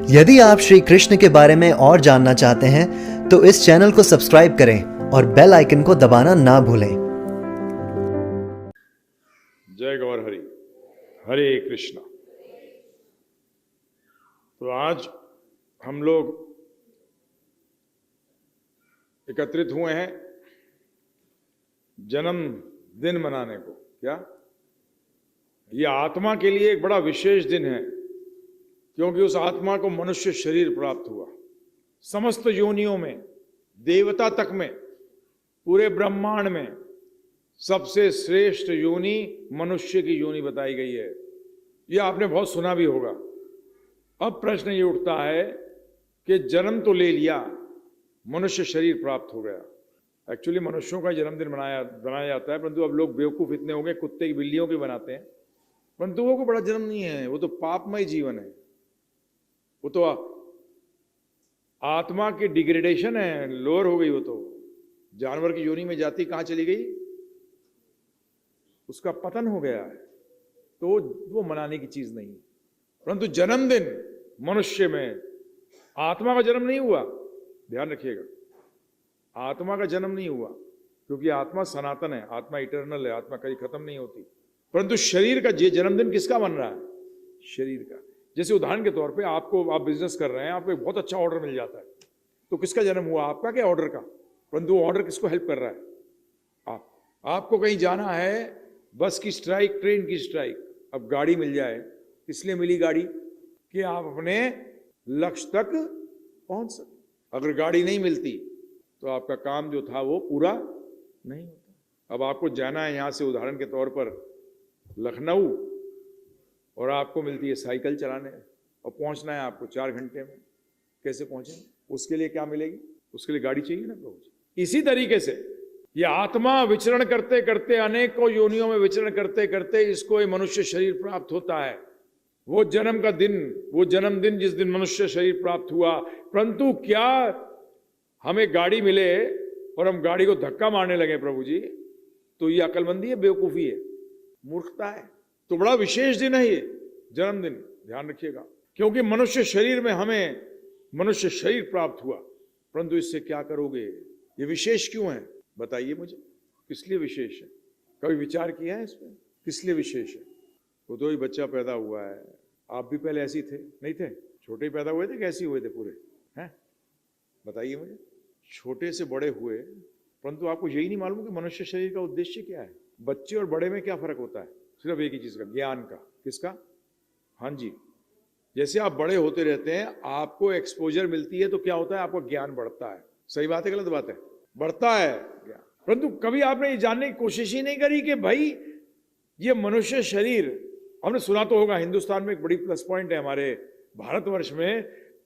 यदि आप श्री कृष्ण के बारे में और जानना चाहते हैं तो इस चैनल को सब्सक्राइब करें और बेल आइकन को दबाना ना भूलें। जय गौर हरि, हरे कृष्णा। तो आज हम लोग एकत्रित हुए हैं जन्मदिन मनाने को। क्या ये आत्मा के लिए एक बड़ा विशेष दिन है, क्योंकि उस आत्मा को मनुष्य शरीर प्राप्त हुआ। समस्त योनियों में, देवता तक में, पूरे ब्रह्मांड में सबसे श्रेष्ठ योनि मनुष्य की योनि बताई गई है। यह आपने बहुत सुना भी होगा। अब प्रश्न ये उठता है कि जन्म तो ले लिया, मनुष्य शरीर प्राप्त हो गया। एक्चुअली मनुष्यों का जन्मदिन बनाया जाता है, परंतु अब लोग बेवकूफ़ इतने हो गए, कुत्ते की बिल्लियों के बनाते हैं। परंतु वो को बड़ा जन्म नहीं है, वो तो पापमय जीवन है, वो तो आत्मा की डिग्रेडेशन है, लोअर हो गई। वो तो जानवर की योनि में जाती कहाँ चली गई, उसका पतन हो गया है। तो वो मनाने की चीज नहीं है। परंतु जन्मदिन मनुष्य में आत्मा का जन्म नहीं हुआ, ध्यान रखिएगा। आत्मा का जन्म नहीं हुआ, क्योंकि आत्मा सनातन है, आत्मा इटर्नल है, आत्मा कभी खत्म नहीं होती। परंतु शरीर का ये जन्मदिन किसका बन रहा है? शरीर का। जैसे उदाहरण के तौर पे आप बिजनेस कर रहे हैं, आपको एक बहुत अच्छा ऑर्डर मिल जाता है, तो किसका जन्म हुआ? आपका क्या ऑर्डर का? परंतु वो ऑर्डर किसको हेल्प कर रहा है? आपको कहीं जाना है, बस की स्ट्राइक, ट्रेन की स्ट्राइक, अब गाड़ी मिल जाए, इसलिए मिली गाड़ी कि आप अपने लक्ष्य तक पहुंच सके। अगर गाड़ी नहीं मिलती तो आपका काम जो था वो पूरा नहीं होता। अब आपको जाना है यहाँ से उदाहरण के तौर पर लखनऊ, और आपको मिलती है साइकिल चलाने, और पहुंचना है आपको 4 घंटे में। कैसे पहुंचेंगे? उसके लिए क्या मिलेगी? उसके लिए गाड़ी चाहिए ना प्रभु जी। इसी तरीके से ये आत्मा विचरण करते करते, अनेकों योनियों में विचरण करते करते इसको ये मनुष्य शरीर प्राप्त होता है। वो जन्म का दिन, वो जन्मदिन जिस दिन मनुष्य शरीर प्राप्त हुआ। परंतु क्या हमें गाड़ी मिले और हम गाड़ी को धक्का मारने लगे प्रभु जी, तो ये अकलमंदी है, बेवकूफ़ी है, मूर्खता है। तो बड़ा विशेष दिन है ये जन्मदिन, ध्यान रखिएगा। क्योंकि मनुष्य शरीर में हमें मनुष्य शरीर प्राप्त हुआ। परंतु इससे क्या करोगे? ये विशेष क्यों है? बताइए मुझे, किस लिए विशेष है? कभी विचार किया है इस पर? किस लिए विशेष है? वो तो ही बच्चा पैदा हुआ है। आप भी पहले ऐसी थे, नहीं थे? छोटे पैदा हुए थे, कैसे हुए थे पूरे? हैं, बताइए मुझे। छोटे से बड़े हुए, परंतु आपको यही नहीं मालूम कि मनुष्य शरीर का उद्देश्य क्या है। बच्चे और बड़े में क्या फर्क होता है? सिर्फ एक ही चीज का, ज्ञान का। किसका? हाँ जी। जैसे आप बड़े होते रहते हैं, आपको एक्सपोजर मिलती है, तो क्या होता है? आपका ज्ञान बढ़ता है। सही बात है, गलत बात है? बढ़ता है ज्ञान। परंतु कभी आपने ये जानने की कोशिश ही नहीं करी कि भाई ये मनुष्य शरीर, हमने सुना तो होगा, हिंदुस्तान में एक बड़ी प्लस पॉइंट है हमारे भारतवर्ष में,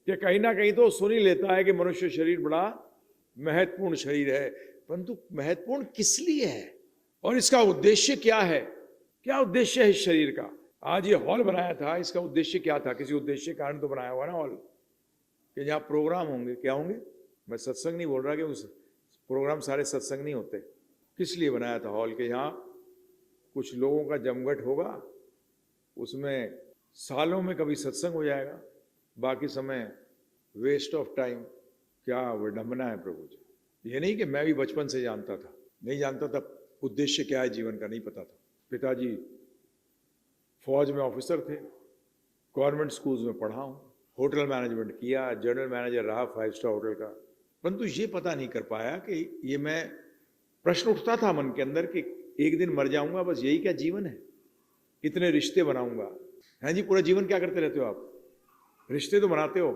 कि कहीं ना कहीं तो सुन ही लेता है कि मनुष्य शरीर बड़ा महत्वपूर्ण शरीर है। परंतु महत्वपूर्ण किस लिए है और इसका उद्देश्य क्या है? क्या उद्देश्य है इस शरीर का? आज ये हॉल बनाया था, इसका उद्देश्य क्या था? किसी उद्देश्य कारण तो बनाया हुआ ना हॉल, कि जहाँ प्रोग्राम होंगे। क्या होंगे? मैं सत्संग नहीं बोल रहा, कि उस प्रोग्राम सारे सत्संग नहीं होते। किस लिए बनाया था हॉल? के यहाँ कुछ लोगों का जमघट होगा, उसमें सालों में कभी सत्संग हो जाएगा, बाकी समय वेस्ट ऑफ टाइम। क्या विडंबना है प्रभु जी। ये नहीं कि मैं भी बचपन से जानता था, नहीं जानता था उद्देश्य क्या है जीवन का, नहीं पता था। पिताजी फौज में ऑफिसर थे, गवर्नमेंट स्कूल्स में पढ़ा हूँ, होटल मैनेजमेंट किया, जनरल मैनेजर रहा 5 स्टार होटल का। परंतु ये पता नहीं कर पाया कि ये, मैं प्रश्न उठता था मन के अंदर कि एक दिन मर जाऊंगा, बस यही क्या जीवन है? इतने रिश्ते बनाऊंगा। हाँ जी, पूरा जीवन क्या करते रहते हो आप? रिश्ते तो बनाते हो,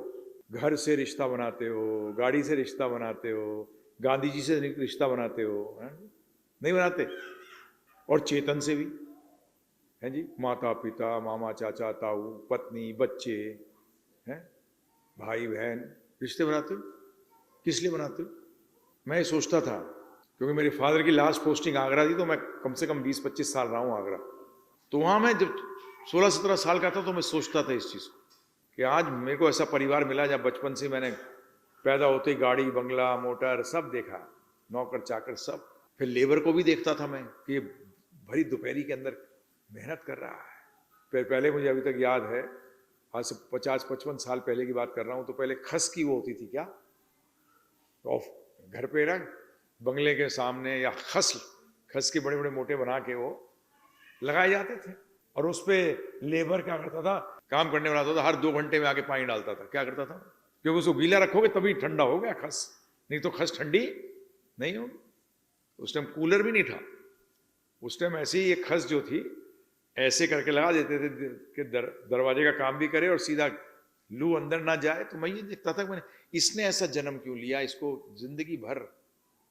घर से रिश्ता बनाते हो, गाड़ी से रिश्ता बनाते हो, गांधी जी से रिश्ता बनाते हो, है? नहीं बनाते? और चेतन से भी, है जी, माता पिता, मामा चाचा ताऊ, पत्नी, बच्चे, हैं, भाई बहन, रिश्ते बनाते हो। किस लिए बनाते हो? मैं ये सोचता था, क्योंकि मेरे फादर की लास्ट पोस्टिंग आगरा थी, तो मैं कम से कम 20-25 साल रहा हूँ आगरा। तो वहाँ मैं जब 16-17 साल का था, तो मैं सोचता था इस चीज़ को कि आज मेरे को ऐसा परिवार मिला जहाँ बचपन से मैंने पैदा होते ही गाड़ी, बंगला, मोटर सब देखा, नौकर चाकर सब। फिर लेबर को भी देखता था मैं कि भरी दोपहरी के अंदर मेहनत कर रहा है। फिर पहले मुझे अभी तक याद है, आज से 50-55 साल पहले की बात कर रहा हूं, तो पहले खस की वो होती थी क्या, तो घर पे ना बंगले के सामने या खस के बड़े बड़े मोटे बना के वो लगाए जाते थे, और उस पे लेबर क्या करता था, काम करने वाला होता था, हर 2 घंटे में आके पानी डालता था। क्या करता था, क्योंकि उसको गीला रखोगे तभी ठंडा हो गया खस, नहीं तो खस ठंडी नहीं होगी। उस टाइम कूलर भी नहीं था, उस टाइम ऐसे ही एक खस जो थी ऐसे करके लगा देते थे कि दरवाजे का काम भी करे और सीधा लू अंदर ना जाए। तो मैं ये देखता था, मैंने इसने ऐसा जन्म क्यों लिया, इसको जिंदगी भर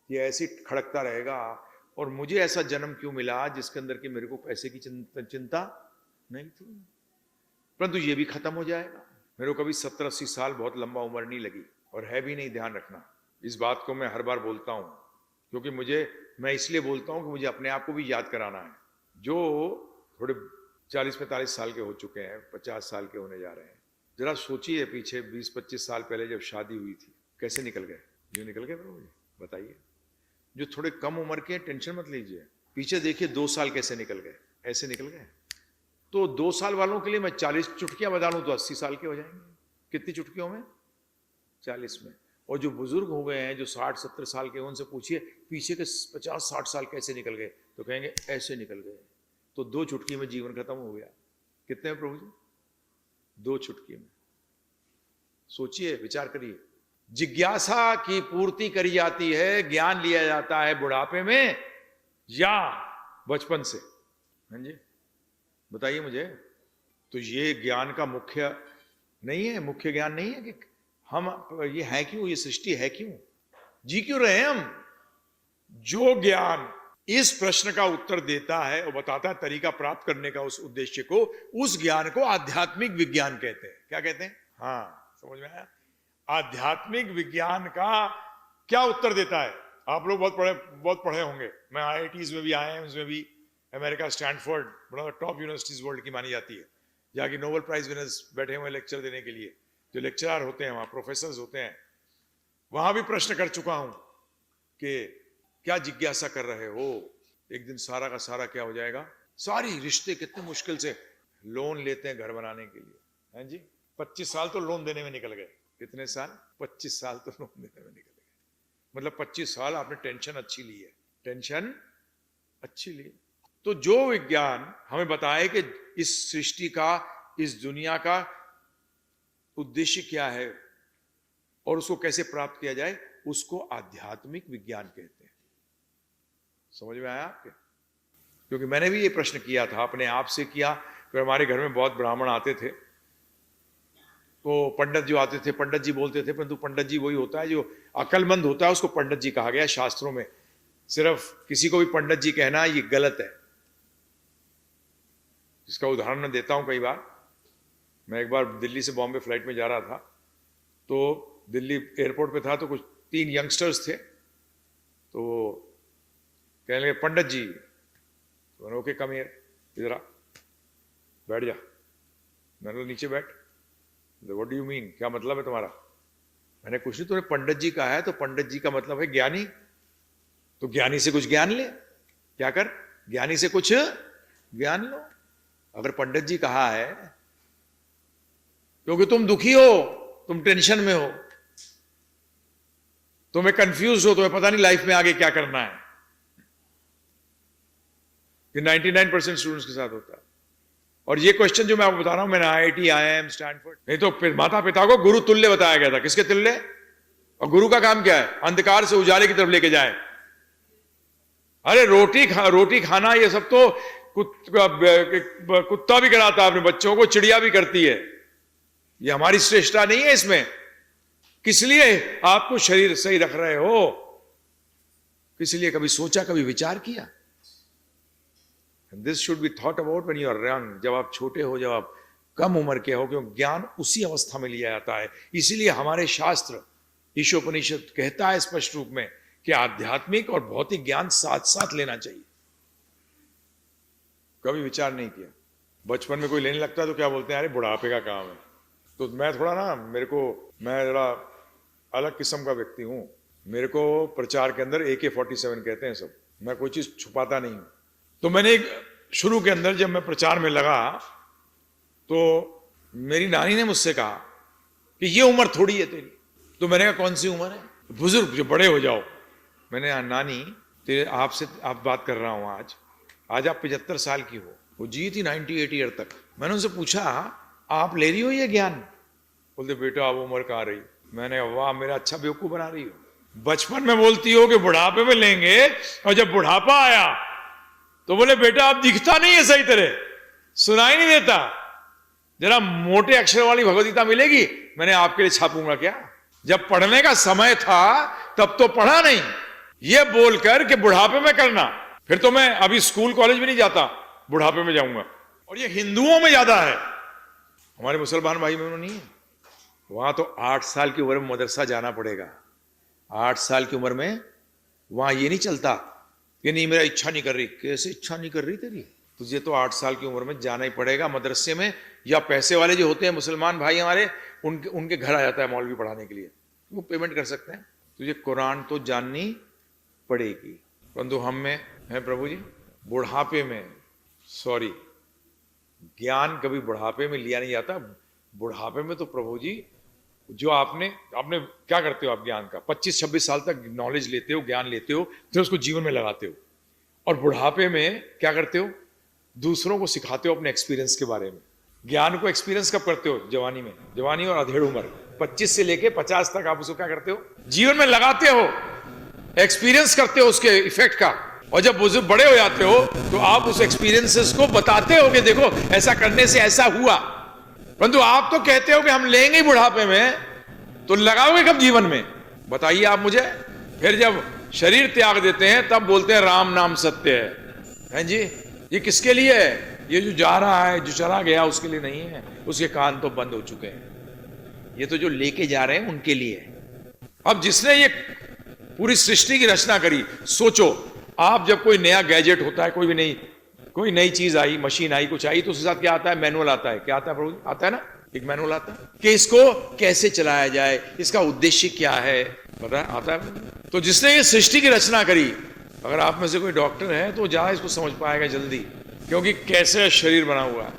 ये ऐसे खड़कता रहेगा, और मुझे ऐसा जन्म क्यों मिला जिसके अंदर कि मेरे को पैसे की चिंता नहीं थी। परंतु ये भी खत्म हो जाएगा। मेरे को कभी 70-80 साल बहुत लंबा उम्र नहीं लगी, और है भी नहीं, ध्यान रखना। इस बात को मैं हर बार बोलता हूं, क्योंकि मैं इसलिए बोलता हूं कि मुझे अपने आप को भी याद कराना है। जो थोड़े 40-45 साल के हो चुके हैं, 50 साल के होने जा रहे हैं, जरा सोचिए पीछे 20-25 साल पहले जब शादी हुई थी, कैसे निकल गए, यूं निकल गए प्रभु जी, बताइए। जो थोड़े कम उम्र के, टेंशन मत लीजिए, पीछे देखिए 2 साल कैसे निकल गए, ऐसे निकल गए। तो 2 साल वालों के लिए मैं 40 चुटकियां बजा लूं तो 80 साल के हो जाएंगे। कितनी चुटकियों में? 40 में। और जो बुजुर्ग हो गए हैं, जो 60-70 साल के, उनसे पूछिए पीछे के 50-60 साल कैसे निकल गए, तो कहेंगे ऐसे निकल गए। तो 2 चुटकी में जीवन खत्म हो गया। कितने में प्रभु जी? 2 चुटकी में। सोचिए, विचार करिए। जिज्ञासा की पूर्ति करी जाती है, ज्ञान लिया जाता है बुढ़ापे में या बचपन से? हाँ जी, बताइए मुझे। तो ये ज्ञान का मुख्य नहीं है, मुख्य ज्ञान नहीं है कि हम ये है क्यों, ये सृष्टि है क्यों, जी क्यों रहे हैं हम। जो ज्ञान इस प्रश्न का उत्तर देता है और बताता है तरीका प्राप्त करने का उस उद्देश्य को, उस ज्ञान को आध्यात्मिक विज्ञान कहते हैं। क्या कहते हैं? हाँ, समझ में आया? आध्यात्मिक विज्ञान का क्या उत्तर देता है? आप लोग बहुत पढ़े होंगे। मैं IITs में भी, IIMs में भी, अमेरिका स्टैनफोर्ड, बड़ा टॉप यूनिवर्सिटीज वर्ल्ड की मानी जाती है, जाके नोबेल प्राइज विनर्स बैठे हुए लेक्चर देने के लिए, जो लेक्चरर होते हैं वहां, प्रोफेसर होते हैं, वहां भी प्रश्न कर चुका हूं कि क्या जिज्ञासा कर रहे हो, एक दिन सारा का सारा क्या हो जाएगा। सारी रिश्ते कितने मुश्किल से लोन लेते हैं घर बनाने के लिए, हैं जी। 25 साल तो लोन देने में निकल गए। कितने साल? 25 साल तो लोन देने में निकल गए। मतलब 25 साल आपने टेंशन अच्छी ली है, टेंशन अच्छी ली। तो जो विज्ञान हमें बताए कि इस सृष्टि का, इस दुनिया का उद्देश्य क्या है और उसको कैसे प्राप्त किया जाए, उसको आध्यात्मिक विज्ञान कहते हैं। समझ में आया आपके? क्योंकि मैंने भी ये प्रश्न किया था, अपने आप से किया। फिर हमारे घर में बहुत ब्राह्मण आते थे, तो पंडित जो आते थे, पंडित जी बोलते थे, परंतु पंडित जी वही होता है जो अक्लमंद होता है, उसको पंडित जी कहा गया शास्त्रों में। सिर्फ किसी को भी पंडित जी कहना ये गलत है। इसका उदाहरण मैं देता हूं। कई बार मैं एक बार दिल्ली से बॉम्बे फ्लाइट में जा रहा था, तो दिल्ली एयरपोर्ट पे था, तो कुछ 3 यंगस्टर्स थे, तो कहने लगे पंडित जी। तो ओके कम हियर, इधर आ, बैठ जा। मैंने नीचे बैठ। व्हाट डू यू मीन, क्या मतलब है तुम्हारा? मैंने कुछ नहीं, तूने पंडित जी कहा है तो पंडित जी का मतलब है ज्ञानी, तो ज्ञानी से कुछ ज्ञान ले। क्या कर, ज्ञानी से कुछ ज्ञान लो। अगर पंडित जी कहा है क्योंकि तुम दुखी हो, तुम टेंशन में हो, तुम्हें कंफ्यूज हो, तुम्हें पता नहीं लाइफ में आगे क्या करना है, ये 99% स्टूडेंट्स के साथ होता है। और ये क्वेश्चन जो मैं आपको बता रहा हूं, मैंने IIT, IIM, स्टैनफोर्ड, नहीं तो फिर माता पिता को गुरु तुल्य बताया गया था। किसके तुल्य? और गुरु का काम क्या है? अंधकार से उजाले की तरफ लेके जाए। अरे रोटी खाना ये सब तो कुत्ता भी कराता है अपने बच्चों को, चिड़िया भी करती है। ये हमारी श्रेष्ठता नहीं है इसमें। किस लिए आपको शरीर सही रख रहे हो, किस लिए कभी सोचा, कभी विचार किया? This should be thought about when you are young, जब आप छोटे हो, जब आप कम उम्र के हो, क्योंकि ज्ञान उसी अवस्था में लिया जाता है। इसीलिए हमारे शास्त्र, ईशोपनिषद कहता है स्पष्ट रूप में कि आध्यात्मिक और भौतिक ज्ञान साथ साथ लेना चाहिए। कभी विचार नहीं किया। बचपन में कोई लेने लगता है तो क्या बोलते हैं, अरे बुढ़ापे का काम है। तो मैं थोड़ा ना, मैं जरा अलग किस्म का व्यक्ति हूं। मेरे को प्रचार के अंदर AK-47 कहते हैं सब। मैं कोई चीज छुपाता नहीं हूं। तो मैंने शुरू के अंदर जब मैं प्रचार में लगा, तो मेरी नानी ने मुझसे कहा कि ये उम्र थोड़ी है तेरी। तो मैंने कहा कौन सी उम्र है? बुजुर्ग, जो बड़े हो जाओ। मैंने कहा नानी तेरे आपसे आप बात कर रहा हूं आज आप 75 साल की हो। वो जी थी 98 ईयर तक। मैंने उनसे पूछा आप ले रही हो ये ज्ञान? बोलते बेटा अब उम्र कहाँ रही। मैंने कहा वाह, मेरा अच्छा बेवकूफ बना रही हो। बचपन में बोलती हो कि बुढ़ापे में लेंगे, और जब बुढ़ापा आया तो बोले बेटा अब दिखता नहीं है सही तरह, सुनाई नहीं देता, जरा मोटे अक्षर वाली भगवद्गीता मिलेगी, मैंने आपके लिए छापूंगा क्या? जब पढ़ने का समय था तब तो पढ़ा नहीं, ये बोलकर कि बुढ़ापे में करना। फिर तो मैं अभी स्कूल कॉलेज में नहीं जाता, बुढ़ापे में जाऊंगा। और ये हिंदुओं में ज्यादा है, हमारे मुसलमान भाई बहनों नहीं है। वहां तो 8 साल की उम्र में मदरसा जाना पड़ेगा। 8 साल की उम्र में वहां ये नहीं चलता कि नहीं मेरा इच्छा नहीं कर रही। कैसे इच्छा नहीं कर रही तेरी? तुझे तो 8 साल की उम्र में जाना ही पड़ेगा मदरसे में। या पैसे वाले जो होते हैं मुसलमान भाई हमारे, उनके घर आ जाता है मौलवी पढ़ाने के लिए, वो पेमेंट कर सकते हैं। तुझे कुरान तो जाननी पड़ेगी। परंतु हम में है प्रभु जी बुढ़ापे में, सॉरी, ज्ञान कभी बुढ़ापे में लिया नहीं जाता। बुढ़ापे में तो प्रभु जी जो आपने क्या करते हो आप ज्ञान का? 25-26 साल तक नॉलेज लेते हो, ज्ञान लेते हो, फिर उसको जीवन में लगाते हो। और बुढ़ापे में क्या करते हो? दूसरों को सिखाते हो अपने एक्सपीरियंस के बारे में। ज्ञान को एक्सपीरियंस कब करते हो? जवानी में। जवानी और अधेड़ उम्र 25 से लेके 50 तक आप उसको क्या करते हो? जीवन में लगाते हो, एक्सपीरियंस करते हो उसके इफेक्ट का। और जब बुजुर्ग बड़े हो जाते हो तो आप उस एक्सपीरियंसेस को बताते हो कि देखो ऐसा करने से ऐसा हुआ। परंतु आप तो कहते हो कि हम लेंगे ही बुढ़ापे में, तो लगाओगे कब जीवन में? बताइए आप मुझे। फिर जब शरीर त्याग देते हैं तब बोलते हैं राम नाम सत्य है जी। ये किसके लिए है? ये जो जा रहा है, जो चला गया, उसके लिए नहीं है। उसके कान तो बंद हो चुके हैं। ये तो जो लेके जा रहे हैं उनके लिए है। अब जिसने ये पूरी सृष्टि की रचना करी, सोचो आप जब कोई नया गैजेट होता है, कोई नई चीज आई, मशीन आई, कुछ आई, तो उसके साथ क्या आता है? मैनुअल आता है। क्या आता है प्रभु? आता है ना, एक मैनुअल आता है कि इसको कैसे चलाया जाए, इसका उद्देश्य क्या है, पता है? आता है। तो जिसने ये सृष्टि की रचना करी, अगर आप में से कोई डॉक्टर है तो ज्यादा इसको समझ पाएगा जल्दी, क्योंकि कैसे शरीर बना हुआ है।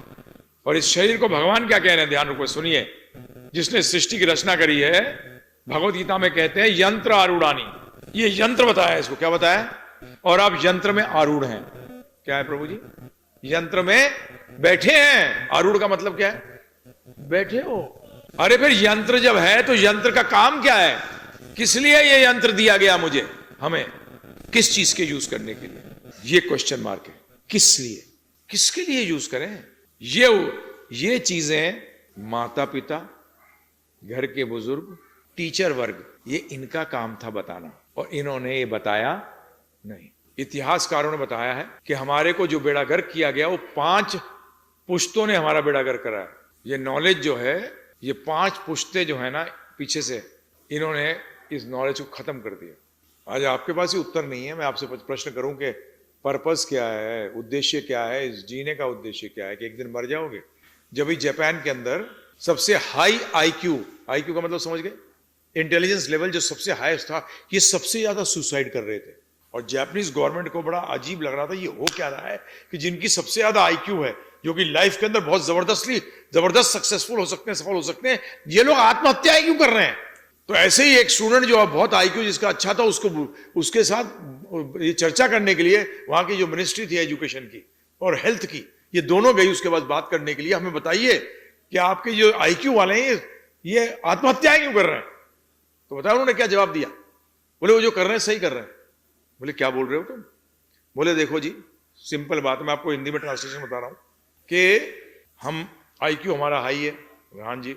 और इस शरीर को भगवान क्या कह रहे हैं? ध्यान रखो, सुनिए। जिसने सृष्टि की रचना करी है, भगवत गीता में कहते हैं यंत्र आरूढ़ानी। ये यंत्र बताया, इसको क्या बताया? और आप यंत्र में आरूढ़ हैं। क्या है प्रभु जी? यंत्र में बैठे हैं। आरूढ़ का मतलब क्या है? बैठे हो। अरे फिर यंत्र जब है तो यंत्र का काम क्या है? किस लिए ये यंत्र दिया गया मुझे, हमें? किस चीज के यूज करने के लिए? ये क्वेश्चन मार्क है। किस लिए, किसके लिए यूज करें? ये चीजें माता पिता, घर के बुजुर्ग, टीचर वर्ग, ये इनका काम था बताना, और इन्होंने ये बताया नहीं। इतिहासकारों ने बताया है कि हमारे को जो बेड़ागर किया गया वो 5 पुश्तों ने हमारा बेड़ागर कराया। ये नॉलेज जो है, ये 5 पुश्ते जो है ना पीछे से, इन्होंने इस नॉलेज को खत्म कर दिया। आज आपके पास ही उत्तर नहीं है। मैं आपसे प्रश्न करूं कि पर्पस क्या है, उद्देश्य क्या है, इस जीने का उद्देश्य क्या है? कि एक दिन मर जाओगे। जब भी जापान के अंदर सबसे हाई आईक्यू का मतलब समझ गए? इंटेलिजेंस लेवल जो सबसे हाईएस्ट था, ये सबसे ज्यादा सुसाइड कर रहे थे। और जापानीज गवर्नमेंट को बड़ा अजीब लग रहा था, ये हो क्या रहा है कि जिनकी सबसे ज्यादा आईक्यू है, जो कि लाइफ के अंदर बहुत जबरदस्त सक्सेसफुल हो सकते हैं, सफल हो सकते हैं, ये लोग आत्महत्याएं क्यों कर रहे हैं? तो ऐसे ही एक स्टूडेंट जो बहुत आईक्यू जिसका अच्छा था, उसके साथ ये चर्चा करने के लिए वहां की जो मिनिस्ट्री थी एजुकेशन की और हेल्थ की, ये दोनों गई उसके बाद बात करने के लिए, हमें बताइए कि आपके जो आईक्यू वाले हैं ये आत्महत्याएं क्यों कर रहे हैं? तो बताया उन्होंने क्या जवाब दिया? बोले वो जो कर रहे हैं सही कर रहे हैं। बोले क्या बोल रहे हो तुम? बोले देखो जी, सिंपल बात है, मैं आपको हिंदी में ट्रांसलेशन बता रहा हूं कि हम आईक्यू हमारा हाई है, हाँ जी,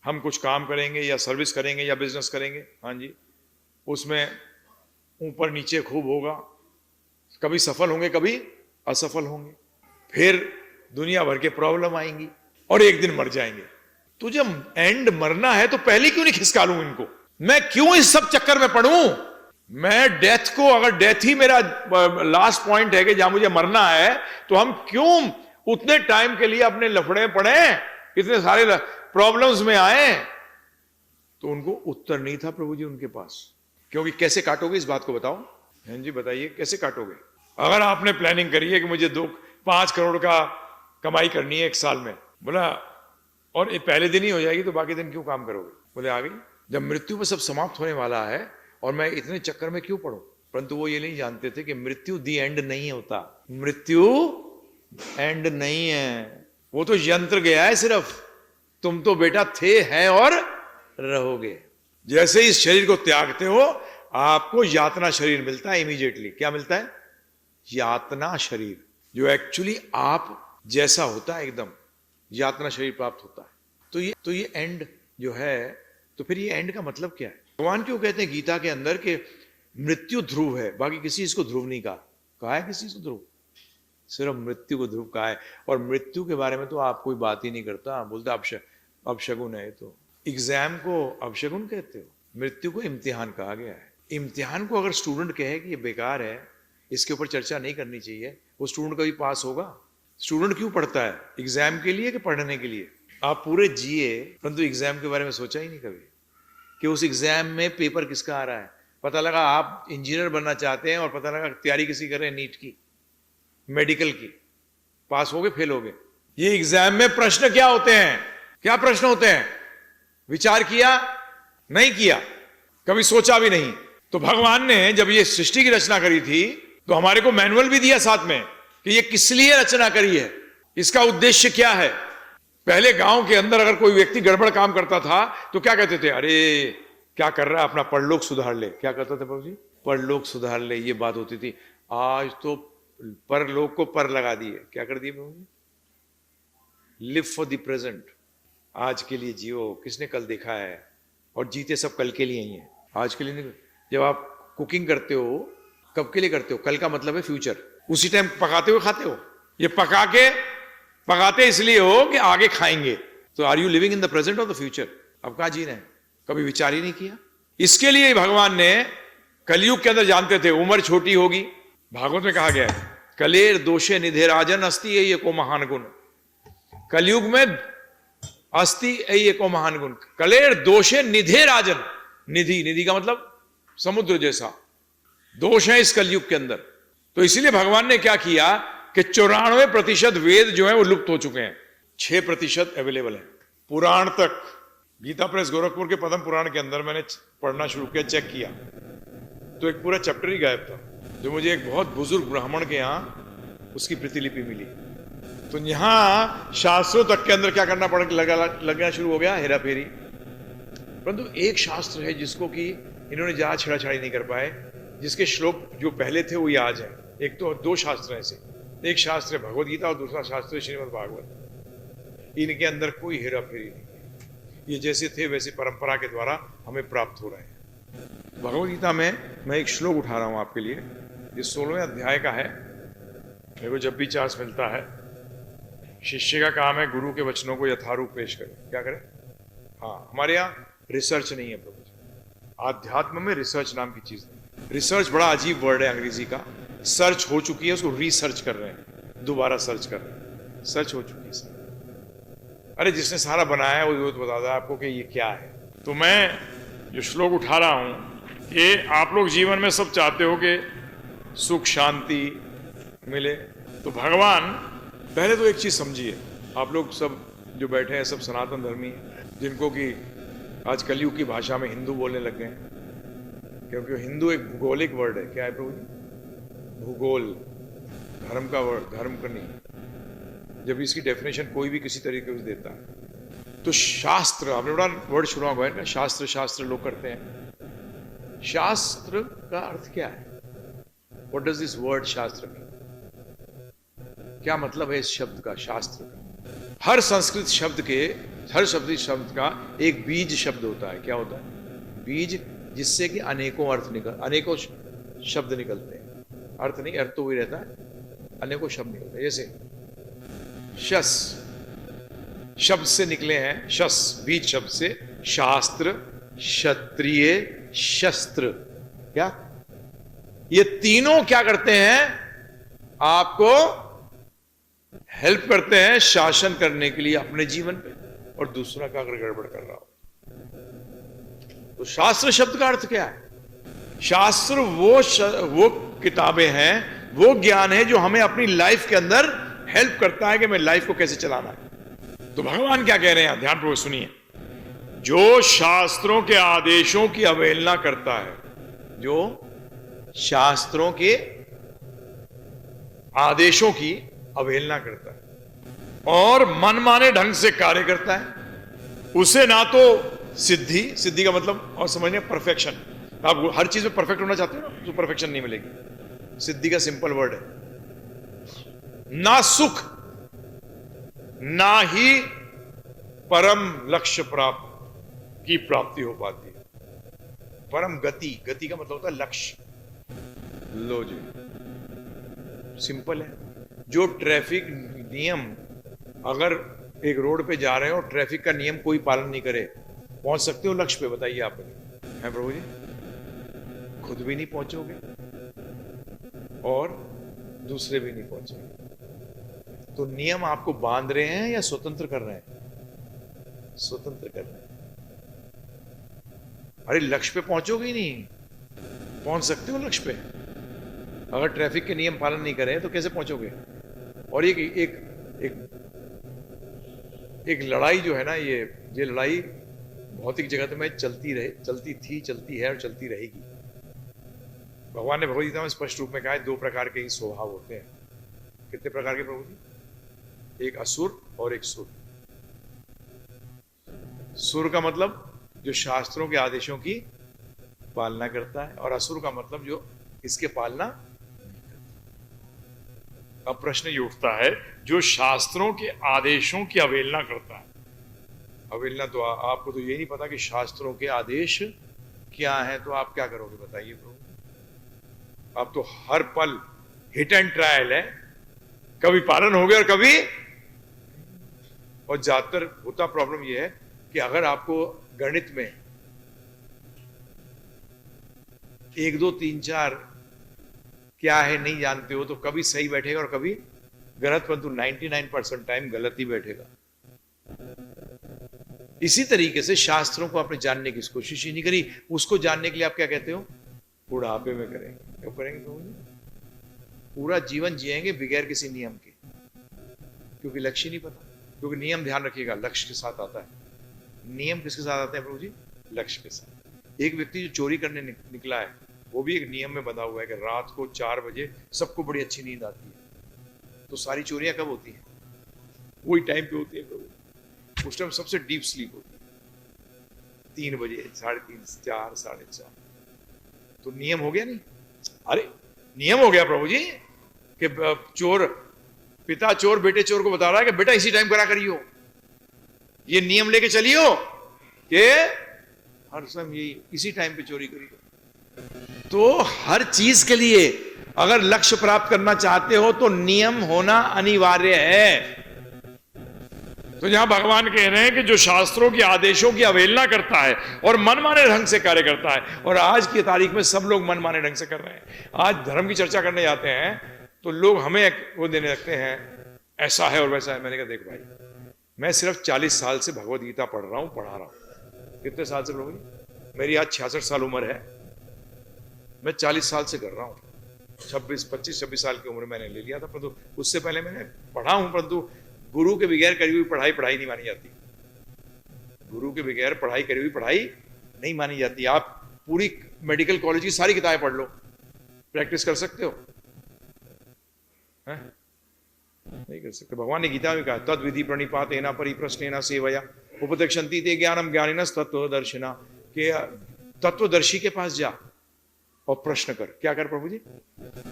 हम कुछ काम करेंगे या सर्विस करेंगे या बिजनेस करेंगे, हाँ जी, उसमें ऊपर नीचे खूब होगा, कभी सफल होंगे कभी असफल होंगे, फिर दुनिया भर के प्रॉब्लम आएंगी और एक दिन मर जाएंगे। तो जब एंड मरना है तो पहले क्यों नहीं खिसका लूं इनको? मैं क्यों इस सब चक्कर में पड़ूं? मैं डेथ को, अगर डेथ ही मेरा लास्ट पॉइंट है कि जहां मुझे मरना है, तो हम क्यों उतने टाइम के लिए अपने लफड़े पड़े, इतने सारे प्रॉब्लम्स में आए? तो उनको उत्तर नहीं था प्रभु जी उनके पास। क्योंकि कैसे काटोगे इस बात को बताओ? हैं जी बताइए, कैसे काटोगे? अगर आपने प्लानिंग करी है कि मुझे 5 करोड़ का कमाई करनी है 1 साल में, बोला और ये पहले दिन ही हो जाएगी तो बाकी दिन क्यों काम करोगे? बोले आ गई। जब मृत्यु पर सब समाप्त होने वाला है और मैं इतने चक्कर में क्यों पड़ूं? परंतु वो ये नहीं जानते थे कि मृत्यु दी एंड नहीं होता। मृत्यु एंड नहीं है, वो तो यंत्र गया है सिर्फ। तुम तो बेटा थे, है और रहोगे। जैसे इस शरीर को त्यागते हो आपको यातना शरीर मिलता है इमीडिएटली। क्या मिलता है? यातना शरीर, जो एक्चुअली आप जैसा होता है एकदम यातना शरीर प्राप्त होता है। तो ये एंड जो है, तो फिर ये एंड का मतलब क्या है? भगवान क्यों कहते हैं गीता के अंदर कि मृत्यु ध्रुव है, बाकी किसी इसको ध्रुव नहीं कहा है किसी को ध्रुव, सिर्फ मृत्यु को ध्रुव कहा है। और मृत्यु के बारे में तो आप कोई बात ही नहीं करता, बोलता अपशगुन है। तो एग्जाम को अपशगुन कहते हो, मृत्यु को इम्तिहान कहा गया है। इम्तिहान को अगर स्टूडेंट कहे कि ये बेकार है, इसके ऊपर चर्चा नहीं करनी चाहिए, वो स्टूडेंट कभी पास होगा? स्टूडेंट क्यों पढ़ता है? एग्जाम के लिए कि पढ़ने के लिए? आप पूरे जिए परंतु एग्जाम के बारे में सोचा ही नहीं कभी कि उस एग्जाम में पेपर किसका आ रहा है। पता लगा आप इंजीनियर बनना चाहते हैं और पता लगा तैयारी किसी कर रहे हैं नीट की, मेडिकल की, पास हो गए फेल हो गए। ये एग्जाम में प्रश्न क्या होते हैं? क्या प्रश्न होते हैं? विचार किया नहीं किया, कभी सोचा भी नहीं। तो भगवान ने जब ये सृष्टि की रचना करी थी तो हमारे को मैनुअल भी दिया साथ में कि ये किस लिए रचना करी है, इसका उद्देश्य क्या है। पहले गांव के अंदर अगर कोई व्यक्ति गड़बड़ काम करता था तो क्या कहते थे? अरे क्या कर रहा है, अपना परलोक सुधार ले। क्या कहते थे प्रभु जी? परलोक सुधार ले, ये बात होती थी। आज तो परलोक को पर लगा दिए। क्या कर दिए प्रभु जी? लिव फॉर द प्रेजेंट, आज के लिए जियो। किसने कल देखा है? और जीते सब कल के लिए ही है, आज के लिए नहीं। जब आप कुकिंग करते हो कब के लिए करते हो? कल का मतलब है फ्यूचर। उसी टाइम पकाते हुए खाते हो। ये पकाते इसलिए हो कि आगे खाएंगे। तो are you living in the present और द फ्यूचर? अब कहां जी रहे हैं? कभी विचार ही नहीं किया। इसके लिए भगवान ने कलयुग के अंदर जानते थे उम्र छोटी होगी। भागवत में कहा गया है कलेर दोषे निधे राजन अस्ति ये को महान गुण। कलयुग में अस्ति ये को महान गुण। कलेर दोषे निधे राजन, निधि का मतलब समुद्र जैसा दोष है इस कलयुग के अंदर। तो इसीलिए भगवान ने क्या किया कि 94% वेद जो है वो लुप्त हो चुके हैं, 6% अवेलेबल है। पुराण तक, गीता प्रेस गोरखपुर के पद्म पुराण के अंदर मैंने पढ़ना शुरू किया, चेक किया तो एक पूरा चैप्टर ही गायब था, जो मुझे एक बहुत बुजुर्ग ब्राह्मण के यहाँ उसकी प्रतिलिपि मिली। तो यहाँ शास्त्रों तक के अंदर क्या करना लगना शुरू हो गया, हेरा फेरी। परंतु एक शास्त्र है जिसको कि इन्होंने ज्यादा छेड़ाछाड़ी नहीं कर पाए, जिसके श्लोक जो पहले थे वो आज है। एक तो 2 शास्त्र हैं ऐसे, एक शास्त्र है भगवद गीता और दूसरा शास्त्र है श्रीमद् भागवत। इनके अंदर कोई हेरा फेरी नहीं है, ये जैसे थे वैसे परंपरा के द्वारा हमें प्राप्त हो रहे हैं। भगवद गीता में मैं एक श्लोक उठा रहा हूं आपके लिए, ये 16वें अध्याय का है। मेरे को जब भी चांस मिलता है, शिष्य का काम है गुरु के वचनों को यथारूप पेश करें। क्या करें? हाँ, हमारे यहाँ रिसर्च नहीं है प्रभु जी, आध्यात्म में रिसर्च नाम की चीज नहीं। रिसर्च बड़ा अजीब वर्ड है अंग्रेजी का। सर्च हो चुकी है, उसको रिसर्च कर रहे हैं, दोबारा सर्च कर रहे हैं। सर्च हो चुकी है सर। अरे जिसने सारा बनाया है वो तो बता दे आपको कि ये क्या है। तो मैं जो श्लोक उठा रहा हूं, ये आप लोग जीवन में सब चाहते हो कि सुख शांति मिले। तो भगवान, पहले तो एक चीज समझिए, आप लोग सब जो बैठे हैं सब सनातन धर्मी, जिनको कि आज कलयुग की भाषा में हिंदू बोलने लग गए, क्योंकि हिंदू एक भूगोलिक वर्ड है। क्या है प्रभु जी? भूगोल, धर्म का वर्ड, धर्म का नहीं। जब इसकी डेफिनेशन कोई भी किसी तरीके से देता है तो शास्त्र, आपने बड़ा वर्ड सुना हुआ है ना, शास्त्र लोग करते हैं। शास्त्र का अर्थ क्या है? व्हाट डज दिस वर्ड शास्त्र मीन? क्या मतलब है इस शब्द का, शास्त्र का? हर संस्कृत शब्द के, हर शब्द का एक बीज शब्द होता है। क्या होता है? बीज, जिससे कि अनेकों शब्द निकलते हैं। अर्थ नहीं, अर्थ तो वही रहता है, अनेकों शब्द निकलते हैं। जैसे शस शब्द से निकले हैं, शस बीज शब्द से शास्त्र, क्षत्रिय, शस्त्र। क्या ये तीनों क्या करते हैं? आपको हेल्प करते हैं शासन करने के लिए अपने जीवन पे, और दूसरा का अगर गड़बड़ कर रहा हो तो शास्त्र शब्द का अर्थ क्या है? शास्त्र वो किताबें हैं, वो ज्ञान है जो हमें अपनी लाइफ के अंदर हेल्प करता है कि मैं लाइफ को कैसे चलाना है। तो भगवान क्या कह रहे हैं, ध्यानपूर्वक सुनिए। जो शास्त्रों के आदेशों की अवहेलना करता है, जो शास्त्रों के आदेशों की अवहेलना करता है और मनमाने ढंग से कार्य करता है, उसे ना तो सिद्धि का मतलब और समझने परफेक्शन, आप हर चीज में परफेक्ट होना चाहते हो ना, तो परफेक्शन नहीं मिलेगी। सिद्धि का सिंपल वर्ड है, ना सुख ना ही परम लक्ष्य की प्राप्ति हो पाती है। परम गति का मतलब होता है लक्ष्य। लो जी, सिंपल है। जो ट्रैफिक नियम, अगर एक रोड पे जा रहे हो, ट्रैफिक का नियम कोई पालन नहीं करे, पहुंच सकते हो लक्ष्य पे? बताइए आप मुझे, है प्रभु जी? खुद भी नहीं पहुंचोगे और दूसरे भी नहीं पहुंचेंगे। तो नियम आपको बांध रहे हैं या स्वतंत्र कर रहे हैं? स्वतंत्र कर रहे हैं। अरे लक्ष्य पे पहुंचोगे ही नहीं। पहुंच सकते हो लक्ष्य पे, अगर ट्रैफिक के नियम पालन नहीं करें तो कैसे पहुंचोगे? और एक एक एक एक लड़ाई जो है ना, ये लड़ाई भौतिक जगत में चलती थी, चलती है और चलती रहेगी। भगवान ने भगवद गीता में स्पष्ट रूप में कहा है, दो प्रकार के ही स्वभाव होते हैं। कितने प्रकार के प्रभु जी? एक असुर और एक सुर। सुर का मतलब जो शास्त्रों के आदेशों की पालना करता है, और असुर का मतलब जो इसके पालना नहीं करता। अब प्रश्न ये उठता है, जो शास्त्रों के आदेशों की अवहेलना करता है, अवहेलना तो आपको तो ये नहीं पता कि शास्त्रों के आदेश क्या है, तो आप क्या करोगे बताइए प्रभु? आप तो हर पल हिट एंड ट्रायल है, कभी पालन हो गया और कभी। और ज्यादातर होता प्रॉब्लम यह है कि अगर आपको गणित में 1 2 3 4 क्या है नहीं जानते हो, तो कभी सही बैठेगा और कभी गलत, परंतु 99% टाइम गलत ही बैठेगा। इसी तरीके से शास्त्रों को आपने जानने की कोशिश ही नहीं करी। उसको जानने के लिए आप क्या कहते हो? बुढ़ापे में करेंगे। क्यों करेंगे प्रभु जी? पूरा जीवन जिएंगे बगैर किसी नियम के, क्योंकि लक्ष्य नहीं पता। क्योंकि नियम, ध्यान रखिएगा, लक्ष्य के साथ आता है। नियम किसके साथ आते हैं प्रभु जी? लक्ष्य के साथ। एक व्यक्ति जो चोरी करने निकला है, वो भी एक नियम में बंधा हुआ है कि रात को 4 बजे सबको बड़ी अच्छी नींद आती है। तो सारी चोरियां कब होती हैं? वही टाइम पे होती है प्रभु। उस टाइम सबसे डीप स्लीप होती है, 3 बजे, 3:30, 4, 4:30। तो नियम हो गया नहीं? अरे नियम हो गया प्रभु जी कि चोर, पिता चोर बेटे चोर को बता रहा है कि बेटा इसी टाइम करा करियो, ये नियम लेके चलियो कि हर समय यही इसी टाइम पे चोरी करियो। तो हर चीज के लिए अगर लक्ष्य प्राप्त करना चाहते हो तो नियम होना अनिवार्य है। तो जहां भगवान कह रहे हैं कि जो शास्त्रों के आदेशों की अवहेलना करता है और मनमाने ढंग से कार्य करता है, और आज की तारीख में सब लोग मनमाने ढंग से कर रहे हैं। आज धर्म की चर्चा करने जाते हैं तो लोग हमें वो देने लगते हैं, ऐसा है और वैसा है। मैंने कहा देख भाई, मैं सिर्फ 40 साल से भगवद गीता पढ़ रहा हूं, पढ़ा रहा हूं। कितने साल से प्रभु जी? मेरी आज 66 साल उम्र है, मैं 40 साल से कर रहा हूं। 25-26 साल की उम्र मैंने ले लिया था, परंतु उससे पहले मैंने पढ़ा हूं। परंतु गुरु के बगैर करी हुई पढ़ाई नहीं मानी जाती। गुरु के बगैर करी हुई पढ़ाई नहीं मानी जाती। आप पूरी मेडिकल कॉलेज की सारी किताबें पढ़ लो, प्रैक्टिस कर सकते हो? नहीं कर सकते। भगवान ने गीता में कहा, तद विधि प्रणिपातेन परिप्रश्नेन सेवया उपदेक्षन्ति ते ज्ञानम ज्ञानिनस् तत्त्वदर्शिनः, के तत्वदर्शी के पास जा और प्रश्न कर। क्या कर प्रभु जी?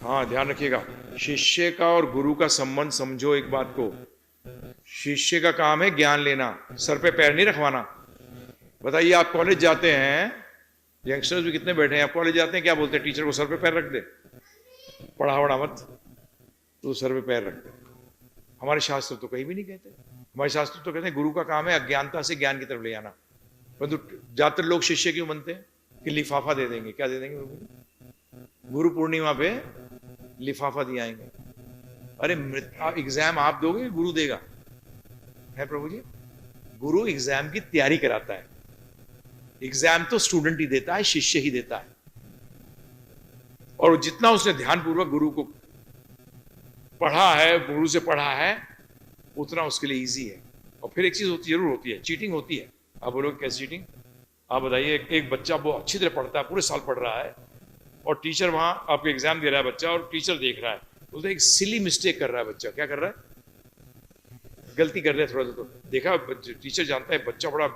हाँ, ध्यान रखिएगा, शिष्य का और गुरु का संबंध समझो। एक बात को, शिष्य का काम है ज्ञान लेना, सर पे पैर नहीं रखवाना। बताइए, आप कॉलेज जाते हैं, यंगस्टर्स भी कितने बैठे हैं, आप कॉलेज जाते हैं, क्या बोलते हैं? टीचर को सर पे पैर रख दे, पढ़ा मत, तो सर पे पैर रख दे। हमारे शास्त्र तो कहीं भी नहीं कहते। हमारे शास्त्र तो कहते हैं गुरु का काम है अज्ञानता से ज्ञान की तरफ ले जाना। परंतु ज्यादातर लोग शिष्य क्यों बनते हैं? कि लिफाफा दे देंगे। क्या दे देंगे? गुरु पूर्णिमा पे लिफाफा दियाएंगे। अरे एग्जाम आप दोगे, गुरु देगा? है प्रभु जी? गुरु एग्जाम की तैयारी कराता है। एग्जाम तो स्टूडेंट ही देता है, शिष्य ही देता है। और जितना उसने ध्यानपूर्वक गुरु को पढ़ा है, गुरु से पढ़ा है, उतना उसके लिए इजी है। और फिर एक चीज जरूर होती है, चीटिंग होती है। आप बोलोगे कैसे चीटिंग? आप बताइए, एक बच्चा वो अच्छी तरह पढ़ता है, पूरे साल पढ़ रहा है, और टीचर वहां आपको एग्जाम दे रहा है बच्चा, और टीचर देख रहा है, बोलते एक सिली मिस्टेक कर रहा है बच्चा। क्या कर रहा है? गलती कर रहा है थोड़ा सा। तो देखा टीचर जानता है बच्चा बड़ा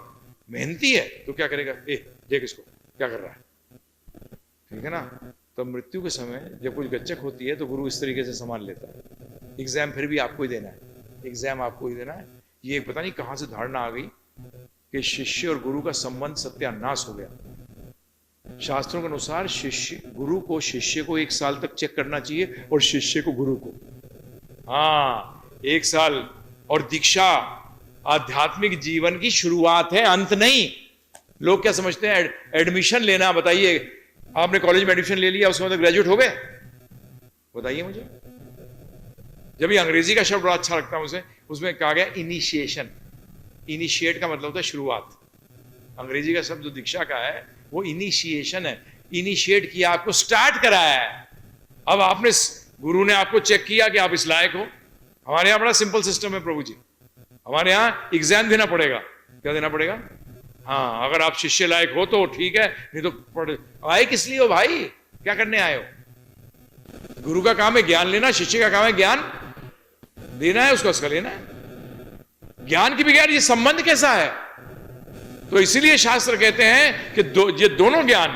मेहनती है, तो क्या करेगा? देख इसको क्या कर रहा है, ठीक है ना। तो मृत्यु के समय जब कुछ गच्चक होती है तो गुरु इस तरीके से संभाल लेता है। एग्जाम फिर भी आपको ही देना है, एग्जाम आपको ही देना है। ये पता नहीं कहां से धारणा आ गई कि शिष्य और गुरु का संबंध सत्यानाश हो गया। शास्त्रों के अनुसार गुरु को शिष्य को 1 साल तक चेक करना चाहिए, और शिष्य को गुरु को। हाँ, 1 साल। और दीक्षा आध्यात्मिक जीवन की शुरुआत है, अंत नहीं। लोग क्या समझते हैं, एडमिशन लेना, बताइए आपने कॉलेज में एडमिशन ले लिया, उसके बाद ग्रेजुएट हो गए? बताइए मुझे। जब ये अंग्रेजी का शब्द बड़ा अच्छा लगता है मुझे, उसमें कहा गया इनिशिएशन। इनिशिएट का मतलब होता है शुरुआत। अंग्रेजी का शब्द जो दीक्षा का है वो इनिशिएशन है। इनिशिएट किया, आपको स्टार्ट कराया है। अब आपने, गुरु ने आपको चेक किया कि आप इस लायक हो। हमारे यहां बड़ा सिंपल सिस्टम है प्रभु जी। हमारे यहां एग्जाम देना पड़ेगा। क्या देना पड़ेगा? हाँ, अगर आप शिष्य लायक हो तो ठीक है, नहीं तो पढ़। आए किस लिए हो भाई? क्या करने आए हो? गुरु का काम है ज्ञान लेना, शिष्य का काम है ज्ञान देना है, उसका लेना है। ज्ञान के बगैर ये संबंध कैसा है? तो इसीलिए शास्त्र कहते हैं कि ये दोनों ज्ञान,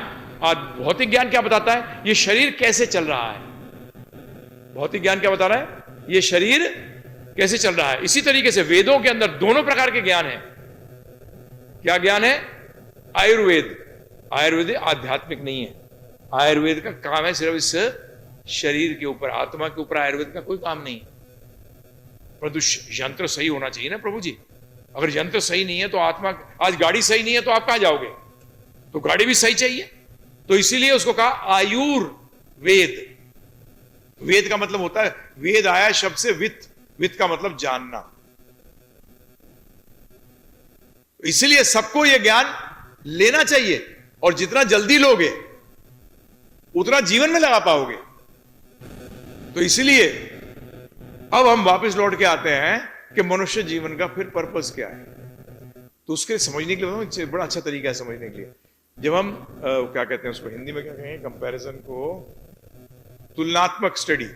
भौतिक ज्ञान क्या बताता है? ये शरीर कैसे चल रहा है। भौतिक ज्ञान क्या बता रहा है? ये शरीर कैसे चल रहा है। इसी तरीके से वेदों के अंदर दोनों प्रकार के ज्ञान है। क्या ज्ञान है? आयुर्वेद। आयुर्वेद आध्यात्मिक नहीं है। आयुर्वेद का काम है सिर्फ इस शरीर के ऊपर, आत्मा के ऊपर आयुर्वेद का कोई काम नहीं। परंतु यंत्र सही होना चाहिए ना प्रभु जी। अगर यंत्र सही नहीं है तो आत्मा, आज गाड़ी सही नहीं है तो आप कहां जाओगे? तो गाड़ी भी सही चाहिए। तो इसीलिए उसको कहा आयुर्वेद। वेद का मतलब होता है, वेद आया शब्द से वित्त, वित्त का मतलब जानना। इसलिए सबको यह ज्ञान लेना चाहिए, और जितना जल्दी लोगे उतना जीवन में लगा पाओगे। तो इसलिए अब हम वापस लौट के आते हैं कि मनुष्य जीवन का फिर पर्पस क्या है। तो उसके समझने के लिए बड़ा अच्छा तरीका है समझने के लिए। जब हम क्या कहते हैं उसको, हिंदी में क्या कहेंगे, कंपैरिजन को तुलनात्मक स्टडी,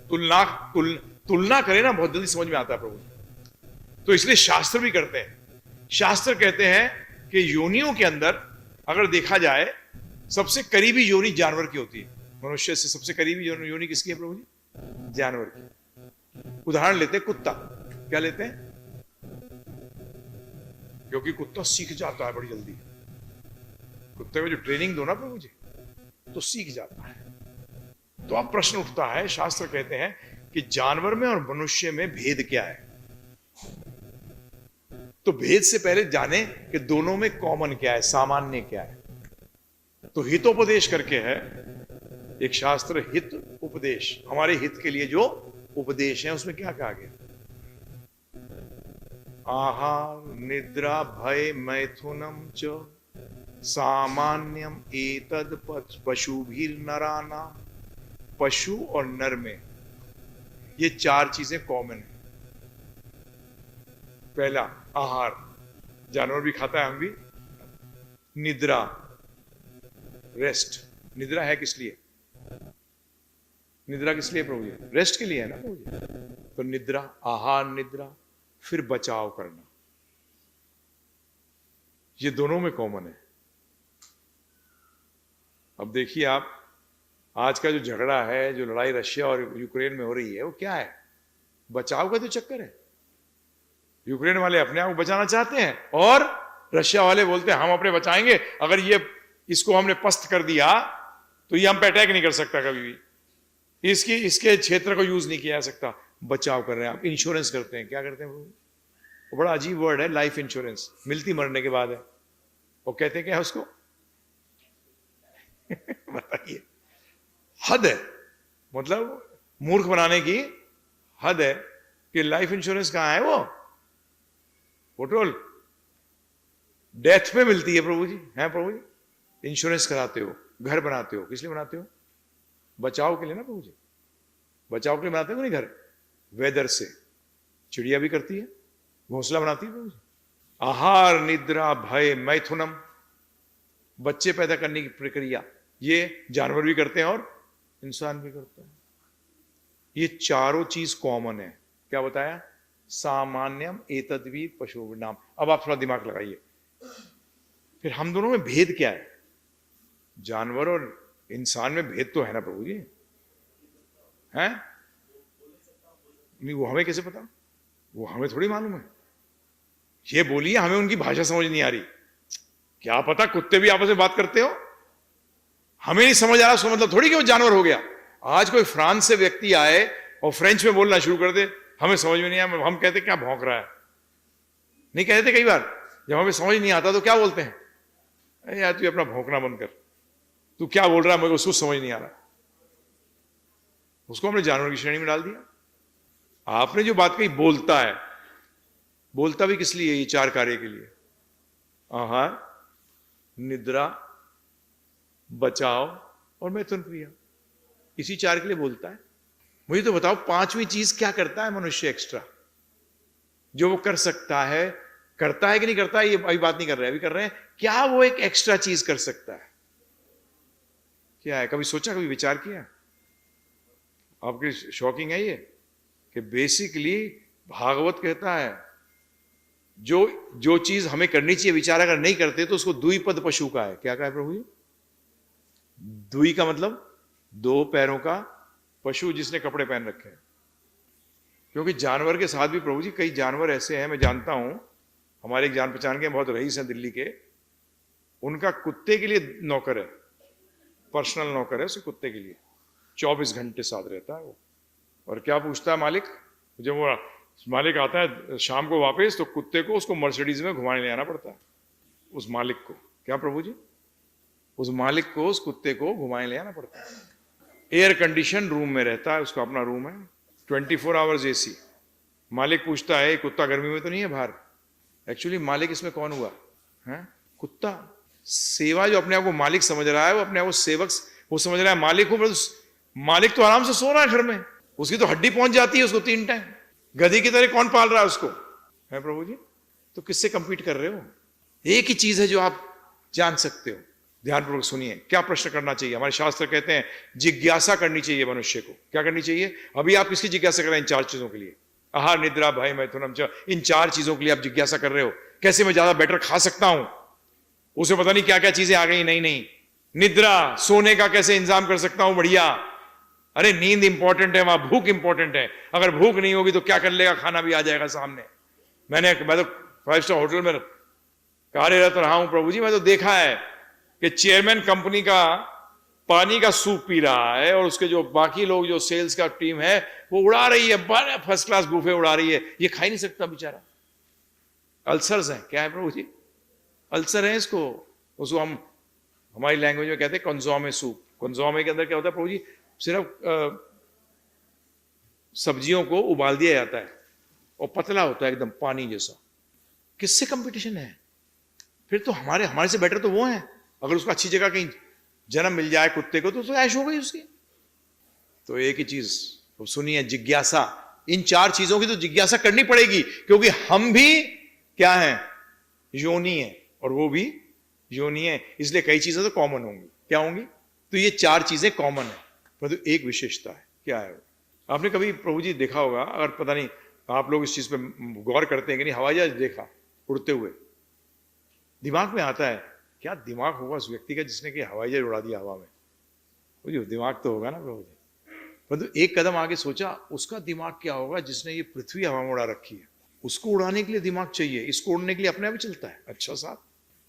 तुलना करें ना, बहुत जल्दी समझ में आता है प्रभु। तो इसलिए शास्त्र भी करते हैं। शास्त्र कहते हैं कि योनियों के अंदर अगर देखा जाए, सबसे करीबी योनि जानवर की होती है। मनुष्य से सबसे करीबी योनि किसकी है प्रभु जी? जानवर की। उदाहरण लेते हैं कुत्ता। क्या लेते हैं? क्योंकि कुत्ता सीख जाता है बड़ी जल्दी। कुत्ते को जो ट्रेनिंग दो ना प्रभु जी, तो सीख जाता है। तो अब प्रश्न उठता है, शास्त्र कहते हैं कि जानवर में और मनुष्य में भेद क्या है। तो भेद से पहले जाने कि दोनों में कॉमन क्या है, सामान्य क्या है। तो हितोपदेश करके है एक शास्त्र, हित उपदेश, हमारे हित के लिए जो उपदेश है, उसमें क्या कहा गया? आहार निद्रा भय मैथुनम च सामान्यम एतद पशुभिर नराना। पशु और नर में ये 4 चीजें कॉमन है। पहला आहार, जानवर भी खाता है, हम भी। निद्रा, रेस्ट। निद्रा है किस लिए? निद्रा किस लिए प्रभु जी? रेस्ट के लिए है ना प्रभु जी। तो निद्रा, आहार निद्रा, फिर बचाव करना, ये दोनों में कॉमन है। अब देखिए आप, आज का जो झगड़ा है, जो लड़ाई रशिया और यूक्रेन में हो रही है, वो क्या है? बचाव का तो चक्कर है। यूक्रेन वाले अपने आप को बचाना चाहते हैं, और रशिया वाले बोलते हैं हम अपने बचाएंगे। अगर इसको हमने पस्त कर दिया तो ये हम पे अटैक नहीं कर सकता कभी भी। इसके क्षेत्र को यूज नहीं किया जा सकता। बचाव कर रहे हैं आप। इंश्योरेंस करते हैं। क्या करते हैं वो बड़ा अजीब वर्ड है, लाइफ इंश्योरेंस। मिलती मरने के बाद है। वो कहते हैं क्या है उसको? बताइए। हद है, मतलब मूर्ख बनाने की हद है कि लाइफ इंश्योरेंस कहां है वो टोल डेथ पे मिलती है प्रभु जी। है प्रभु जी, इंश्योरेंस कराते हो, घर बनाते हो, किस लिए बनाते हो? बचाव के लिए ना प्रभु जी। बचाव के लिए बनाते हो नहीं घर? वेदर से। चिड़िया भी करती है, घोंसला बनाती है। आहार, निद्रा, भय, मैथुनम, बच्चे पैदा करने की प्रक्रिया, ये जानवर भी करते हैं और इंसान भी करते हैं। ये चारों चीज कॉमन है। क्या बताया? सामान्यम एतद्वी पशुनाम। अब आप थोड़ा दिमाग लगाइए, फिर हम दोनों में भेद क्या है? जानवर और इंसान में भेद तो है ना प्रभु जी, हैं? नहीं, वो हमें कैसे पता? वो हमें थोड़ी मालूम है। ये बोलिए हमें उनकी भाषा समझ नहीं आ रही, क्या पता कुत्ते भी आपस में बात करते हो, हमें नहीं समझ आ रहा, उसका मतलब थोड़ी कि वो जानवर हो गया। आज कोई फ्रांस से व्यक्ति आए और फ्रेंच में बोलना शुरू कर दे, हमें समझ में नहीं आया, हम कहते क्या भौंक रहा है, नहीं कहते कई बार? जब हमें समझ नहीं आता तो क्या बोलते हैं? अरे यार तू अपना भौंकना बंद कर, तू क्या बोल रहा है, मुझे उसको समझ नहीं आ रहा। उसको हमने जानवर की श्रेणी में डाल दिया। आपने जो बात कही बोलता है, बोलता भी किस लिए? ये चार कार्य के लिए, आहार, निद्रा, बचाव और मैथुन क्रिया, इसी चार के लिए बोलता है। मुझे तो बताओ पांचवी चीज क्या करता है मनुष्य एक्स्ट्रा, जो वो कर सकता है? करता है कि नहीं करता है ये अभी बात नहीं कर रहे हैं, अभी कर रहे हैं क्या वो एक एक्स्ट्रा चीज कर सकता है? क्या है? कभी सोचा, कभी विचार किया? आपके शॉकिंग है ये कि बेसिकली भागवत कहता है जो चीज हमें करनी चाहिए, विचार अगर नहीं करते तो उसको द्विपद पशु का है। क्या कहा है प्रभु जी? द्वि का मतलब दो पैरों का पशु जिसने कपड़े पहन रखे हैं। क्योंकि जानवर के साथ भी प्रभु जी कई जानवर ऐसे हैं, मैं जानता हूं, हमारे एक जान पहचान के बहुत रईस हैं दिल्ली के, उनका कुत्ते के लिए नौकर है, पर्सनल नौकर है, उसे कुत्ते के लिए 24 घंटे साथ रहता है वो। और क्या पूछता है मालिक? जब वो मालिक आता है शाम को वापस, तो कुत्ते को उसको मर्सिडीज में घुमाने ले आना पड़ता है, उस मालिक को। क्या प्रभु जी? उस मालिक को, उस कुत्ते को घुमाने ले आना पड़ता है। एयर कंडीशन रूम में रहता है, उसका अपना रूम है, 24 आवर्स एसी। मालिक पूछता है कुत्ता गर्मी में तो नहीं है बाहर? एक्चुअली मालिक इसमें कौन हुआ है? कुत्ता। सेवा जो अपने आप को मालिक समझ रहा है, वो अपने आप को सेवक वो समझ रहा है। मालिक हो, मालिक तो आराम से सो रहा है घर में, उसकी तो हड्डी पहुंच जाती है उसको 3 टाइम। गधी की तरह कौन पाल रहा है उसको? है प्रभु जी? तो किससे कंपीट कर रहे हो? एक ही चीज है जो आप जान सकते हो। ध्यानपूर्वक सुनिए, क्या प्रश्न करना चाहिए। हमारे शास्त्र कहते हैं जिज्ञासा करनी चाहिए मनुष्य को। क्या करनी चाहिए? अभी आप किसकी जिज्ञासा कर रहे हैं? इन 4 चीजों के लिए, आहार, निद्रा, भय, मैथुनम च, इन 4 चीजों के लिए आप जिज्ञासा कर रहे हो। कैसे मैं ज्यादा बेटर खा सकता हूं? उसे पता नहीं क्या क्या चीजें आ गई। नहीं, निद्रा, सोने का कैसे इंतजाम कर सकता हूं बढ़िया। अरे नींद इंपॉर्टेंट है, वहां भूख इंपॉर्टेंट है। अगर भूख नहीं होगी तो क्या कर लेगा? खाना भी आ जाएगा सामने। मैं तो 5 स्टार होटल में कार्यरत रहा हूं प्रभु जी, मैं तो देखा है कि चेयरमैन कंपनी का पानी का सूप पी रहा है और उसके जो बाकी लोग, जो सेल्स का टीम है, वो उड़ा रही है, बड़े फर्स्ट क्लास बुफे उड़ा रही है। ये खा ही नहीं सकता बेचारा, अल्सर्स हैं। क्या है प्रभु जी? अल्सर है इसको। उसको हम हमारी लैंग्वेज में कहते हैं कंजोमे सूप। कंजोमे के अंदर क्या होता है प्रभु जी? सिर्फ सब्जियों को उबाल दिया जाता है और पतला होता है एकदम पानी जैसा। किससे कंपटीशन है? फिर तो हमारे से बेटर तो वो है। अगर उसको अच्छी जगह कहीं जन्म मिल जाए कुत्ते को, तो ऐश हो गई उसकी। तो एक ही चीज तो सुनिए, जिज्ञासा। इन 4 चीजों की तो जिज्ञासा करनी पड़ेगी, क्योंकि हम भी क्या हैं? योनि है, और वो भी योनि है। इसलिए कई चीजें तो कॉमन होंगी। क्या होंगी? तो ये 4 चीजें कॉमन है, परंतु एक विशेषता है। क्या है? आपने कभी प्रभु जी देखा होगा, अगर पता नहीं आप लोग इस चीज पे गौर करते हैं कि नहीं, हवाई जहाज देखा उड़ते हुए, दिमाग में आता है क्या दिमाग होगा उस व्यक्ति का जिसने कि हवाई जहाज उड़ा दिया हवा में? वो दिमाग तो होगा ना प्रभु जी। परंतु एक कदम आगे सोचा, उसका दिमाग क्या होगा जिसने ये पृथ्वी हवा में उड़ा रखी है? उसको उड़ाने के लिए दिमाग चाहिए, इसको उड़ने के लिए अपने आप ही चलता है। अच्छा साहब,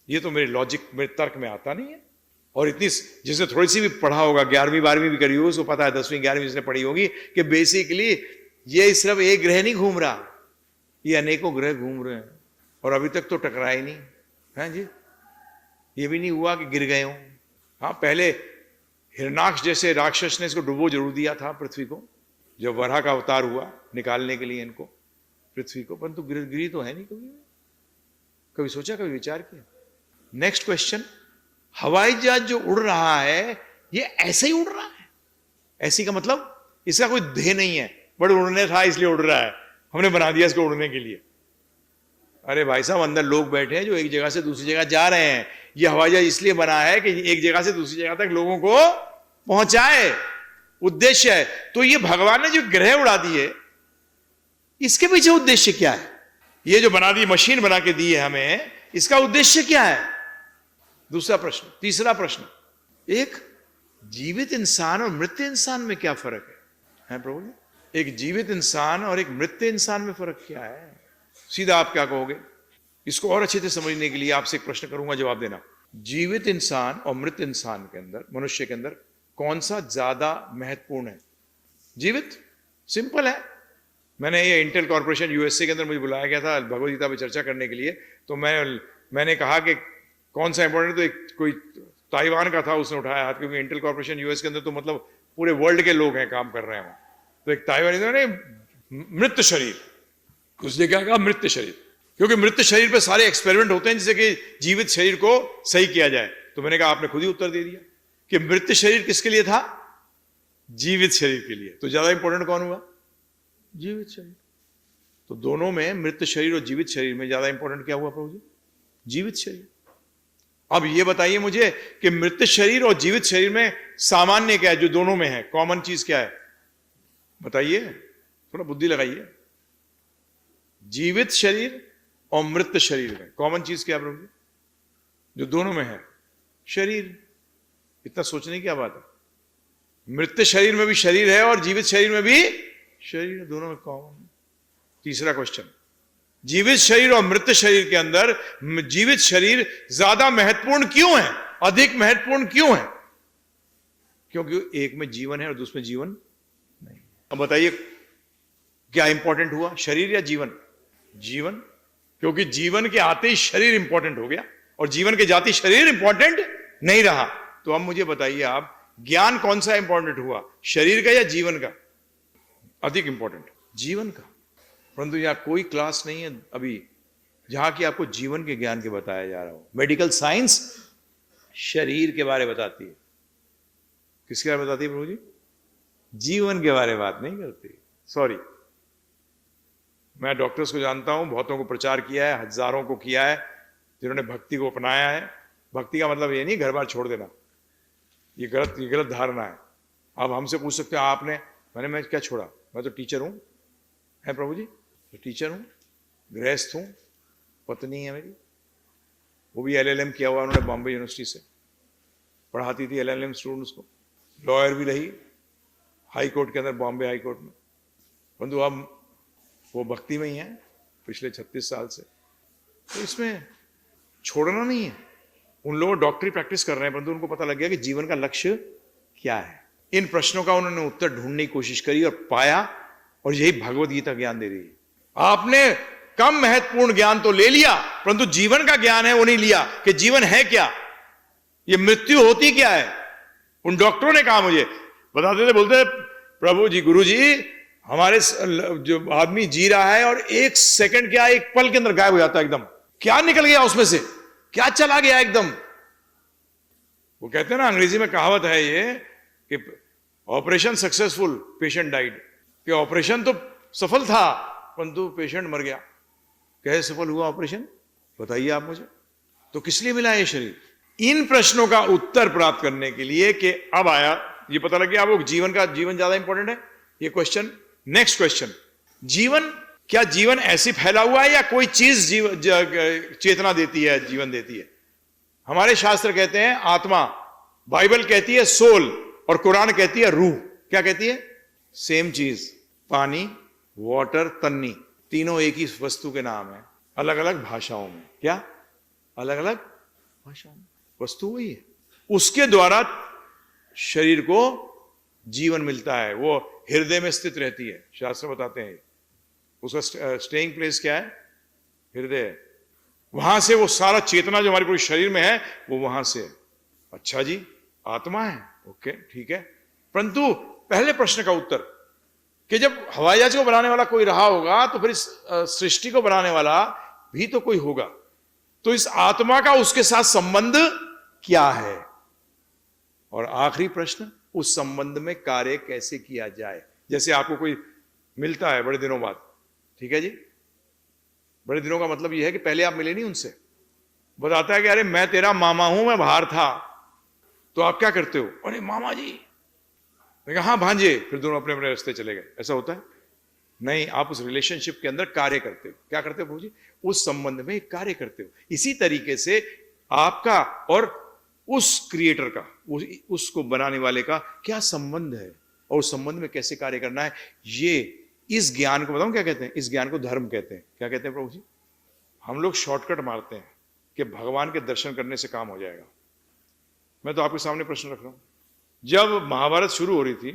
ये तो मेरे लॉजिक, मेरे तर्क में आता नहीं है। और इतनी, जिसने थोड़ी सी भी पढ़ा होगा, 11वीं 12वीं भी करी होगी, उसको पता है, 10वीं 11वीं जिसने पढ़ी होगी, कि बेसिकली ये सिर्फ एक ग्रह नहीं घूम रहा, ये अनेकों ग्रह घूम रहे हैं, और अभी तक तो टकरा ही नहीं है जी। ये भी नहीं हुआ कि गिर गए हों। हाँ, पहले हिरणाक्ष जैसे राक्षस ने इसको डुबो जरूर दिया था पृथ्वी को, जब वराह का अवतार हुआ निकालने के लिए इनको पृथ्वी को, परंतु गिरी तो है नहीं कभी सोचा, कभी विचार किया? नेक्स्ट क्वेश्चन, हवाई जहाज जो उड़ रहा है, ये ऐसे ही उड़ रहा है? ऐसी का मतलब इसका कोई ध्येय नहीं है, बट उड़ने था इसलिए उड़ रहा है, हमने बना दिया इसको उड़ने के लिए। अरे भाई साहब, अंदर लोग बैठे हैं जो एक जगह से दूसरी जगह जा रहे हैं। ये हवाई जहाज इसलिए बना है कि एक जगह से दूसरी जगह तक लोगों को पहुंचाए, उद्देश्य है। तो ये भगवान ने जो ग्रह उड़ा दिए, इसके पीछे उद्देश्य क्या है? ये जो बना दी, मशीन बना के दी है हमें, इसका उद्देश्य क्या है? दूसरा प्रश्न। तीसरा प्रश्न, एक जीवित इंसान और मृत इंसान में क्या फर्क है प्रभु जी? एक जीवित इंसान और एक मृत इंसान में फर्क क्या है? सीधा आप क्या कहोगे? इसको और अच्छे से समझने के लिए आपसे एक प्रश्न करूंगा, जवाब देना। जीवित इंसान और मृत इंसान के अंदर, मनुष्य के अंदर कौन सा ज्यादा महत्वपूर्ण है? जीवित, सिंपल है। मैंने ये इंटेल कॉर्पोरेशन यूएसए के अंदर मुझे बुलाया गया था भगवद गीता पे चर्चा करने के लिए, तो मैंने कहा कि कौन सा इंपॉर्टेंट, तो एक कोई ताइवान का था, उसने उठाया हाथ, क्योंकि इंटेल कॉर्पोरेशन यूएस के अंदर तो मतलब पूरे वर्ल्ड के लोग हैं, काम कर रहे हैं। तो एक ताइवानी ने मृत शरीर, उसने क्या कहा? मृत शरीर, क्योंकि मृत शरीर पे सारे एक्सपेरिमेंट होते हैं जिससे कि जीवित शरीर को सही किया जाए। तो मैंने कहा आपने खुद ही उत्तर दे दिया कि मृत शरीर किसके लिए था? जीवित शरीर के लिए। तो ज्यादा इंपॉर्टेंट कौन हुआ? जीवित शरीर। तो दोनों में, मृत शरीर और जीवित शरीर में ज्यादा इंपॉर्टेंट क्या हुआ प्रभु जी? जीवित शरीर। अब ये बताइए मुझे कि मृत शरीर और जीवित शरीर में सामान्य क्या है, जो दोनों में है, कॉमन चीज क्या है? बताइए, थोड़ा बुद्धि लगाइए। जीवित शरीर और मृत शरीर में कॉमन चीज क्या है प्रभु जी, जो दोनों में है? शरीर। इतना सोचने की क्या बात है? मृत शरीर में भी शरीर है और जीवित शरीर में भी शरीर है, दोनों में कॉमन। तीसरा क्वेश्चन, जीवित शरीर और मृत शरीर के अंदर जीवित शरीर ज्यादा महत्वपूर्ण क्यों है? अधिक महत्वपूर्ण क्यों है? क्योंकि एक में जीवन है और दूसरे में जीवन नहीं। अब बताइए क्या इंपॉर्टेंट हुआ, शरीर या जीवन? जीवन, क्योंकि जीवन के आते ही शरीर इंपॉर्टेंट हो गया और जीवन के जाते शरीर इंपॉर्टेंट नहीं रहा। तो अब मुझे बताइए आप, ज्ञान कौन सा इंपॉर्टेंट हुआ, शरीर का या जीवन का? अधिक इंपॉर्टेंट जीवन का। परंतु यहां कोई क्लास नहीं है अभी जहां की आपको जीवन के ज्ञान के बताया जा रहा हो। मेडिकल साइंस शरीर के बारे में बताती है, किसके बारे में बताती है प्रभु जी? जीवन के बारे में बात नहीं करती। सॉरी, मैं डॉक्टर्स को जानता हूं, बहुतों को प्रचार किया है, हजारों को किया है जिन्होंने भक्ति को अपनाया है। भक्ति का मतलब ये नहीं घर बार छोड़ देना, ये गलत धारणा है। आप हमसे पूछ सकते हो आपने, मैं क्या छोड़ा? मैं तो टीचर हूं, है प्रभु जी, तो टीचर हूं, गृहस्थ हूं, पत्नी है मेरी, वो भी LLM किया हुआ उन्होंने बॉम्बे यूनिवर्सिटी से, पढ़ाती थी LLM स्टूडेंट्स को, लॉयर भी रही हाई कोर्ट के अंदर, बॉम्बे हाई कोर्ट में। परंतु अब वो भक्ति में ही है पिछले 36 साल से। तो इसमें छोड़ना नहीं है। उन लोग डॉक्टरी प्रैक्टिस कर रहे हैं, परंतु उनको पता लग गया कि जीवन का लक्ष्य क्या है। इन प्रश्नों का उन्होंने उत्तर ढूंढने की कोशिश करी और पाया, और यही भगवद गीता ज्ञान दे रही है। आपने कम महत्वपूर्ण ज्ञान तो ले लिया, परंतु जीवन का ज्ञान है वो नहीं लिया कि जीवन है क्या, ये मृत्यु होती क्या है। उन डॉक्टरों ने कहा, मुझे बताते थे, बोलते प्रभु जी, गुरु जी, हमारे जो आदमी जी रहा है और एक सेकंड क्या, एक पल के अंदर गायब हो जाता है एकदम। क्या निकल गया उसमें से, क्या चला गया एकदम। वो कहते हैं ना, अंग्रेजी में कहावत है ये कि ऑपरेशन सक्सेसफुल, पेशेंट डाइड। कि ऑपरेशन तो सफल था परंतु पेशेंट मर गया। कैसे सफल हुआ ऑपरेशन, बताइए आप मुझे। तो किस लिए मिला ये शरीर? इन प्रश्नों का उत्तर प्राप्त करने के लिए कि अब आया, ये पता लग गया आपको जीवन ज्यादा इंपॉर्टेंट है। ये क्वेश्चन, नेक्स्ट क्वेश्चन, जीवन, क्या जीवन ऐसे फैला हुआ है या कोई चीज चेतना देती है, जीवन देती है? हमारे शास्त्र कहते हैं आत्मा, बाइबल कहती है सोल, और कुरान कहती है रूह। क्या कहती है? सेम चीज। पानी, वाटर, तन्नी, तीनों एक ही वस्तु के नाम है, अलग अलग भाषाओं में। क्या? अलग अलग भाषाओं में, वस्तु वही है। उसके द्वारा शरीर को जीवन मिलता है, वो हृदय में स्थित रहती है, शास्त्र बताते हैं। उसका स्टेइंग प्लेस क्या है? हृदय। वहां से वो सारा चेतना जो हमारे पूरे शरीर में है वो वहां से है। अच्छा जी, आत्मा है, ओके ठीक है। परंतु पहले प्रश्न का उत्तर कि जब हवाई जहाज को बनाने वाला कोई रहा होगा तो फिर इस सृष्टि को बनाने वाला भी तो कोई होगा। तो इस आत्मा का उसके साथ संबंध क्या है? और आखिरी प्रश्न, उस संबंध में कार्य कैसे किया जाए। जैसे आपको कोई मिलता है बड़े दिनों बाद, ठीक है जी, बड़े दिनों का मतलब यह है कि पहले आप मिले नहीं उनसे। बताता है कि अरे मैं तेरा मामा हूं, मैं बाहर था, तो आप क्या करते हो? अरे मामा जी। मैं कहा हाँ भांजे। फिर दोनों अपने अपने रास्ते चले गए। ऐसा होता है? नहीं, आप उस रिलेशनशिप के अंदर कार्य करते हो। क्या करते हो प्रभु जी? उस संबंध में कार्य करते हो। इसी तरीके से आपका और उस क्रिएटर का, उसको बनाने वाले का क्या संबंध है और उस संबंध में कैसे कार्य करना है, ये इस ज्ञान को बताऊं क्या कहते हैं? इस ज्ञान को धर्म कहते हैं। क्या कहते हैं प्रभु जी? हम लोग शॉर्टकट मारते हैं कि भगवान के दर्शन करने से काम हो जाएगा। मैं तो आपके सामने प्रश्न रख रहा हूं। जब महाभारत शुरू हो रही थी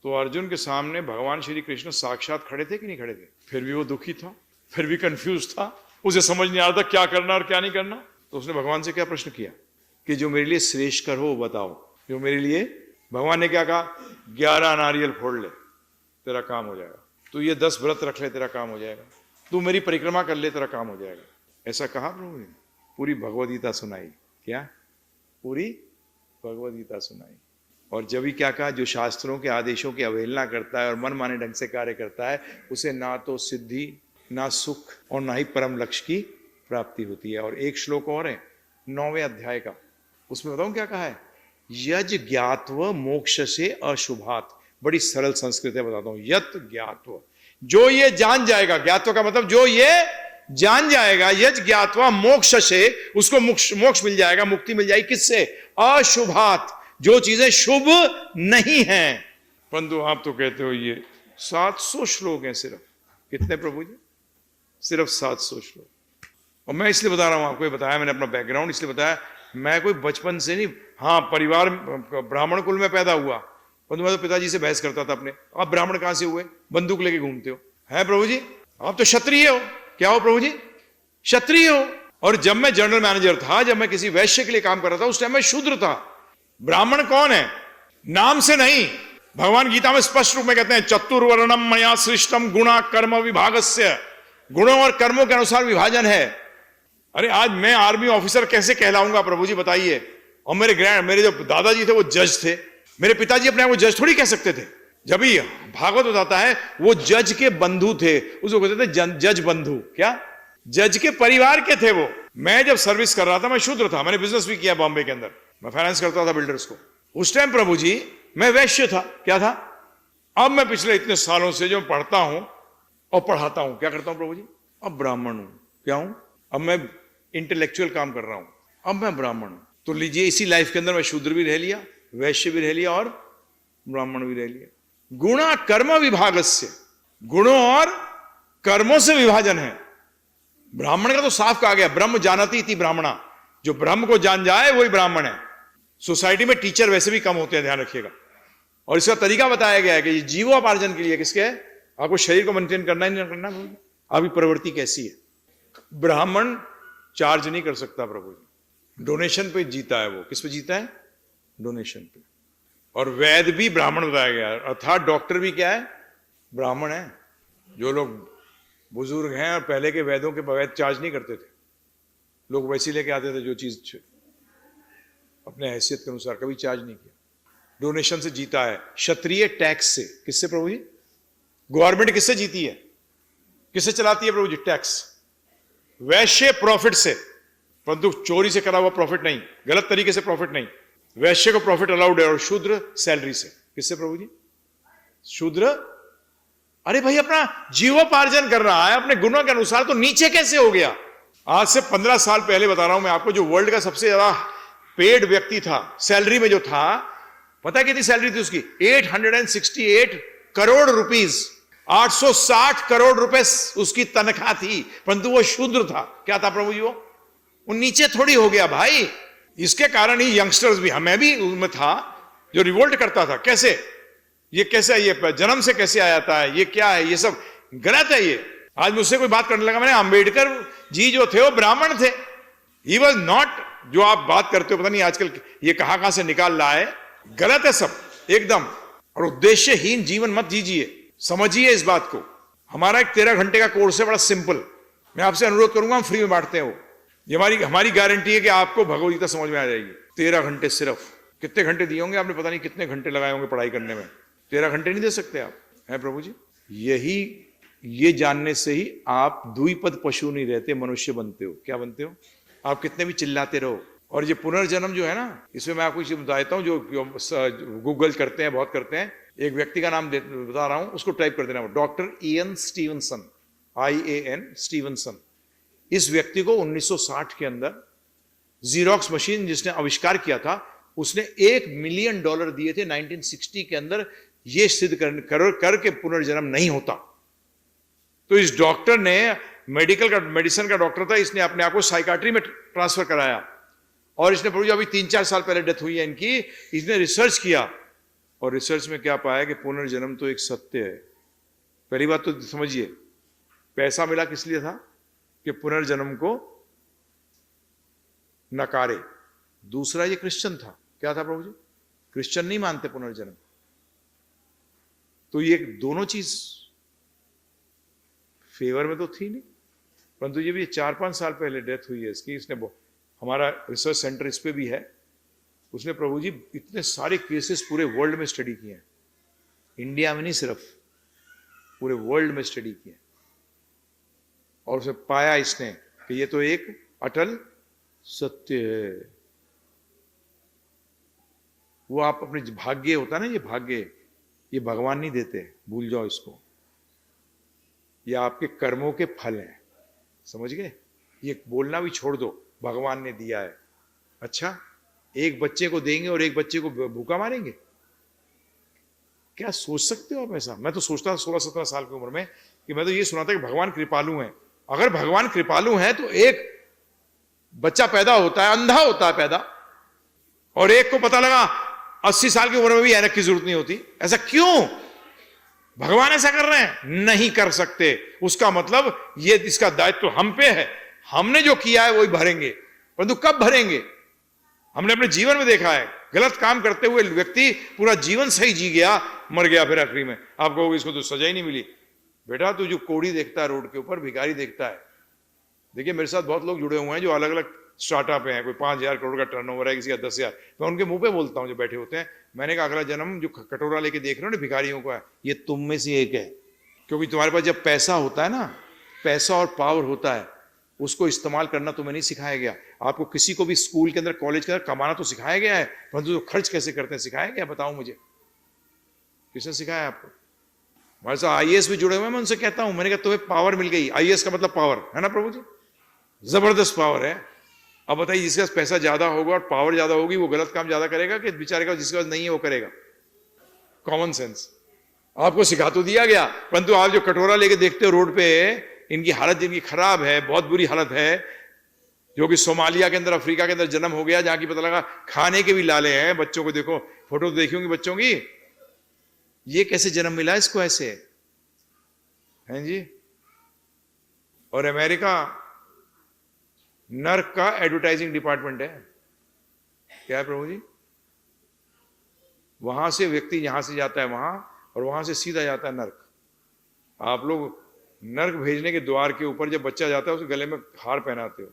तो अर्जुन के सामने भगवान श्री कृष्ण साक्षात खड़े थे कि नहीं खड़े थे? फिर भी वो दुखी था, फिर भी कंफ्यूज था, उसे समझ नहीं आ रहा था क्या करना और क्या नहीं करना। तो उसने भगवान से क्या प्रश्न किया कि जो मेरे लिए श्रेष्ठ कर हो वो बताओ। जो मेरे लिए, भगवान ने क्या कहा? 11 नारियल फोड़ ले, तेरा काम हो जाएगा। तू ये 10 व्रत रख ले, तेरा काम हो जाएगा। तू मेरी परिक्रमा कर ले, तेरा काम हो जाएगा। ऐसा कहा प्रभु ने। पूरी भगवद गीता सुनाई। क्या? पूरी भगवद गीता सुनाई। और जब ही क्या कहा? जो शास्त्रों के आदेशों की अवहेलना करता है और मन माने ढंग से कार्य करता है, उसे ना तो सिद्धि, ना सुख और ना ही परम लक्ष्य की प्राप्ति होती है। और एक श्लोक और है 9वें अध्याय का, उसमें बताऊं क्या कहा है? यज ज्ञात्व मोक्ष से अशुभात। बड़ी सरल संस्कृत है, बताता हूं। यत ज्ञात्व, जो ये जान जाएगा, ज्ञात्व का मतलब जो ये जान जाएगा, यज ज्ञात्वा मोक्ष से, उसको मोक्ष मिल जाएगा, मुक्ति मिल जाएगी। किससे? अशुभात, जो चीजें शुभ नहीं हैं। परंतु आप तो कहते हो ये 700 श्लोक हैं सिर्फ। कितने प्रभु जी? सिर्फ 700 श्लोक। और मैं इसलिए बता रहा हूं आपको, बताया मैंने अपना बैकग्राउंड इसलिए बताया, मैं कोई बचपन से नहीं, हाँ परिवार ब्राह्मण कुल में पैदा हुआ, परंतु मैं तो पिताजी से बहस करता था अपने। आप ब्राह्मण कहां से हुए? बंदूक लेके घूमते हो? है प्रभु जी? आप तो क्षत्रिय हो। क्या हो प्रभु जी? क्षत्रिय हो। और जब मैं जनरल मैनेजर था, जब मैं किसी वैश्य के लिए काम कर रहा था, उस टाइम मैं शूद्र था। ब्राह्मण कौन है? नाम से नहीं, भगवान गीता में स्पष्ट रूप में कहते हैं चतुर्वर्णम मया सृष्टम गुणा कर्म विभागस्य। गुणों और कर्मों के अनुसार विभाजन है। अरे आज मैं आर्मी ऑफिसर कैसे कहलाऊंगा प्रभु जी बताइए? और मेरे जो दादाजी थे वो जज थे। मेरे पिताजी अपने आप को जज थोड़ी कह सकते थे। जब भी भागवत बताता है वो जज के बंधु थे, उसको कहते थे जज बंधु। क्या? जज के परिवार के थे वो। मैं जब सर्विस कर रहा था, मैं शूद्र था, मैंने बिजनेस भी किया बॉम्बे के अंदर, मैं फाइनेंस करता था बिल्डर्स को। उस टाइम प्रभु जी मैं वैश्य था। क्या था? अब मैं पिछले इतने सालों से जो पढ़ता हूं और पढ़ाता हूं, क्या करता हूं प्रभु जी? अब ब्राह्मण हूं। क्या हूं? अब मैं इंटेलेक्चुअल काम कर रहा हूं, अब मैं ब्राह्मण हूं। तो लीजिए, इसी लाइफ के अंदर मैं शूद्र भी रह लिया, वैश्य भी रह लिया और ब्राह्मण भी रह लिया। गुणा कर्म विभागस्य, गुणों और कर्मों से विभाजन है। ब्राह्मण का तो साफ कहा गया, ब्रह्म जानती इति ब्राह्मणा। जो ब्रह्म को जान जाए वही ब्राह्मण है। सोसाइटी में टीचर वैसे भी कम होते हैं, ध्यान रखिएगा। और इसका तरीका बताया गया है कि जीवोपार्जन के लिए किसके है? आपको शरीर को मेंटेन करना ही नहीं करना, आपकी प्रवृत्ति कैसी है। ब्राह्मण चार्ज नहीं कर सकता प्रभु जी, डोनेशन पे जीता है वो। किस पे जीता है? डोनेशन पे। और वैद्य भी ब्राह्मण बताया गया, अर्थात डॉक्टर भी क्या है? ब्राह्मण है। जो लोग बुजुर्ग हैं और पहले के वैद्यों के बगैर चार्ज नहीं करते थे, लोग वैसे लेके आते थे जो चीज अपने हैसियत के अनुसार, कभी चार्ज नहीं किया। डोनेशन से जीता है। क्षत्रिय टैक्स से। किससे प्रभु जी? गवर्नमेंट किससे जीती है? किससे चलाती है प्रभु जी? टैक्स। वैश्य प्रॉफिट से, परंतु चोरी से करा हुआ प्रॉफिट नहीं, गलत तरीके से प्रॉफिट नहीं। वैश्य को प्रॉफिट अलाउड है। और शूद्र सैलरी से। किससे प्रभु जी? शूद्र, अरे भाई अपना जीवोपार्जन कर रहा है अपने गुणों के अनुसार, तो नीचे कैसे हो गया? आज से 15 साल पहले बता रहा हूं मैं आपको, जो वर्ल्ड का सबसे ज्यादा पेड व्यक्ति था, सैलरी में जो था, पता कितनी सैलरी थी उसकी? 868 करोड़ रुपीस। 860 करोड़ रुपए उसकी तनख्वाह थी, परंतु वो शूद्र था। क्या था प्रभु जी? वो नीचे थोड़ी हो गया भाई। इसके कारण ही यंगस्टर्स भी, मैं भी उनमें था जो रिवोल्ट करता था। कैसे? ये कैसे? ये जन्म से कैसे आया था? ये क्या है? ये सब गलत है। ये आज मुझसे कोई बात करने लगा, मैंने अंबेडकर जी जो थे वो ब्राह्मण थे। ही वॉज नॉट, जो आप बात करते हो पता नहीं आजकल ये कहां से निकाल रहा है, गलत है सब एकदम। और उद्देश्यहीन जीवन मत जीजिए, समझिए इस बात को। हमारा एक 13 घंटे का कोर्स है, बड़ा सिंपल। मैं आपसे अनुरोध करूंगा, हम फ्री में बांटते हो। ये हमारी गारंटी है कि आपको भगवद गीता समझ में आ जाएगी। 13 घंटे सिर्फ। कितने घंटे दिए होंगे आपने? पता नहीं कितने घंटे लगाए होंगे पढ़ाई करने में। 13 घंटे नहीं दे सकते आप, है प्रभु जी? यही ये जानने से ही आप द्विपद पशु नहीं रहते, मनुष्य बनते हो। क्या बनते हो? आप कितने भी चिल्लाते रहो। और ये पुनर्जन्म जो है ना, इसमें मैं आपको बताता हूँ, जो गूगल करते हैं, बहुत करते हैं। एक व्यक्ति का नाम बता रहा हूं, उसको टाइप कर देना, doctor Ian Stevenson, IAN Stevenson. इस व्यक्ति को 1960 के अंदर जीरोक्स मशीन जिसने आविष्कार किया था, उसने $1 मिलियन दिए थे 1960 के अंदर, यह सिद्ध करके पुनर्जन्म नहीं होता। तो इस डॉक्टर ने मेडिसिन का डॉक्टर था, इसने अपने आप को साइकाट्री में ट्रांसफर कराया। और इसने प्रभु जी अभी 3-4 साल पहले डेथ हुई है इनकी, इसने रिसर्च किया और रिसर्च में क्या पाया कि पुनर्जन्म तो एक सत्य है। पहली बात तो समझिए, पैसा मिला किस लिए था? कि पुनर्जन्म को नकारे। दूसरा, ये क्रिश्चियन था। क्या था प्रभु जी? क्रिश्चियन नहीं मानते पुनर्जन्म। तो ये दोनों चीज फेवर में तो थी नहीं, परंतु ये भी 4-5 साल पहले डेथ हुई है इसकी। इसने हमारा रिसर्च सेंटर इस पे भी है। उसने प्रभु जी इतने सारे केसेस पूरे वर्ल्ड में स्टडी किए हैं, इंडिया में नहीं, सिर्फ पूरे वर्ल्ड में स्टडी किए, और उसे पाया इसने कि ये तो एक अटल सत्य है। वो आप अपने भाग्य होता है ना, ये भाग्य, ये भगवान नहीं देते, भूल जाओ इसको। ये आपके कर्मों के फल हैं, समझ गए? ये बोलना भी छोड़ दो, भगवान ने दिया है। अच्छा, एक बच्चे को देंगे और एक बच्चे को भूखा मारेंगे? क्या सोच सकते हो आप ऐसा? मैं तो सोचता था 16-17 साल की उम्र में कि मैं तो ये सुना था कि भगवान कृपालु हैं। अगर भगवान कृपालु हैं तो एक बच्चा पैदा होता है, अंधा होता है पैदा, और एक को पता लगा 80 साल की उम्र में भी ऐनक की जरूरत नहीं होती। ऐसा क्यों? भगवान ऐसा कर रहे हैं? नहीं कर सकते। उसका मतलब ये, इसका दायित्व हम पे है, हमने जो किया है वही भरेंगे। परंतु कब भरेंगे? हमने अपने जीवन में देखा है, गलत काम करते हुए व्यक्ति पूरा जीवन सही जी गया, मर गया, फिर आखिरी में आप कहोगे इसको तो सजा ही नहीं मिली। बेटा, तू जो कोड़ी देखता है रोड के ऊपर, भिखारी देखता है। देखिए, मेरे साथ बहुत लोग जुड़े हुए हैं जो अलग अलग स्टार्टअप हैं, कोई 5,000 करोड़ का टर्नओवर है, किसी का 10,000। मैं उनके मुंह पे बोलता हूँ जो बैठे होते हैं, मैंने कहा अगला जन्म जो कटोरा लेके देख रहे हो ना भिखारियों का, ये तुम में से एक है। क्योंकि तुम्हारे पास जब पैसा होता है ना, पैसा और पावर होता है, उसको इस्तेमाल करना तुम्हें नहीं सिखाया गया। आपको किसी को भी स्कूल के अंदर, कॉलेज के अंदर कमाना तो सिखाया गया है, परंतु तो खर्च कैसे करते हैं सिखाया गया? बताओ मुझे, किसने सिखाया आपको? हमारे साथ IAS भी जुड़े हुए हैं, मैं उनसे कहता हूं, मैंने कहा तुम्हें पावर मिल गई। IAS का मतलब पावर है ना प्रभु जी, जबरदस्त पावर है। अब बताइए, जिसके पास पैसा ज्यादा होगा और पावर ज्यादा होगी, वो गलत काम ज्यादा करेगा कि बेचारे का जिसके पास नहीं है वो करेगा? कॉमन सेंस आपको सिखा तो दिया गया, परंतु आप जो कटोरा लेके देखते हो रोड पे, इनकी हालत जिनकी खराब है, बहुत बुरी हालत है, जो कि सोमालिया के अंदर, अफ्रीका के अंदर जन्म हो गया, जहां की पता लगा खाने के भी लाले हैं। बच्चों को देखो, फोटो तो देखी होंगी बच्चों की, ये कैसे जन्म मिला इसको ऐसे, हैं जी? और अमेरिका नर्क का एडवर्टाइजिंग डिपार्टमेंट है। क्या है प्रभु जी? वहां से व्यक्ति यहां से जाता है वहां, और वहां से सीधा जाता है नर्क। आप लोग नर्क भेजने के द्वार के ऊपर जब बच्चा जाता है उसके गले में हार पहनाते हो।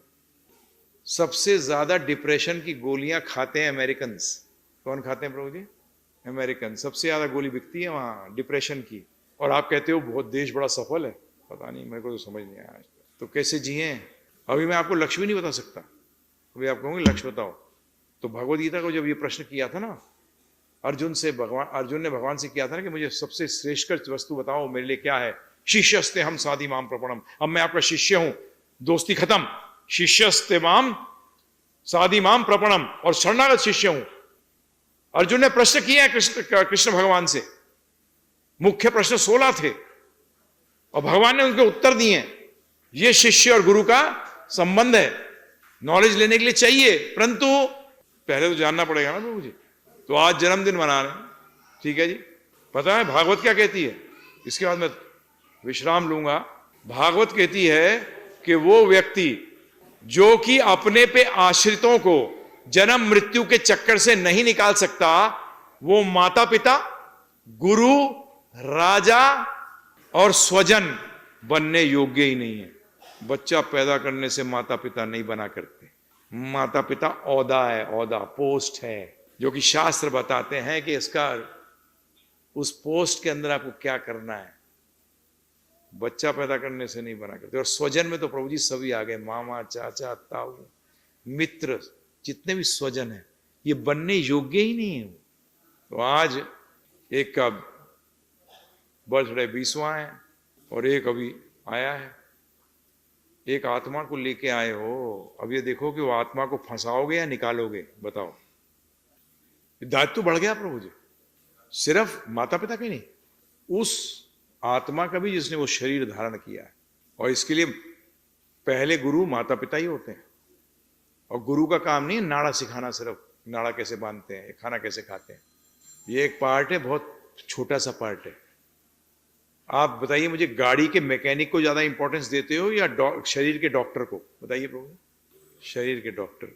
सबसे ज्यादा डिप्रेशन की गोलियां खाते हैं अमेरिकन। कौन खाते हैं प्रभु जी? अमेरिकन। सबसे ज्यादा गोली बिकती है वहां डिप्रेशन की, और आप कहते हो बहुत देश बड़ा सफल है। पता नहीं, मेरे को तो समझ नहीं आया आज तक। तो कैसे जिए? अभी मैं आपको लक्ष्य भी नहीं बता सकता। अभी आप कहोगे लक्ष्य बताओ, तो भगवद गीता को जब ये प्रश्न किया था ना अर्जुन ने भगवान से किया था ना कि मुझे सबसे श्रेष्ठ वस्तु बताओ, मेरे लिए क्या है? शिष्यस्ते हम साधि माम प्रपणम। अब मैं आपका शिष्य हूं, दोस्ती खत्म। शिष्यस्ते माम साधि माम प्रपणम, और शरणागत शिष्य हूं। अर्जुन ने प्रश्न किया है कृष्ण भगवान से। मुख्य प्रश्न 16 थे और भगवान ने उनके उत्तर दिए। ये शिष्य और गुरु का संबंध है। नॉलेज लेने के लिए चाहिए, परंतु पहले तो जानना पड़ेगा ना प्रभु जी। तो आज जन्मदिन मना रहे हैं, ठीक है जी। पता है भागवत क्या कहती है? इसके बाद मैं विश्राम लूंगा। भागवत कहती है कि वो व्यक्ति जो कि अपने पे आश्रितों को जन्म मृत्यु के चक्कर से नहीं निकाल सकता, वो माता पिता, गुरु, राजा और स्वजन बनने योग्य ही नहीं है। बच्चा पैदा करने से माता पिता नहीं बना करते। माता पिता औदा है, औदा पोस्ट है, जो कि शास्त्र बताते हैं कि इसका उस पोस्ट के अंदर आपको क्या करना है। बच्चा पैदा करने से नहीं बना करते। और स्वजन में तो प्रभु जी सभी आ गए, मामा, चाचा, ताऊ, मित्र, जितने भी स्वजन है, ये बनने योग्य ही नहीं है। तो आज एक का बर्थडे 20वां है और एक अभी आया है। एक आत्मा को लेके आए हो, अब ये देखो कि वो आत्मा को फंसाओगे या निकालोगे, बताओ। दायित्व तो बढ़ गया प्रभु जी, सिर्फ माता पिता के नहीं, उस आत्मा का भी जिसने वो शरीर धारण किया है। और इसके लिए पहले गुरु माता पिता ही होते हैं। और गुरु का काम नहीं है नाड़ा सिखाना, सिर्फ नाड़ा कैसे बांधते हैं, खाना कैसे खाते हैं, ये एक पार्ट है, बहुत छोटा सा पार्ट है। आप बताइए मुझे, गाड़ी के मैकेनिक को ज्यादा इंपॉर्टेंस देते हो या शरीर के डॉक्टर को? बताइए प्रभु। शरीर के डॉक्टर।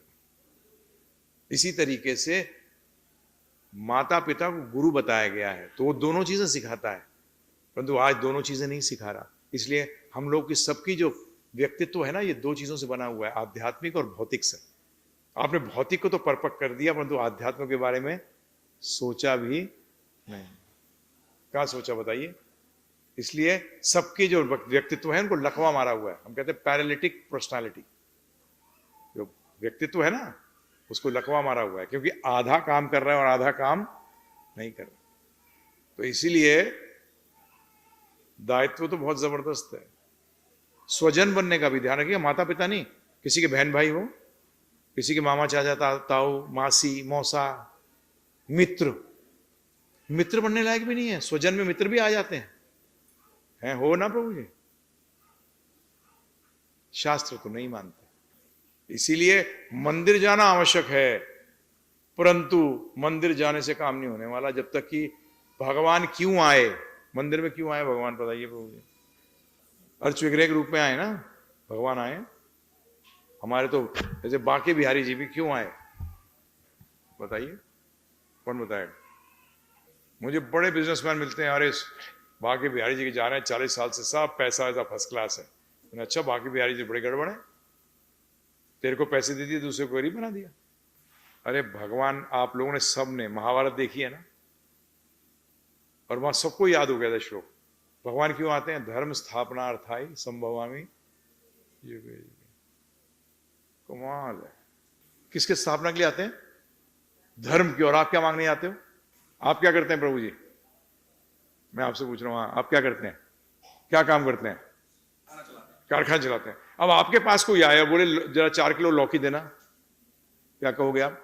इसी तरीके से माता पिता को गुरु बताया गया है, तो वो दोनों चीजें सिखाता है, परंतु आज दोनों चीजें नहीं सिखा रहा। इसलिए हम लोग की सबकी जो व्यक्तित्व है ना, ये दो चीजों से बना हुआ है, आध्यात्मिक और भौतिक से। आपने भौतिक को तो परपक कर दिया, परंतु आध्यात्म के बारे में सोचा भी नहीं। क्या सोचा बताइए? इसलिए सबके जो व्यक्तित्व है उनको लकवा मारा हुआ है। हम कहते हैं पैरालिटिक पर्सनालिटी। जो व्यक्तित्व है ना, उसको लकवा मारा हुआ है, क्योंकि आधा काम कर रहा है और आधा काम नहीं कर रहा। तो इसीलिए दायित्व तो बहुत जबरदस्त है। स्वजन बनने का भी ध्यान रखिए, माता पिता नहीं, किसी के बहन भाई हो, किसी के मामा चाचा ताऊ मासी मौसा, मित्र। मित्र बनने लायक भी नहीं है, स्वजन में मित्र भी आ जाते हैं हो ना प्रभु जी? शास्त्र तो नहीं मानते। इसीलिए मंदिर जाना आवश्यक है, परंतु मंदिर जाने से काम नहीं होने वाला जब तक कि भगवान क्यों आए, मंदिर में क्यों आए भगवान, बताइए प्रभु जी? अर्च विग्रह के रूप में आए ना भगवान, आए हमारे। तो जैसे बांके बिहारी जी भी क्यों आए, बताइए, कौन बताएगा? मुझे बड़े बिजनेसमैन मिलते हैं, अरे बांके बिहारी जी के जा रहे हैं 40 साल से, सब पैसा ऐसा फर्स्ट क्लास है। मैंने अच्छा, बांके बिहारी जी बड़े गड़बड़ है, तेरे को पैसे दे दिए, दूसरे को गरीब बना दिया। अरे भगवान, आप लोगों ने सब ने महाभारत देखी है ना, और वहां सबको याद हो गया था श्लोक। भगवान क्यों आते हैं? धर्म स्थापना अर्थाई संभवामि युगे युगे। कमाल है। किसके स्थापना के लिए आते हैं? धर्म की। और आप क्या मांगने आते हो? आप क्या करते हैं प्रभु जी? मैं आपसे पूछ रहा हूं, आप क्या करते हैं? क्या काम करते हैं? कारखाना चलाते हैं। अब आपके पास कोई आया, बोले जरा 4 किलो लौकी देना, क्या कहोगे आप?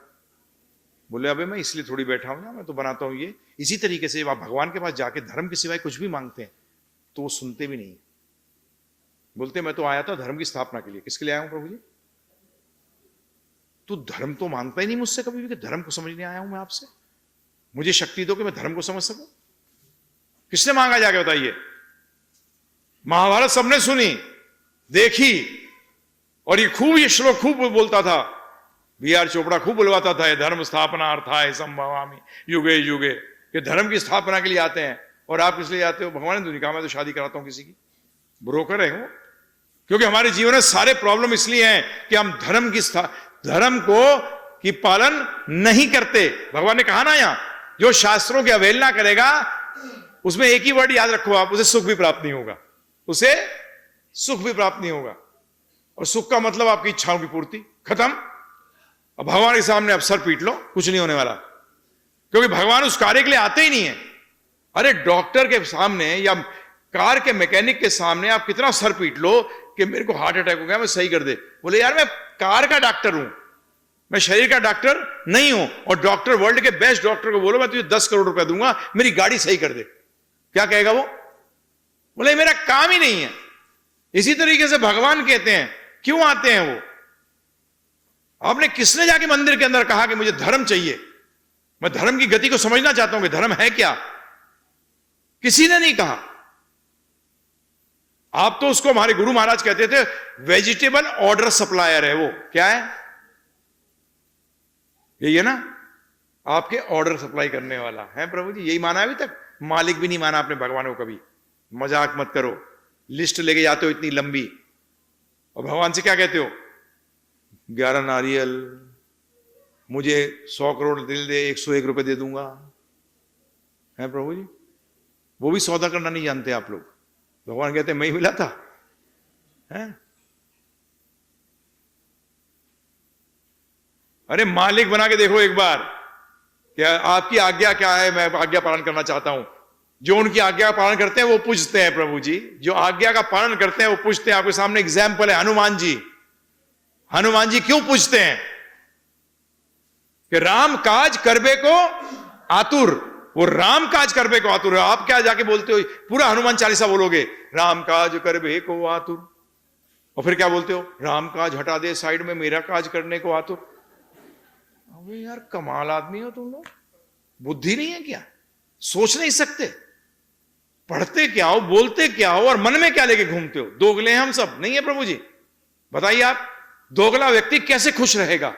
बोले अबे मैं इसलिए थोड़ी बैठा हूं ना, मैं तो बनाता हूं ये। इसी तरीके से आप भगवान के पास जाके धर्म के सिवाय कुछ भी मांगते हैं तो वो सुनते भी नहीं। बोलते मैं तो आया था धर्म की स्थापना के लिए। किसके लिए आया हूं प्रभु जी? तू धर्म तो मांगता ही नहीं मुझसे कभी भी, कि धर्म को समझने आया हूं मैं आपसे, मुझे शक्ति दो कि मैं धर्म को समझ सकूं। किसने मांगा जाके, बताइए? महाभारत सबने सुनी देखी, और ये श्लोक खूब बोलता था, बी.आर. चोपड़ा खूब बुलवाता था, धर्म स्थापना अर्थाय संभवामि युगे युगे, कि धर्म की स्थापना के लिए आते हैं। और आप किस लिए आते हो? भगवान ने तो कहा मैं तो शादी कराता हूं किसी की, ब्रोकर है वो। क्योंकि हमारे जीवन में सारे प्रॉब्लम इसलिए हैं कि हम धर्म को की पालन नहीं करते। भगवान ने कहा ना यहां, जो शास्त्रों की अवहेलना करेगा, उसमें एक ही वर्ड याद रखो आप, उसे सुख भी प्राप्त नहीं होगा, उसे सुख भी प्राप्त नहीं होगा। और सुख का मतलब आपकी इच्छाओं की पूर्ति, खत्म। अब भगवान के सामने अब सर पीट लो, कुछ नहीं होने वाला, क्योंकि भगवान उस कार्य के लिए आते ही नहीं है। अरे डॉक्टर के सामने या कार के मैकेनिक के सामने आप कितना सर पीट लो कि मेरे को हार्ट अटैक हो गया, मैं सही कर दे। बोले यार मैं कार का डॉक्टर हूं, मैं शरीर का डॉक्टर नहीं हूं। और डॉक्टर, वर्ल्ड के बेस्ट डॉक्टर को बोलो मैं तुझे 10 करोड़ रुपया दूंगा, मेरी गाड़ी सही कर दे, क्या कहेगा वो? बोले मेरा काम ही नहीं है। इसी तरीके से भगवान कहते हैं, क्यों आते हैं वो? आपने किसने जाके मंदिर के अंदर कहा कि मुझे धर्म चाहिए, मैं धर्म की गति को समझना चाहता हूं कि धर्म है क्या? किसी ने नहीं कहा। आप तो उसको, हमारे गुरु महाराज कहते थे, वेजिटेबल ऑर्डर सप्लायर है वो। क्या है? यही है ना, आपके ऑर्डर सप्लाई करने वाला है प्रभु जी। यही माना अभी तक? मालिक भी नहीं माना आपने भगवान को कभी। मजाक मत करो, लिस्ट लेके जाते हो इतनी लंबी, और भगवान से क्या कहते हो? 11 नारियल, मुझे 100 करोड़ दिल दे, 101 रुपए दे दूंगा, है प्रभु जी? वो भी सौदा करना नहीं जानते आप लोग। भगवान कहते मैं ही मिला था, हैं? अरे मालिक बना के देखो एक बार, क्या आपकी आज्ञा क्या है, मैं आज्ञा पालन करना चाहता हूं। जो उनकी आज्ञा का पालन करते हैं वो पूजते हैं प्रभु जी, जो आज्ञा का पालन करते हैं वो पूजते हैं। आपके सामने एग्जाम्पल है हनुमान जी। हनुमान जी क्यों पूजते हैं? कि राम काज करबे को आतुर, वो राम काज करबे को आतुर है। आप क्या जाके बोलते हो, पूरा हनुमान चालीसा बोलोगे, राम काज करबे को आतुर, और फिर क्या बोलते हो, राम काज हटा दे साइड में, मेरा काज करने को आतुर। अबे यार कमाल आदमी हो तुम लोग, बुद्धि नहीं है क्या? सोच नहीं सकते? पढ़ते क्या हो, बोलते क्या हो, और मन में क्या लेके घूमते हो? दोगले हैं हम सब, नहीं है प्रभु जी? बताइए आप, दोगला व्यक्ति कैसे खुश रहेगा,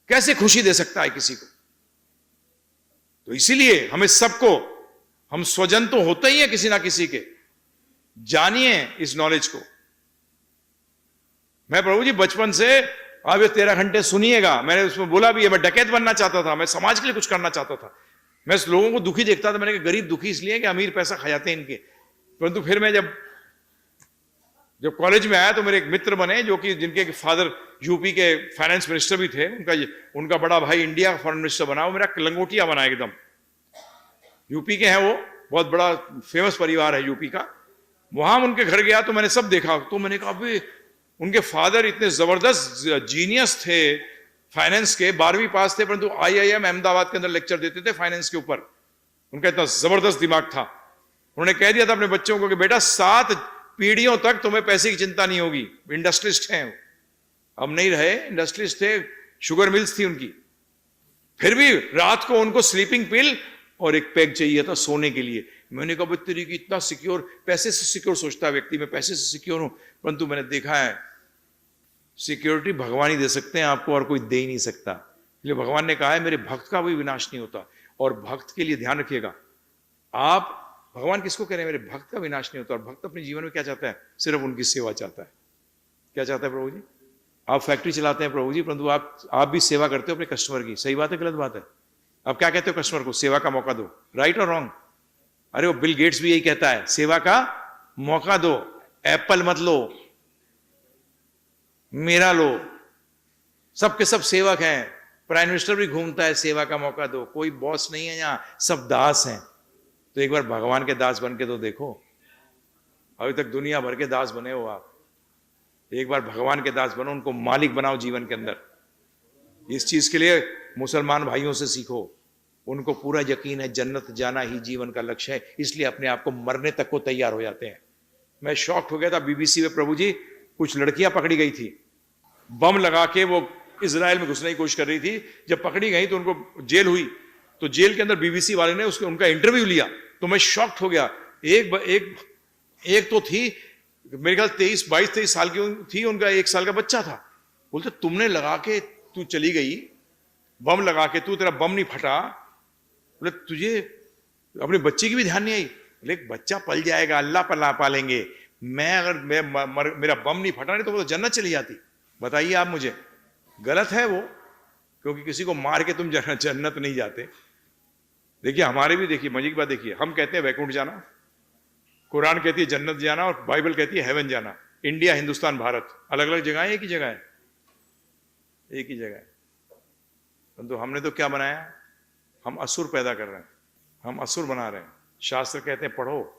कैसे खुशी दे सकता है किसी को? तो इसीलिए हमें सबको, हम स्वजन तो होते ही है किसी ना किसी के, जानिए इस नॉलेज को। मैं प्रभु जी बचपन से, आप ये 13 घंटे सुनिएगा, मैंने उसमें बोला भी है, मैं डकैत बनना चाहता था, मैं समाज के लिए कुछ करना चाहता था। मैं लोगों को दुखी देखता था, मैंने कहा गरीब दुखी इसलिए कि अमीर पैसा खा जाते हैं इनके। परंतु फिर मैं जब कॉलेज में आया तो मेरे एक मित्र बने, जो कि जिनके फादर यूपी के फाइनेंस मिनिस्टर भी थे, उनका बड़ा भाई इंडिया का फॉरेन मिनिस्टर बना, वो मेरा लंगोटिया बना एकदम। यूपी के हैं वो, बहुत बड़ा फेमस परिवार है यूपी का। वहां उनके घर गया तो मैंने सब देखा, तो मैंने कहा अभी उनके फादर इतने जबरदस्त जीनियस थे फाइनेंस के, 12वीं पास थे, परंतु IIM अहमदाबाद के अंदर लेक्चर देते थे फाइनेंस के ऊपर। उनका इतना जबरदस्त दिमाग था। उन्होंने कह दिया था अपने बच्चों को कि बेटा 7 पीढ़ियों तक तुम्हें पैसे की चिंता नहीं होगी। इंडस्ट्रियलिस्ट हैं, अब नहीं रहे, इंडस्ट्रियलिस्ट थे, शुगर मिल्स थी उनकी। फिर भी रात को उनको स्लीपिंग पिल और एक पैग चाहिए था सोने के लिए। मैंने कहा भाई तेरी की इतना सिक्योर, पैसे से सिक्योर सोचता है व्यक्ति, मैं पैसे से सिक्योर हूं, परंतु मैंने देखा है सिक्योरिटी भगवान ही दे सकते हैं आपको, और कोई दे ही नहीं सकता। इसलिए भगवान ने कहा है मेरे भक्त का भी विनाश नहीं होता। और भक्त के लिए ध्यान रखिएगा आप, भगवान किसको कह रहे हैं, मेरे भक्त का विनाश नहीं होता। और भक्त अपने जीवन में क्या चाहता है? सिर्फ उनकी सेवा चाहता है। क्या चाहता है प्रभु जी? आप फैक्ट्री चलाते हैं प्रभु जी, परंतु आप भी सेवा करते हो अपने कस्टमर की। सही बात है, गलत बात है? आप क्या कहते हो कस्टमर को? सेवा का मौका दो। राइट और रॉन्ग? अरे वो बिल गेट्स भी यही कहता है, सेवा का मौका दो। एप्पल मत लो, मेरा लो। सबके सब सेवक हैं, प्राइम मिनिस्टर भी घूमता है, सेवा का मौका दो। कोई बॉस नहीं है यहां, सब दास हैं। तो एक बार भगवान के दास बन के तो देखो। अभी तक दुनिया भर के दास बने हो आप, एक बार भगवान के दास बनो, उनको मालिक बनाओ जीवन के अंदर। इस चीज के लिए मुसलमान भाइयों से सीखो, उनको पूरा यकीन है जन्नत जाना ही जीवन का लक्ष्य है, इसलिए अपने आप को मरने तक को तैयार हो जाते हैं। मैं शॉक्ड हो गया था, BBC में प्रभु जी कुछ लड़कियां पकड़ी गई थी, बम लगा के वो इजराइल में घुसने की कोशिश कर रही थी। जब पकड़ी गई तो उनको जेल हुई, तो जेल के अंदर BBC वाले ने उनका इंटरव्यू लिया, तो मैं शॉक्ड हो गया। एक तो थी मेरे ख्याल 22-23 साल की थी, उनका 1 साल का बच्चा था। बोलते तुमने लगा के तू चली गई, बम लगा के, तू तेरा बम नहीं फटा, बोले तुझे अपने बच्चे की भी ध्यान नहीं आई। बोले बच्चा पल जाएगा, अल्लाह पालेंगे, मैं अगर मेरा बम नहीं फटा नहीं तो वो तो जन्नत चली जाती। बताइए आप मुझे, गलत है वो, क्योंकि किसी को मार के तुम जन्नत नहीं जाते। देखिए हमारे भी, देखिए मजे की बात देखिए, हम कहते हैं वैकुंठ जाना, कुरान कहती है जन्नत जाना, और बाइबल कहती है हेवन जाना। इंडिया, हिंदुस्तान, भारत अलग अलग जगह है, एक ही जगह है, एक ही जगह है। परंतु हमने तो क्या बनाया, हम असुर पैदा कर रहे हैं, हम असुर बना रहे हैं। शास्त्र कहते हैं पढ़ो।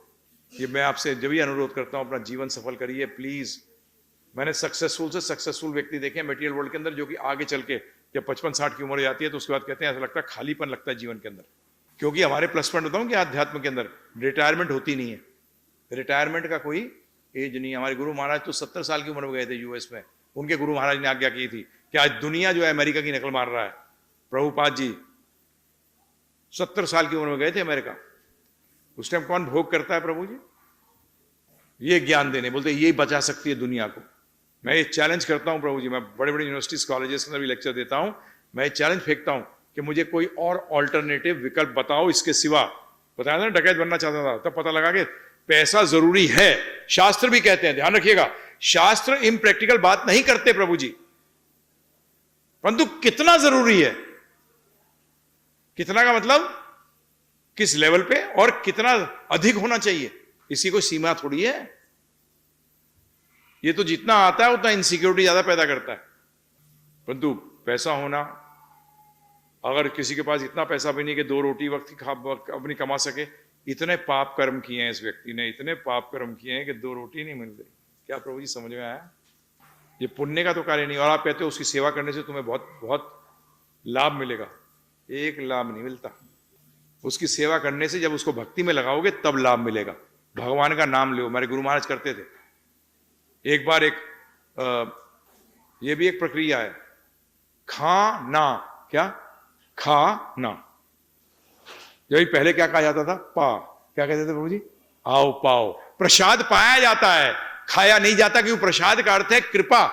ये मैं आपसे जब भी अनुरोध करता हूं, अपना जीवन सफल करिए प्लीज। मैंने सक्सेसफुल से सक्सेसफुल व्यक्ति देखे मटेरियल वर्ल्ड के अंदर, जो कि आगे चल के जब 55-60 की उम्र हो जाती है तो उसके बाद कहते हैं ऐसा लगता है खालीपन लगता है जीवन के अंदर। क्योंकि हमारे प्लस पॉइंट बताऊं कि अध्यात्म के अंदर रिटायरमेंट होती नहीं है, रिटायरमेंट का कोई एज नहीं है। हमारे गुरु महाराज तो 70 साल की उम्र में गए थे US में, उनके गुरु महाराज ने आज्ञा की थी कि आज दुनिया जो है अमेरिका की नकल मार रहा है। प्रभुपाद जी 70 साल की उम्र में गए थे अमेरिका। उस टाइम कौन भोग करता है प्रभु जी? ये ज्ञान देने, बोलते यही बचा सकती है दुनिया को। मैं ये चैलेंज करता हूं प्रभु जी, मैं बड़े बड़े यूनिवर्सिटीज कॉलेजेस के अंदर भी लेक्चर देता हूं, मैं ये चैलेंज फेंकता हूं कि मुझे कोई और ऑल्टरनेटिव विकल्प बताओ इसके सिवा। बताया ना डकैत बनना चाहता था, तब पता लगा कि पैसा जरूरी है। शास्त्र भी कहते हैं, ध्यान रखिएगा, शास्त्र इम्प्रैक्टिकल बात नहीं करते प्रभु जी, परंतु कितना जरूरी है, कितना का मतलब किस लेवल पे और कितना अधिक होना चाहिए, इसी कोई सीमा थोड़ी है। ये तो जितना आता है उतना इनसिक्योरिटी ज्यादा पैदा करता है। परंतु पैसा होना, अगर किसी के पास इतना पैसा भी नहीं कि 2 रोटी वक्त की अपनी कमा सके, इतने पाप कर्म किए हैं इस व्यक्ति ने, इतने पाप कर्म किए हैं कि 2 रोटी नहीं मिल रही। क्या प्रभु जी समझ में आया? ये पुण्य का तो कार्य नहीं। और आप कहते हो उसकी सेवा करने से तुम्हें बहुत बहुत लाभ मिलेगा। एक लाभ नहीं मिलता। उसकी सेवा करने से जब उसको भक्ति में लगाओगे तब लाभ मिलेगा। भगवान का नाम लो। हमारे गुरु महाराज करते थे। एक बार ये भी एक प्रक्रिया है, खाना। क्या? खाना। जब पहले क्या कहा जाता था? पा। क्या कहते थे प्रभु जी? आओ पाओ। प्रसाद पाया जाता है, खाया नहीं जाता, क्यों? प्रसाद का अर्थ है कृपा।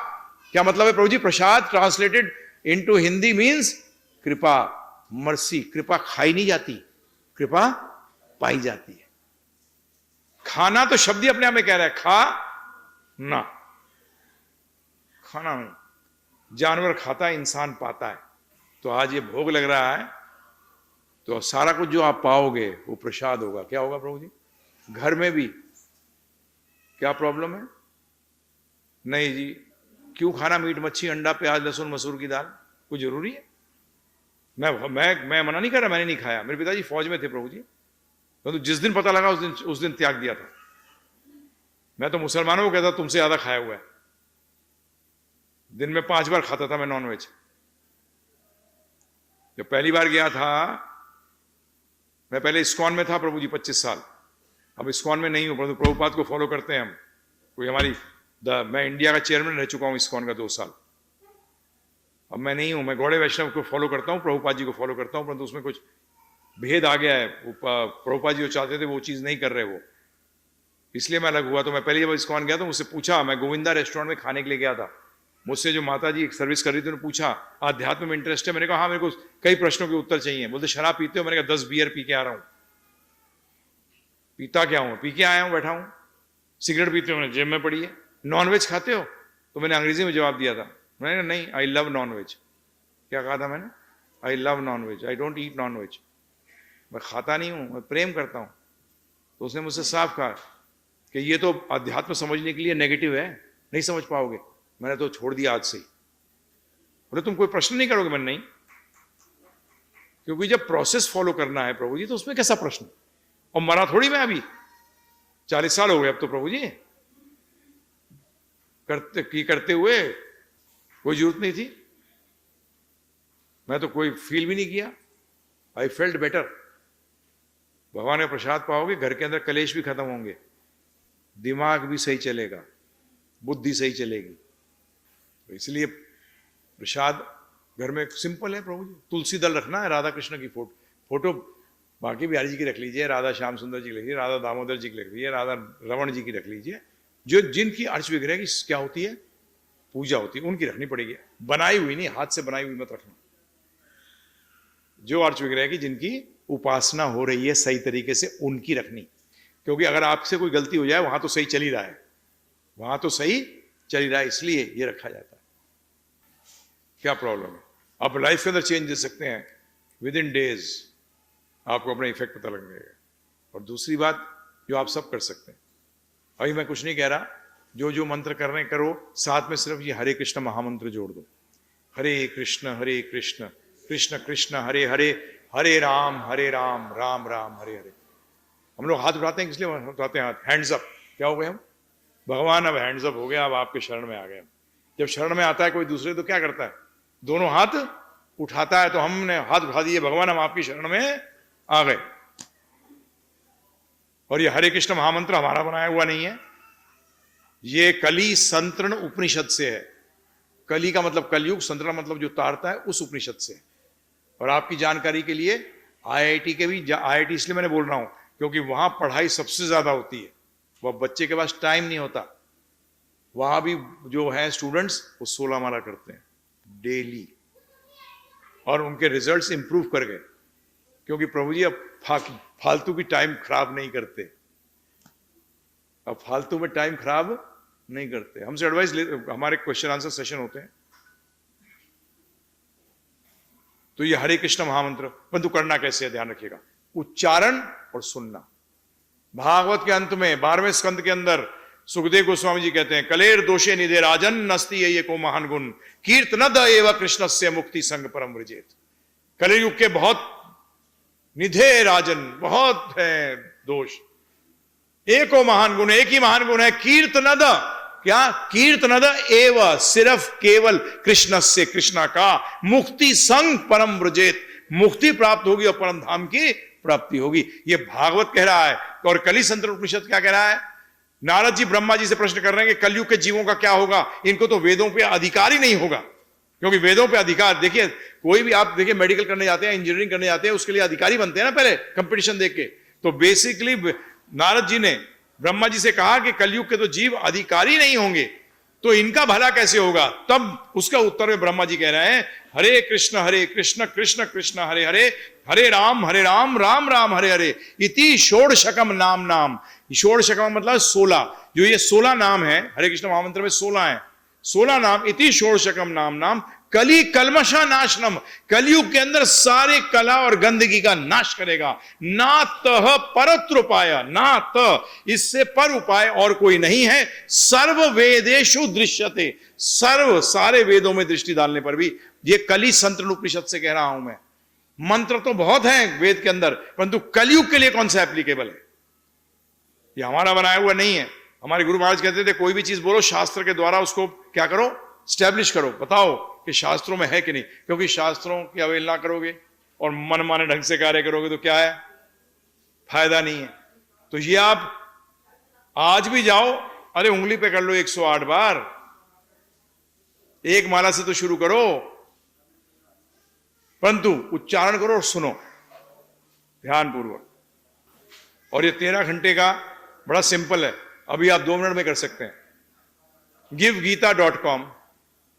क्या मतलब है प्रभु जी? प्रसाद ट्रांसलेटेड इनटू हिंदी मींस कृपा, मर्सी। कृपा खाई नहीं जाती, कृपा पाई जाती है। खाना तो शब्द ही अपने आप में कह रहा है, खा ना। खाना नहीं, जानवर खाता है, इंसान पाता है। तो आज ये भोग लग रहा है, तो सारा कुछ जो आप पाओगे वो प्रसाद होगा। क्या होगा प्रभु जी? घर में भी क्या प्रॉब्लम है? नहीं जी, क्यों खाना मीट मच्छी अंडा प्याज लहसुन मसूर की दाल? कोई जरूरी है? मैं मना नहीं कर रहा, मैंने नहीं खाया। मेरे पिताजी फौज में थे प्रभु जी, तो जिस दिन पता लगा उस दिन त्याग दिया था। मैं तो मुसलमानों को कहता तुमसे ज्यादा खाया हुआ है। दिन में 5 बार खाता था मैं नॉनवेज। जब पहली बार गया था, मैं पहले इस्कॉन में था प्रभु जी 25 साल। अब इस्कॉन में नहीं हूं, परंतु प्रभुपाद को फॉलो करते हैं हम। कोई मैं इंडिया का चेयरमैन रह चुका हूं इस्कॉन का 2 साल। अब मैं नहीं हूं, मैं गौड़े वैष्णव को फॉलो करता हूं, प्रभुपाद जी को फॉलो करता हूं, परंतु उसमें कुछ भेद आ गया है। प्रभुपाद जी जो चाहते थे वो चीज नहीं कर रहे वो, इसलिए मैं अलग हुआ। तो मैं पहले जब इस्कॉन गया तो मुझसे पूछा, मैं गोविंदा रेस्टोरेंट में खाने के लिए गया था, मुझसे जो माता जी सर्विस कर रही थी उन्होंने पूछा आध्यात्म में इंटरेस्ट है? मैंने कहा हाँ, मेरे को कई प्रश्नों के उत्तर चाहिए। बोलते शराब पीते हो? मैंने कहा 10 बियर पी के आ रहा हूं। पीता क्या हूं? पी के आया हूं, बैठा हूं। सिगरेट पीते हो? जेब में पड़ी है। नॉनवेज खाते हो? तो मैंने अंग्रेजी में जवाब दिया था। मैंने कहा नहीं, आई लव नॉनवेज। क्या कहा था मैंने? I love nonveg, I don't eat nonveg. मैं खाता नहीं हूं, मैं प्रेम करता हूं। तो उसने मुझसे साफ कहा कि ये तो अध्यात्म समझने के लिए नेगेटिव है, नहीं समझ पाओगे। मैंने तो छोड़ दिया आज से ही। बोले तुम कोई प्रश्न नहीं करोगे? मैंने नहीं, क्योंकि जब प्रोसेस फॉलो करना है प्रभु जी तो उसमें कैसा प्रश्न? और मरा थोड़ी मैं अभी, 40 साल हो गए अब तो प्रभु जी। करते हुए कोई जरूरत नहीं थी। मैं तो कोई फील भी नहीं किया। I felt better. भगवान का प्रसाद पाओगे, घर के अंदर कलेश भी खत्म होंगे, दिमाग भी सही चलेगा, बुद्धि सही चलेगी। तो इसलिए प्रसाद घर में सिंपल है प्रभु जी। तुलसी दल रखना है, राधा कृष्ण की फोटो बाकी बिहारी जी की रख लीजिए, राधा श्याम सुंदर जी की रख लीजिए, राधा दामोदर जी की रख लीजिए, राधा रमण जी की रख लीजिए। जो जिनकी अर्च विग्रह की क्या होती है, पूजा होती है, उनकी रखनी पड़ेगी। बनाई हुई नहीं, हाथ से बनाई हुई मत रखना। जो अर्च विग्रह की जिनकी उपासना हो रही है सही तरीके से, उनकी रखनी। क्योंकि अगर आपसे कोई गलती हो जाए, वहां तो सही चल ही रहा है, वहां तो सही चल ही रहा है, इसलिए ये रखा जाता है। क्या प्रॉब्लम है? आप लाइफ के अंदर चेंज दे सकते हैं विद इन डेज, आपको अपना इफेक्ट पता लग जाएगा। और दूसरी बात जो आप सब कर सकते हैं, अभी मैं कुछ नहीं कह रहा, जो जो मंत्र कर रहे हैं करो, साथ में सिर्फ ये हरे कृष्ण महामंत्र जोड़ दो। हरे कृष्ण कृष्ण कृष्ण हरे हरे, हरे राम राम राम हरे हरे। हम लोग हाथ उठाते हैं, इसलिए उठाते हैं हाथ, हैंड्स अप। क्या हो गए हम? भगवान अब हैंड्स अप हो गया, अब आपके शरण में आ गए। जब शरण में आता है कोई दूसरे तो क्या करता है? दोनों हाथ उठाता है। तो हमने हाथ उठा दिए, भगवान हम आपकी शरण में आ गए। और ये हरे कृष्ण महामंत्र हमारा बनाया हुआ नहीं है, ये कली संतरण उपनिषद से है। कली का मतलब कलयुग, संतरण मतलब जो तारता है, उस उपनिषद से। और आपकी जानकारी के लिए आईआईटी के भी, आईआईटी इसलिए मैंने बोल रहा हूं क्योंकि वहां पढ़ाई सबसे ज्यादा होती है। वह बच्चे के पास टाइम नहीं होता। वहां भी जो है स्टूडेंट्स वो 16 माला करते हैं डेली, और उनके रिजल्ट्स इंप्रूव कर गए। क्योंकि प्रभु जी अब फालतू की टाइम खराब नहीं करते, अब फालतू में टाइम खराब नहीं करते। हमसे एडवाइस ले, हमारे क्वेश्चन आंसर सेशन होते हैं। तो ये हरे कृष्ण महामंत्र, परंतु करना कैसे है ध्यान रखिएगा, उच्चारण और सुनना। भागवत के अंत में 12वें स्कंद के अंदर सुखदेव गोस्वामी जी कहते हैं, कलेर दोषे निधे राजन नस्ती ये को महान गुण कीर्तनद एव कृष्ण से मुक्ति संग परम व्रजेत। कलयुग के बहुत निधे राजन, बहुत है दोष, एको महान गुण, एक ही महान गुण है, कीर्तनद, क्या कीर्तनद एव, सिर्फ केवल कृष्ण से, कृष्णा का, मुक्ति संग परम व्रजेत, मुक्ति प्राप्त होगी और परम धाम की प्राप्ति होगी। ये भागवत कह रहा है। और कली संतन उपनिषद क्या कह रहा है? नारद जी ब्रह्मा जी से प्रश्न कर रहे हैं कि कलयुग के जीवों का क्या होगा, इनको तो वेदों पे अधिकार ही नहीं होगा, क्योंकि वेदों पे अधिकार, देखिए कोई भी आप देखिए मेडिकल करने जाते हैं, इंजीनियरिंग करने जाते हैं, उसके लिए अधिकारी बनते हैं ना पहले कंपटीशन देख के। तो बेसिकली नारद जी ने ब्रह्मा जी से कहा कि कलयुग के तो जीव अधिकारी नहीं होंगे, तो इनका भला कैसे होगा? तब उसका उत्तर में ब्रह्मा जी कह रहे हैं, हरे कृष्ण कृष्ण कृष्ण हरे हरे, हरे राम राम राम हरे हरे, इति षोडशकम नाम नाम। षोडशकम मतलब 16, जो ये 16 नाम है, हरे कृष्ण महामंत्र में 16 है, 16 नाम, इति षोडशकम नाम नाम कली कलमशा नाशनम, कलयुग के अंदर सारे कला और गंदगी का नाश करेगा। ना तह परत्र उपाय, ना त, इससे पर उपाय और कोई नहीं है। सर्व वेदेषु दृश्यते, सर्व सारे वेदों में दृष्टि डालने पर भी, ये कली संतन उपनिषद से कह रहा हूं मैं। मंत्र तो बहुत हैं वेद के अंदर, परंतु कलयुग के लिए कौन सा एप्लीकेबल है? ये हमारा बनाया हुआ नहीं है। हमारे गुरु महाराज कहते थे कोई भी चीज बोलो शास्त्र के द्वारा उसको क्या करो, स्टैब्लिश करो, बताओ कि शास्त्रों में है कि नहीं, क्योंकि शास्त्रों की अवहेलना करोगे और मनमाने ढंग से कार्य करोगे तो क्या है, फायदा नहीं है। तो ये आप आज भी जाओ, अरे उंगली पे कर लो 108 बार, एक माला से तो शुरू करो, परंतु उच्चारण करो और सुनो ध्यानपूर्वक। और ये 13 घंटे का बड़ा सिंपल है, अभी आप 2 मिनट में कर सकते हैं। givegita.com,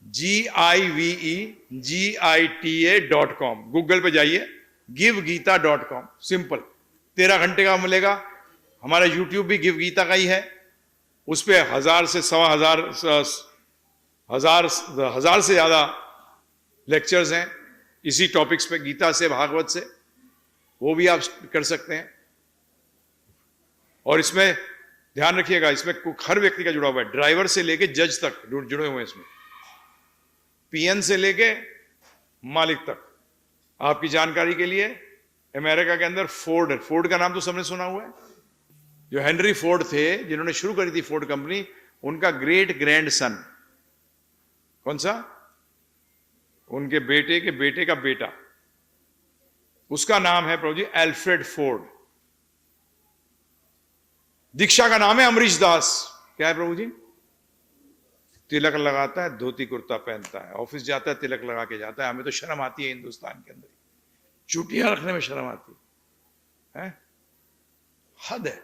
GIVEGITA.com, गूगल पे जाइए, givegita.com, सिंपल, 13 घंटे का मिलेगा। हमारा यूट्यूब भी गिव गीता का ही है, उस पर 1000 से 1500 से ज्यादा लेक्चर्स हैं इसी टॉपिक्स पे, गीता से भागवत से, वो भी आप कर सकते हैं। और इसमें ध्यान रखिएगा, इसमें हर व्यक्ति का जुड़ा हुआ है, ड्राइवर से लेके जज तक जुड़े हुए हैं इसमें, पीएन से लेके मालिक तक। आपकी जानकारी के लिए, अमेरिका के अंदर फोर्ड का नाम तो सबने सुना हुआ है। जो हेनरी फोर्ड थे, जिन्होंने शुरू करी थी फोर्ड कंपनी, उनका ग्रेट ग्रैंड सन, कौन सा, उनके बेटे के बेटे का बेटा, उसका नाम है प्रभु जी एल्फ्रेड फोर्ड। दीक्षा का नाम है अमरीश दास। क्या है प्रभु जी? तिलक लगाता है, धोती कुर्ता पहनता है, ऑफिस जाता है, तिलक लगा के जाता है। हमें तो शर्म आती है हिंदुस्तान के अंदर, चुटिया रखने में शर्म आती है, हद है।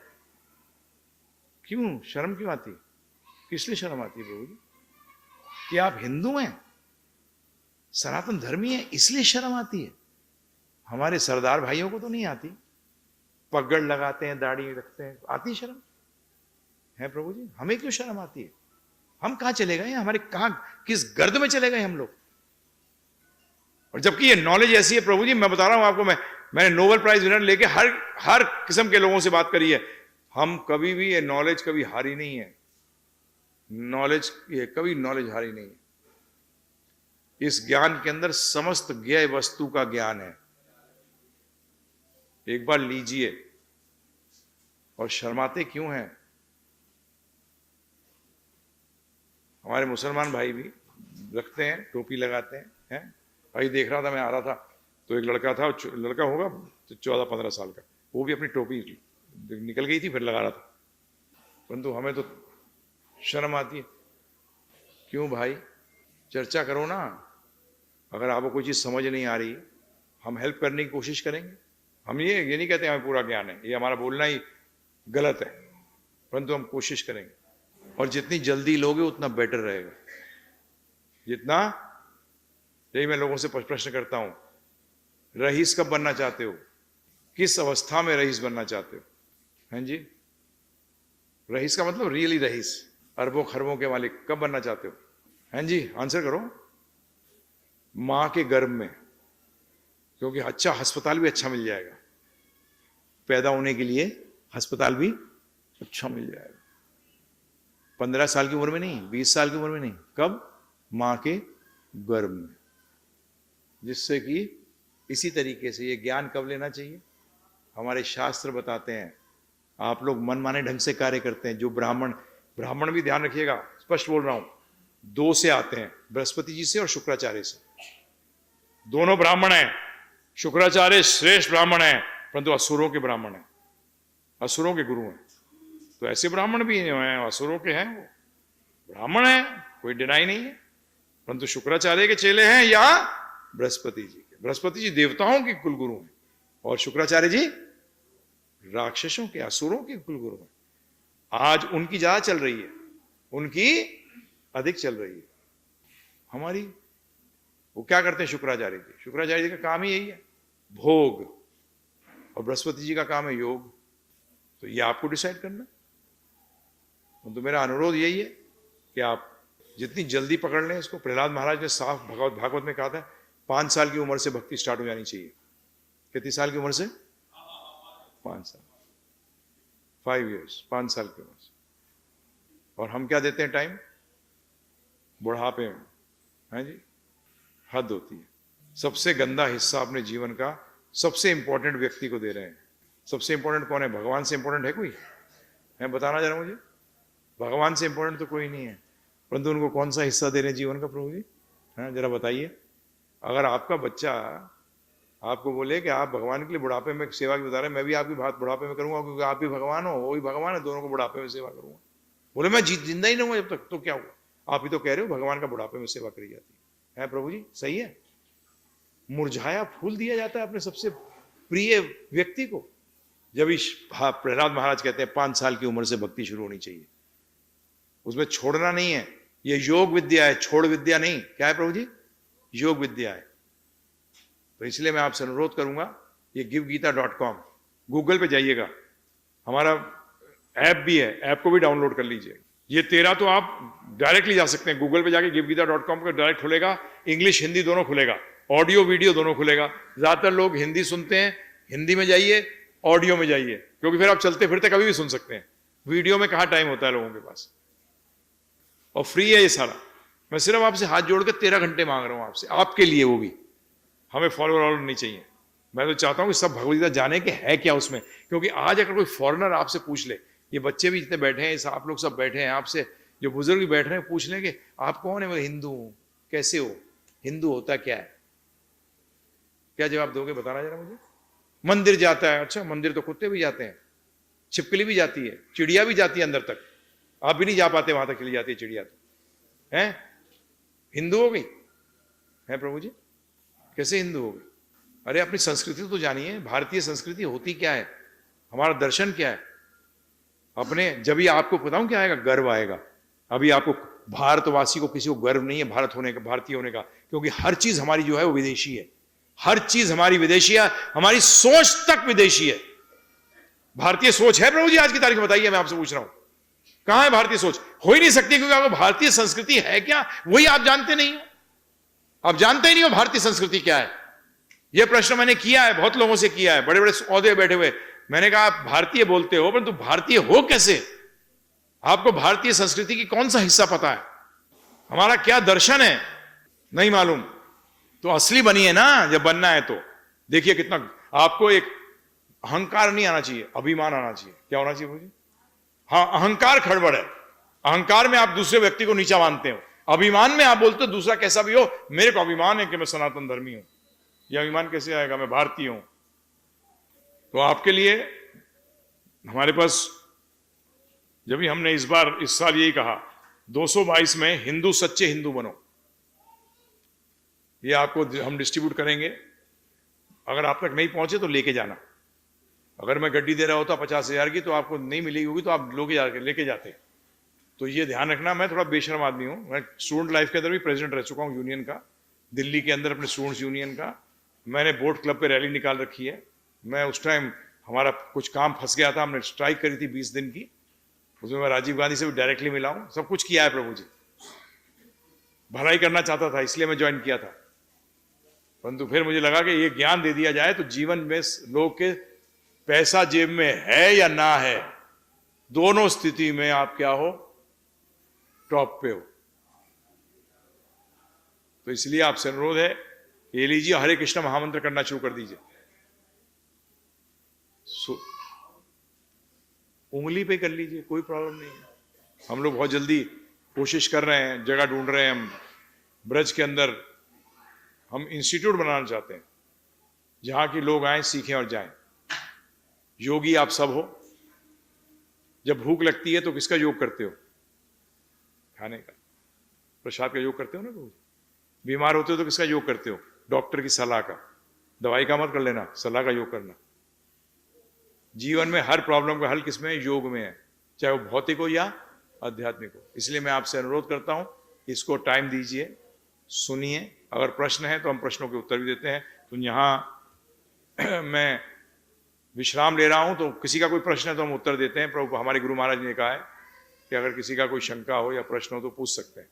क्यों शर्म क्यों आती? किस लिए शर्म आती है प्रभु जी? कि आप हिंदू हैं, सनातन धर्मी है, इसलिए शर्म आती है। हमारे सरदार भाइयों को तो नहीं आती, पगड़ लगाते हैं, दाढ़ी रखते हैं, आती शर्म है प्रभु जी? हमें क्यों शर्म आती है? हम कहां चले गए? हमारे कहां, किस गर्द में चले गए हम लोग? और जबकि ये नॉलेज ऐसी है प्रभु जी, मैं बता रहा हूं आपको, मैंने नोबेल प्राइज विनर लेके हर किस्म के लोगों से बात करी है, हम कभी भी ये नॉलेज कभी हारी नहीं है। नॉलेज ये कभी नॉलेज हारी नहीं है। इस ज्ञान के अंदर समस्त ज्ञेय वस्तु का ज्ञान है। एक बार लीजिए। और शर्माते क्यों हैं? हमारे मुसलमान भाई भी रखते हैं, टोपी लगाते हैं। भाई देख रहा था, मैं आ रहा था तो एक लड़का था, लड़का होगा 14-15 साल का, वो भी अपनी टोपी निकल गई थी, फिर लगा रहा था। परंतु हमें तो शर्म आती है। क्यों भाई? चर्चा करो ना। अगर आपको कोई चीज़ समझ नहीं आ रही, हम हेल्प करने की कोशिश करेंगे। हम ये नहीं कहते हमें पूरा ज्ञान है, ये हमारा बोलना ही गलत है, परंतु हम कोशिश करेंगे। और जितनी जल्दी लोगे उतना बेटर रहेगा। जितना, यही मैं लोगों से प्रश्न करता हूं, रईस कब बनना चाहते हो? किस अवस्था में रईस बनना चाहते हो? हैं जी? रईस का मतलब रियली रईस, अरबों खरबों के मालिक कब बनना चाहते हो? हैं जी? आंसर करो। मां के गर्भ में, क्योंकि अच्छा अस्पताल भी अच्छा मिल जाएगा, पैदा होने के लिए अस्पताल भी अच्छा मिल जाएगा। 15 साल की उम्र में नहीं, 20 साल की उम्र में नहीं, कब? मां के गर्भ में। जिससे कि इसी तरीके से ये ज्ञान कब लेना चाहिए? हमारे शास्त्र बताते हैं। आप लोग मनमाने ढंग से कार्य करते हैं। जो ब्राह्मण भी ध्यान रखिएगा, स्पष्ट बोल रहा हूं, 2 से आते हैं, बृहस्पति जी से और शुक्राचार्य से। दोनों ब्राह्मण हैं। शुक्राचार्य श्रेष्ठ ब्राह्मण है, परंतु असुरों के ब्राह्मण हैं, असुरों के गुरु हैं। तो ऐसे ब्राह्मण भी हैं, असुरों के हैं, वो ब्राह्मण हैं, कोई डिनाई नहीं है, परंतु शुक्राचार्य के चेले हैं या बृहस्पति जी के। बृहस्पति जी देवताओं के कुलगुरु हैं और शुक्राचार्य जी राक्षसों के, असुरों के कुलगुरु हैं। आज उनकी ज्यादा चल रही है, उनकी अधिक चल रही है। हमारी वो क्या करते हैं शुक्राचार्य जी? शुक्राचार्य जी का काम ही यही है, भोग, और बृहस्पति जी का काम है योग। तो ये आपको डिसाइड करना। तो मेरा अनुरोध यही है कि आप जितनी जल्दी पकड़ लें इसको। प्रहलाद महाराज ने साफ भागवत में कहा था 5 साल की उम्र से भक्ति स्टार्ट हो जानी चाहिए। कितनी साल की उम्र से? 5 साल, 5 years, 5 साल की उम्र से। और हम क्या देते हैं टाइम? बुढ़ापे में, है जी, हद होती है। सबसे गंदा हिस्सा अपने जीवन का सबसे इंपॉर्टेंट व्यक्ति को दे रहे हैं। सबसे इंपॉर्टेंट कौन है? भगवान से इंपॉर्टेंट है कोई? है? बताना जरा मुझे। भगवान से इंपॉर्टेंट तो कोई नहीं है, परंतु उनको कौन सा हिस्सा दे रहे हैं जीवन का प्रभु जी? हाँ, जरा बताइए। अगर आपका बच्चा आपको बोले कि आप भगवान के लिए बुढ़ापे में सेवा की बता रहे हैं, मैं भी आपकी बात बुढ़ापे में करूंगा क्योंकि आप भी भगवान हो, वो भी भगवान है, दोनों को बुढ़ापे में सेवा करूंगा। बोले मैं जिंदा ही रहूंगा जब तक, तो क्या हुआ? आप ही तो कह रहे हो भगवान का बुढ़ापे में सेवा करी जाती है प्रभु जी, सही है? मुरझाया फूल दिया जाता है अपने सबसे प्रिय व्यक्ति को। जब प्रहलाद महाराज कहते हैं 5 साल की उम्र से भक्ति शुरू होनी चाहिए। उसमें छोड़ना नहीं है, ये योग विद्या है, छोड़ विद्या नहीं। क्या है प्रभु जी? योग विद्या है। तो इसलिए मैं आपसे अनुरोध करूंगा, ये givgita.com, गूगल पे जाइएगा, हमारा ऐप भी है, ऐप को भी डाउनलोड कर लीजिए। ये 13 तो आप डायरेक्टली जा सकते हैं गूगल पे जाके, givgita.com पे डायरेक्ट खुलेगा, इंग्लिश हिंदी दोनों खुलेगा, ऑडियो वीडियो दोनों खुलेगा। ज्यादातर लोग हिंदी सुनते हैं, हिंदी में जाइए, ऑडियो में जाइए, क्योंकि फिर आप चलते फिरते कभी भी सुन सकते हैं। वीडियो में कहाँ टाइम होता है लोगों के पास, और फ्री है ये सारा। मैं सिर्फ आपसे हाथ जोड़ के 13 घंटे मांग रहा हूं आपसे, आपके लिए, वो भी। हमें फॉलोअर नहीं चाहिए। मैं तो चाहता हूं कि सब भगवद्गीता जाने के है क्या उसमें, क्योंकि आज अगर कोई फॉरेनर आपसे पूछ ले, ये बच्चे भी जितने बैठे हैं, आप लोग सब बैठे हैं, आपसे जो बुजुर्ग भी बैठ रहे हैं, पूछ लेंगे आप कौन है? मैं हिंदू हूं। कैसे हो? हिंदू होता क्या है? क्या जवाब दोगे? बताना जरा मुझे। मंदिर जाता है। अच्छा, मंदिर तो कुत्ते भी जाते हैं, छिपकली भी जाती है, चिड़िया भी जाती है अंदर तक। आप भी नहीं जा पाते वहां तक, चली जाती है चिड़िया। तो है हिंदू हो गई है प्रभु जी? कैसे हिंदू हो गई? अरे अपनी संस्कृति तो जानिए, भारतीय संस्कृति होती क्या है, हमारा दर्शन क्या है अपने। जब ही आपको बताऊं क्या आएगा? गर्व आएगा। अभी आपको भारतवासी को किसी को गर्व नहीं है भारत होने का, भारतीय होने का, क्योंकि हर चीज हमारी जो है वो विदेशी है। हर चीज हमारी विदेशी है, हमारी सोच तक विदेशी है। भारतीय सोच है प्रभु जी आज की तारीख में? बताइए, मैं आपसे पूछ रहा हूं, कहां है भारतीय सोच? हो ही नहीं सकती, क्योंकि आपको भारतीय संस्कृति है क्या वही आप जानते नहीं हो। आप जानते ही नहीं हो भारतीय संस्कृति क्या है। यह प्रश्न मैंने किया है, बहुत लोगों से किया है, बड़े बड़े ओहदे बैठे हुए। मैंने कहा आप भारतीय बोलते हो, परंतु भारतीय हो कैसे? आपको भारतीय संस्कृति की कौन सा हिस्सा पता है? हमारा क्या दर्शन है नहीं मालूम। तो असली बनिए ना, जब बनना है तो। देखिए कितना आपको एक अहंकार नहीं आना चाहिए, अभिमान आना चाहिए। क्या होना चाहिए मुझे? हाँ, अहंकार खड़बड़ है। अहंकार में आप दूसरे व्यक्ति को नीचा मानते हो, अभिमान में आप बोलते हो दूसरा कैसा भी हो, मेरे को अभिमान है कि मैं सनातन धर्मी हूं। यह अभिमान कैसे आएगा? मैं भारतीय हूं। तो आपके लिए हमारे पास, जब भी हमने इस साल यही कहा 222 में, हिंदू सच्चे हिंदू बनो, ये आपको हम डिस्ट्रीब्यूट करेंगे। अगर आप तक नहीं पहुंचे तो लेके जाना। अगर मैं गड्डी दे रहा होता 50,000 की, तो आपको नहीं मिलेगी होगी, तो आप लेके जाते। तो ये ध्यान रखना, मैं थोड़ा बेशर्म आदमी हूं। मैं स्टूडेंट लाइफ के अंदर भी प्रेसिडेंट रह चुका हूं यूनियन का, दिल्ली के अंदर अपने स्टूडेंट्स यूनियन का। मैंने बोट क्लब पे रैली निकाल रखी है। मैं उस टाइम हमारा कुछ काम फंस गया था, हमने स्ट्राइक करी थी 20 दिन की, उसमें मैं राजीव गांधी से भी डायरेक्टली मिला हूं। सब कुछ किया है प्रभु जी, भलाई करना चाहता था, इसलिए मैं ज्वाइन किया था। परंतु फिर मुझे लगा कि ये ज्ञान दे दिया जाए तो जीवन में लोग के पैसा जेब में है या ना है, दोनों स्थिति में आप क्या हो? टॉप पे हो। तो इसलिए आपसे अनुरोध है, ये लीजिए, हरे कृष्ण महामंत्र करना शुरू कर दीजिए। उंगली पे कर लीजिए, कोई प्रॉब्लम नहीं है। हम लोग बहुत जल्दी कोशिश कर रहे हैं, जगह ढूंढ रहे हैं। हम ब्रज के अंदर हम इंस्टीट्यूट बनाना चाहते हैं जहां के लोग आए, सीखें और जाएं। योगी आप सब हो। जब भूख लगती है तो किसका योग करते हो? खाने का, प्रसाद का योग करते हो ना। रोज बीमार होते हो तो किसका योग करते हो? डॉक्टर की सलाह का। दवाई का मत कर लेना, सलाह का योग करना। जीवन में हर प्रॉब्लम का हल किसमें है? योग में है, चाहे वो भौतिक हो या आध्यात्मिक हो। इसलिए मैं आपसे अनुरोध करता हूं, इसको टाइम दीजिए, सुनिए। अगर प्रश्न है तो हम प्रश्नों के उत्तर भी देते हैं। तो यहाँ मैं विश्राम ले रहा हूं, तो किसी का कोई प्रश्न है तो हम उत्तर देते हैं। प्रभु हमारे गुरु महाराज ने कहा है कि अगर किसी का कोई शंका हो या प्रश्न हो तो पूछ सकते हैं।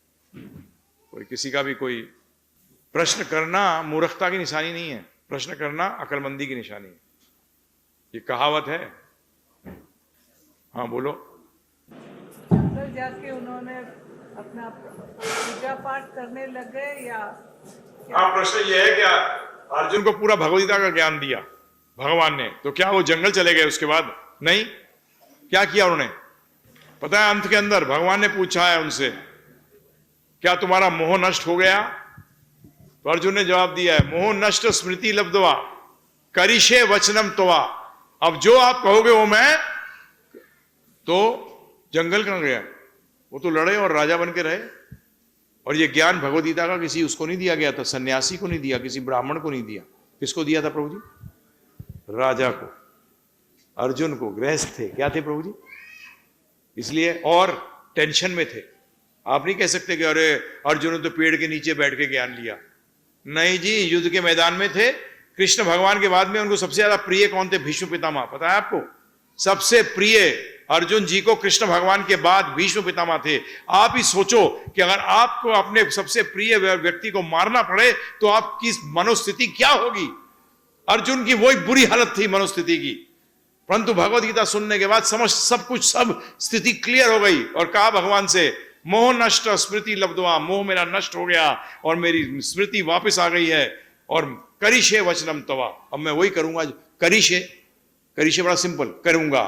कोई किसी का भी कोई प्रश्न करना मूर्खता की निशानी नहीं है, प्रश्न करना अक्लमंदी की निशानी है। ये कहावत है। हाँ बोलो। जंगल जाके उन्होंने अपना पूजा पाठ करने लग गए या? हाँ, प्रश्न ये है, क्या अर्जुन को पूरा भगवद गीता का ज्ञान दिया भगवान ने, तो क्या वो जंगल चले गए उसके बाद? नहीं। क्या किया उन्होंने पता है? अंत के अंदर भगवान ने पूछा है उनसे, क्या तुम्हारा मोह नष्ट हो गया? तो अर्जुन ने जवाब दिया है, मोह नष्ट स्मृति लब्धवा करिष्ये वचनम त्वा। अब जो आप कहोगे वो मैं। तो जंगल कहां गया? वो तो लड़े और राजा बन के रहे। और ये ज्ञान भगवद गीता का किसी उसको नहीं दिया गया था, सन्यासी को नहीं दिया, किसी ब्राह्मण को नहीं दिया। किसको दिया था प्रभु जी? राजा को, अर्जुन को। गृहस्थ थे, क्या थे प्रभु जी? इसलिए और टेंशन में थे। आप नहीं कह सकते कि अरे अर्जुन ने तो पेड़ के नीचे बैठ के ज्ञान लिया। नहीं जी, युद्ध के मैदान में थे। कृष्ण भगवान के बाद में उनको सबसे ज्यादा प्रिय कौन थे? भीष्म पितामह। पता है आपको? सबसे प्रिय अर्जुन जी को कृष्ण भगवान के बाद भीष्म पितामह थे। आप ही सोचो कि अगर आपको अपने सबसे प्रिय व्यक्ति को मारना पड़े तो आपकी मनोस्थिति क्या होगी? अर्जुन की वही बुरी हालत थी मनोस्थिति की। परंतु भगवद गीता सुनने के बाद सब स्थिति क्लियर हो गई और कहा भगवान से, मोह नष्ट स्मृति लब्धवा, मोह मेरा नष्ट हो गया और मेरी स्मृति वापस आ गई है। और करिष्ये वचनम तवा, अब मैं वही करूंगा। करिष्ये बड़ा सिंपल, करूंगा।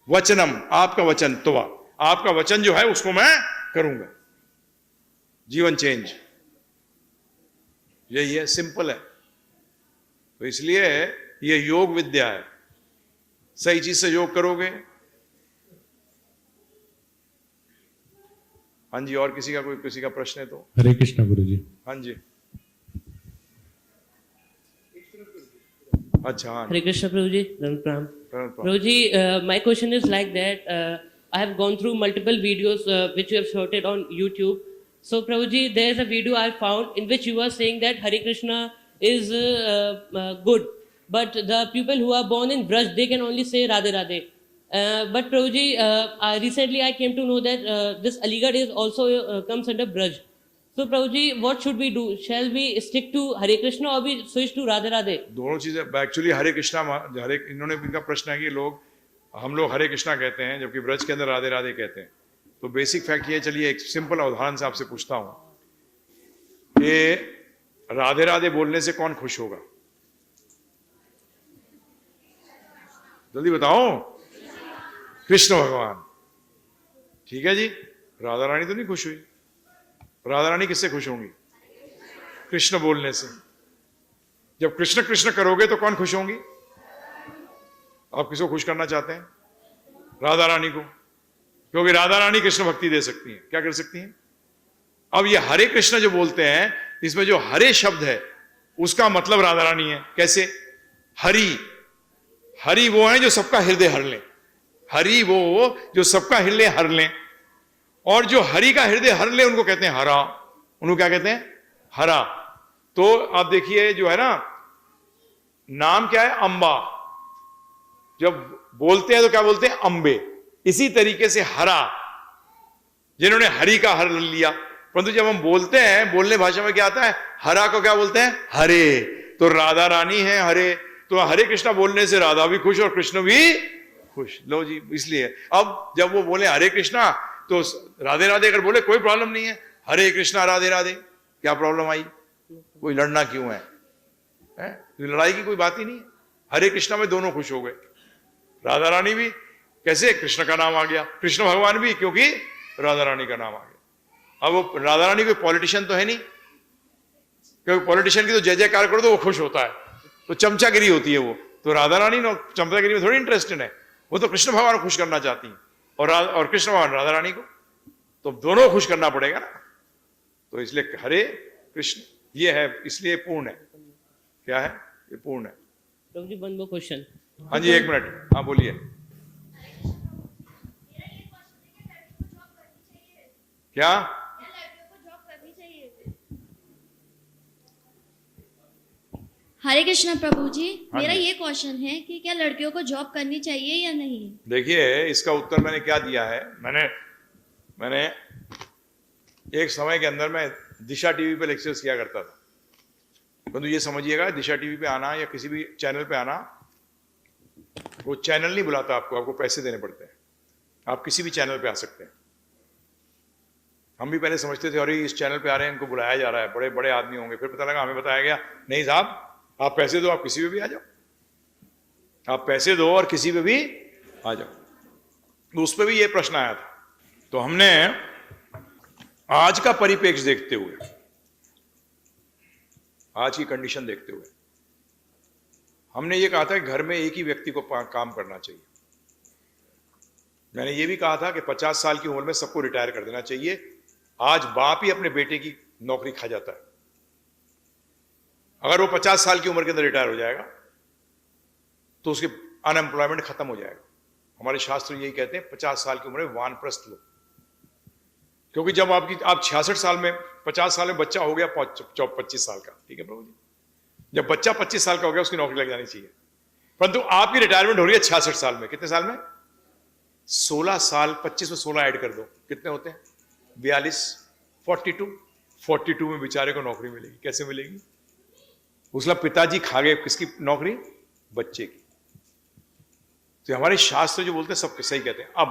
वचनम, आपका वचन, तवा, आपका वचन जो है उसको मैं करूंगा। जीवन चेंज, यही है, सिंपल है। तो इसलिए ये योग विद्या है। सही चीज से योग करोगे। हाँ जी, और किसी का प्रश्न है तो? हरे कृष्णा गुरु जी। हाँ जी, अच्छा। हाँ, Hare Krishna, Prabhuji. Pranam. Prabhuji, my question is like that. I have gone through multiple videos which you have shorted on YouTube. So, Prabhuji, there is a video I found in which you are saying that Hare Krishna is good, but the people who are born in Braj, they can only say Radhe Radhe. But Prabhuji, recently I came to know that this Aligarh is also comes under Braj. So Prabhuji, what should we do? Shall we stick to Hare Krishna or we switch to Radhe Radhe? दोनों चीजें। Actually हरे कृष्णा, इन्होंने इनका प्रश्न है कि हम लोग हरे कृष्णा कहते हैं जबकि ब्रज के अंदर राधे राधे कहते हैं। तो बेसिक फैक्ट ये, चलिए एक सिंपल उदाहरण से आपसे पूछता हूं कि राधे राधे बोलने से कौन खुश होगा? जल्दी बताओ। कृष्ण भगवान। ठीक है जी, राधा रानी तो नहीं खुश हुई। राधा रानी किससे खुश होंगी? कृष्ण बोलने से। जब कृष्ण कृष्ण करोगे तो कौन खुश होंगी? आप किसको खुश करना चाहते हैं? राधा रानी को, क्योंकि राधा रानी कृष्ण भक्ति दे सकती हैं। क्या कर सकती हैं? अब ये हरे कृष्ण जो बोलते हैं, इसमें जो हरे शब्द है उसका मतलब राधा रानी है। कैसे? हरि वो है जो सबका हृदय हर ले। हरि वो जो सबका हृदय हर ले, और जो हरि का हृदय हर ले उनको कहते हैं हरा। उनको क्या कहते हैं? हरा। तो आप देखिए जो है ना, नाम क्या है? अंबा। जब बोलते हैं तो क्या बोलते हैं? अंबे। इसी तरीके से हरा, जिन्होंने हरि का हर लिया। परंतु जब हम बोलते हैं, बोलने भाषा में क्या आता है? हरा को क्या बोलते हैं? हरे। तो राधा रानी है हरे। तो हरे कृष्णा बोलने से राधा भी खुश और कृष्ण भी खुश। लो जी, इसलिए अब जब वो बोले हरे कृष्णा तो राधे राधे अगर बोले कोई प्रॉब्लम नहीं है, हरे कृष्णा राधे राधे, क्या प्रॉब्लम आई? कोई लड़ना क्यों है? लड़ाई की कोई बात ही नहीं है। हरे कृष्णा में दोनों खुश हो गए, राधा रानी भी कैसे, कृष्ण का नाम आ गया, कृष्ण भगवान भी क्योंकि राधा रानी का नाम आ गया। अब वो राधा रानी कोई पॉलिटिशियन तो है नहीं, क्योंकि पॉलिटिशियन की तो जय जयकार करो तो वो खुश होता है, तो चमचागिरी होती है वो। तो राधा रानी चमचागिरी में थोड़ी इंटरेस्टेड है, वो तो कृष्ण भगवान को खुश करना चाहती है और कृष्ण भगवान राधा रानी को, तो दोनों खुश करना पड़ेगा ना। तो इसलिए हरे कृष्ण ये है, इसलिए पूर्ण है। क्या है? ये पूर्ण है। प्रभु जी, वन मोर क्वेश्चन। हाँ जी, 1 मिनट, हाँ बोलिए। क्या? हरे कृष्णा प्रभु जी, हाँ मेरा जी। ये क्वेश्चन है कि क्या लड़कियों को जॉब करनी चाहिए या नहीं? देखिए, इसका उत्तर मैंने क्या दिया है। मैंने एक समय के अंदर मैं दिशा टीवी पे लेक्चर्स किया करता था। परंतु ये समझिएगा, दिशा टीवी पे आना या किसी भी चैनल पे आना, वो चैनल नहीं बुलाता आपको पैसे देने पड़ते हैं। आप किसी भी चैनल पे आ सकते हैं। हम भी पहले समझते थे अरे इस चैनल पे आ रहे हैं, इनको बुलाया जा रहा है, बड़े बड़े आदमी होंगे। फिर पता लगा, हमें बताया गया नहीं साहब, आप पैसे दो, आप किसी पे भी आ जाओ, आप पैसे दो और किसी पे भी आ जाओ। तो उस पर भी ये प्रश्न आया था। तो हमने आज का परिप्रेक्ष्य देखते हुए, आज की कंडीशन देखते हुए, हमने ये कहा था कि घर में एक ही व्यक्ति को काम करना चाहिए। मैंने ये भी कहा था कि 50 साल की उम्र में सबको रिटायर कर देना चाहिए। आज बाप ही अपने बेटे की नौकरी खा जाता है। अगर वो 50 साल की उम्र के अंदर रिटायर हो जाएगा तो उसके अनएम्प्लॉयमेंट खत्म हो जाएगा। हमारे शास्त्र यही कहते हैं 50 साल की उम्र में वानप्रस्थ लो, क्योंकि जब आप 66 साल में, 50 साल में बच्चा हो गया 25 साल का, ठीक है प्रभु जी, जब बच्चा 25 साल का हो गया उसकी नौकरी लग जानी चाहिए। परंतु आपकी रिटायरमेंट हो रही है 66 साल में। कितने साल में? 16 साल, 25 में 16 ऐड कर दो, कितने होते हैं? 42, 42 में बेचारे को नौकरी मिलेगी। कैसे मिलेगी? उसका पिताजी खा गए किसकी नौकरी? बच्चे की। तो हमारे शास्त्र जो बोलते हैं सब सही कहते हैं। अब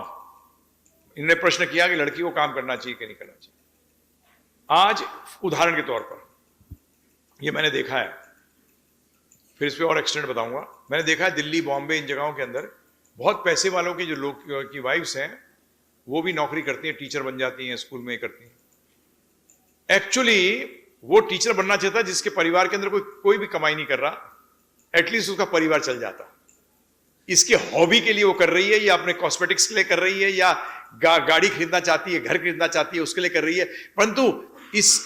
इन्होंने प्रश्न किया कि लड़की को काम करना चाहिए कि नहीं करना चाहिए। आज उदाहरण के तौर पर ये मैंने देखा है, फिर इस पर और एक्सटेंड बताऊंगा। मैंने देखा है दिल्ली, बॉम्बे, इन जगहों के अंदर बहुत पैसे वालों की जो लोग की वाइफ्स हैं वो भी नौकरी करती हैं, टीचर बन जाती हैं, स्कूल में करती हैं। एक्चुअली वो टीचर बनना चाहता है जिसके परिवार के अंदर कोई भी कमाई नहीं कर रहा, एटलीस्ट उसका परिवार चल जाता। इसके हॉबी के लिए वो कर रही है, या अपने कॉस्मेटिक्स के लिए कर रही है, या गाड़ी खरीदना चाहती है, घर खरीदना चाहती है, उसके लिए कर रही है। परंतु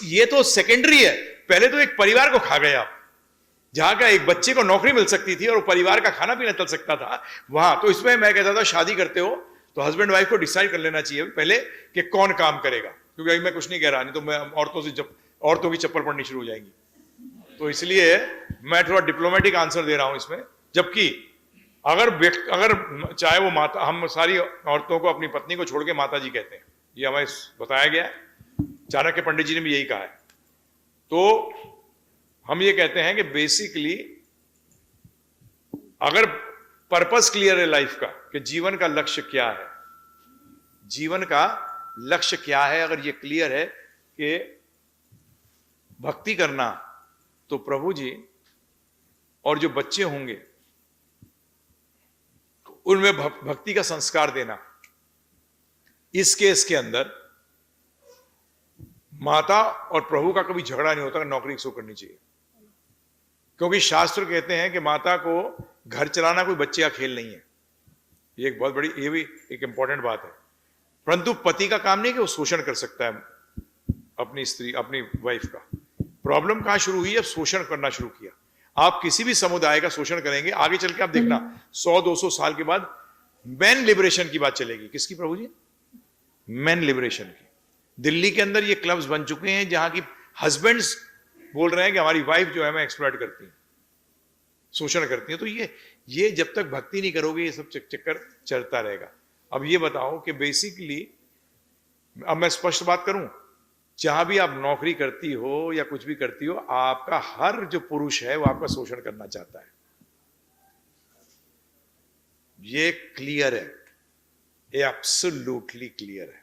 ये तो सेकेंडरी है। पहले तो एक परिवार को खा गए आप। जहां का एक बच्चे को नौकरी मिल सकती थी और वो परिवार का खाना पीना चल सकता था वहां। तो इसमें मैं कहता था शादी करते हो तो हस्बैंड वाइफ को डिसाइड कर लेना चाहिए पहले कि कौन काम करेगा, क्योंकि अभी मैं कुछ नहीं कह रहा, नहीं तो मैं औरतों की चप्पल पड़नी शुरू हो जाएंगी। तो इसलिए मैं थोड़ा डिप्लोमेटिक आंसर दे रहा हूं इसमें। जबकि अगर चाहे वो माता, हम सारी औरतों को अपनी पत्नी को छोड़ के माता जी कहते हैं, ये हमें बताया गया है। चाणक्य पंडित जी ने भी यही कहा है। तो हम ये कहते हैं कि बेसिकली अगर पर्पस क्लियर है लाइफ का कि जीवन का लक्ष्य क्या है, जीवन का लक्ष्य क्या है, अगर ये क्लियर है कि भक्ति करना, तो प्रभु जी और जो बच्चे होंगे उनमें भक्ति का संस्कार देना। इस केस के अंदर माता और प्रभु का कभी झगड़ा नहीं होता, नौकरी किसको करनी चाहिए। क्योंकि शास्त्र कहते हैं कि माता को घर चलाना कोई बच्चे का खेल नहीं है। ये एक बहुत बड़ी, ये भी एक इंपॉर्टेंट बात है। परंतु पति का काम नहीं कि वो शोषण कर सकता है अपनी स्त्री, अपनी वाइफ का। प्रॉब्लम कहां शुरू हुई है? शोषण करना शुरू किया। आप किसी भी समुदाय का शोषण करेंगे, आगे चल के आप देखना 100-200 साल के बाद मैन लिबरेशन की बात चलेगी। किसकी प्रभु जी? मैन लिबरेशन की। दिल्ली के अंदर ये क्लब्स बन चुके हैं जहां की हस्बैंड्स बोल रहे हैं कि हमारी वाइफ जो है मैं एक्सप्लॉइट करती है, शोषण करती है। तो ये जब तक भक्ति नहीं करोगे ये सब चक्कर चलता रहेगा। अब ये बताओ कि बेसिकली, अब मैं स्पष्ट बात करूं, जहां भी आप नौकरी करती हो या कुछ भी करती हो, आपका हर जो पुरुष है वो आपका शोषण करना चाहता है। ये क्लियर है, ये एब्सोल्युटली क्लियर है।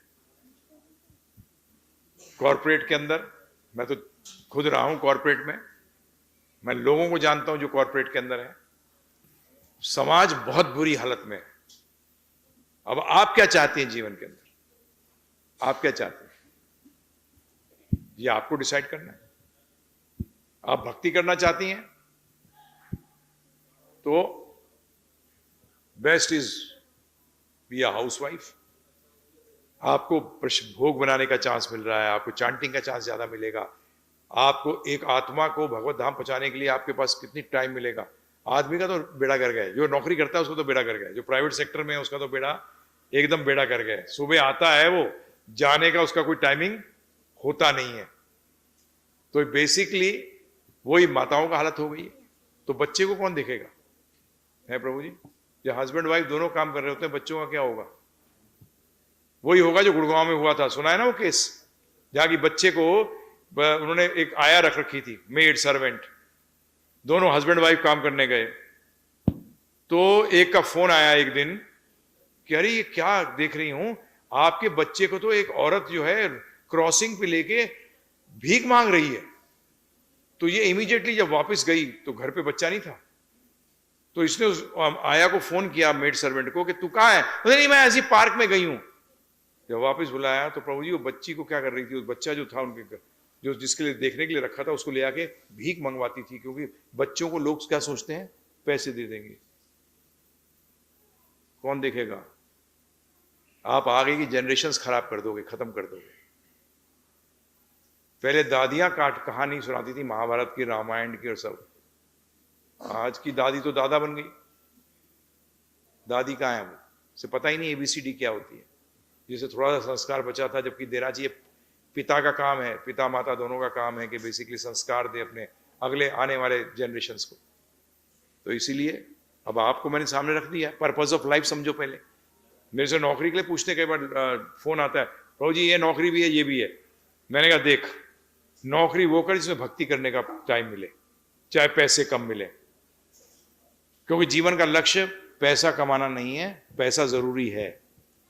कॉरपोरेट के अंदर, मैं तो खुद रहा हूं कॉरपोरेट में, मैं लोगों को जानता हूं जो कॉरपोरेट के अंदर है। समाज बहुत बुरी हालत में है। अब आप क्या चाहते हैं जीवन के अंदर? आप क्या चाहते हैं? ये आपको डिसाइड करना है। आप भक्ति करना चाहती हैं तो best is be a housewife. आपको भोग बनाने का चांस मिल रहा है, आपको चांटिंग का चांस ज्यादा मिलेगा, आपको एक आत्मा को भगवत धाम पहुंचाने के लिए आपके पास कितनी टाइम मिलेगा। आदमी का तो बेड़ा कर गया, जो नौकरी करता है उसको तो बेड़ा कर गया, जो प्राइवेट सेक्टर में है उसका तो बेड़ा एकदम बेड़ा कर गया। सुबह आता है वो, जाने का उसका कोई टाइमिंग होता नहीं है। तो बेसिकली वही माताओं का हालत हो गई है। तो बच्चे को कौन देखेगा? है प्रभु जी, जब हस्बैंड वाइफ दोनों काम कर रहे होते हैं, बच्चों का क्या होगा? वही होगा जो गुड़गांव में हुआ था, सुना है ना वो केस, जहां की बच्चे को उन्होंने एक आया रख रखी थी, मेड सर्वेंट, दोनों हस्बैंड वाइफ काम करने गए, तो एक का फोन आया एक दिन कि अरे ये क्या देख रही हूं, आपके बच्चे को तो एक औरत जो है क्रॉसिंग पे लेके भीख मांग रही है। तो ये इमीडिएटली जब वापस गई तो घर पे बच्चा नहीं था, तो इसने उस आया को फोन किया, मेड सर्वेंट को, कि तू कहां है? नहीं, मैं ऐसी पार्क में गई हूं। जब वापस बुलाया तो प्रभु जी वो बच्ची को क्या कर रही थी, उस बच्चा जो था उनके घर, जो जिसके लिए देखने के लिए रखा था, उसको ले आके भीख मंगवाती थी, क्योंकि बच्चों को लोग क्या सोचते हैं, पैसे दे देंगे, कौन देखेगा। आप आगे की जनरेशंस खराब कर दोगे, खत्म कर दोगे। पहले दादियां कहानी सुनाती थी महाभारत की, रामायण की और सब। आज की दादी तो दादा बन गई। दादी कहाँ है? वो से पता ही नहीं एबीसीडी क्या होती है। जिसे थोड़ा सा संस्कार बचा था, जबकि देना चाहिए। पिता का काम है, पिता माता दोनों का काम है कि बेसिकली संस्कार दे अपने अगले आने वाले जनरेशंस को। तो इसीलिए अब आपको मैंने सामने रख दिया, पर्पस ऑफ लाइफ समझो। पहले मेरे से नौकरी के लिए पूछने के बाद फोन आता है, प्रभु जी ये नौकरी भी है, ये भी है। मैंने कहा देख, नौकरी वो कर जिसमें भक्ति करने का टाइम मिले, चाहे पैसे कम मिले, क्योंकि जीवन का लक्ष्य पैसा कमाना नहीं है। पैसा जरूरी है,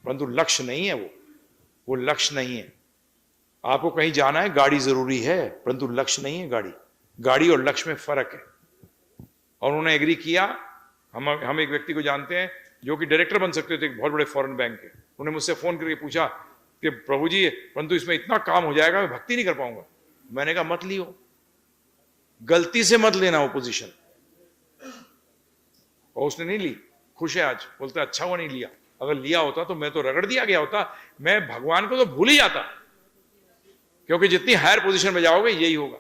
परंतु लक्ष्य नहीं है। वो लक्ष्य नहीं है। आपको कहीं जाना है, गाड़ी जरूरी है, परंतु लक्ष्य नहीं है। गाड़ी और लक्ष्य में फर्क है। और उन्होंने एग्री किया। हम एक व्यक्ति को जानते हैं जो कि डायरेक्टर बन सकते थे एक बहुत बड़े फॉरेन बैंक के। उन्होंने मुझसे फोन करके पूछा कि प्रभु जी, परंतु इसमें इतना काम हो जाएगा, मैं भक्ति नहीं कर पाऊंगा। मैंने कहा मत लियो, गलती से मत लेना वो पोजीशन। और उसने नहीं ली, खुश है आज, बोलता अच्छा हुआ नहीं लिया। अगर लिया होता तो मैं तो रगड़ दिया गया होता, मैं भगवान को तो भूल ही जाता। क्योंकि जितनी हायर पोजीशन में जाओगे यही होगा।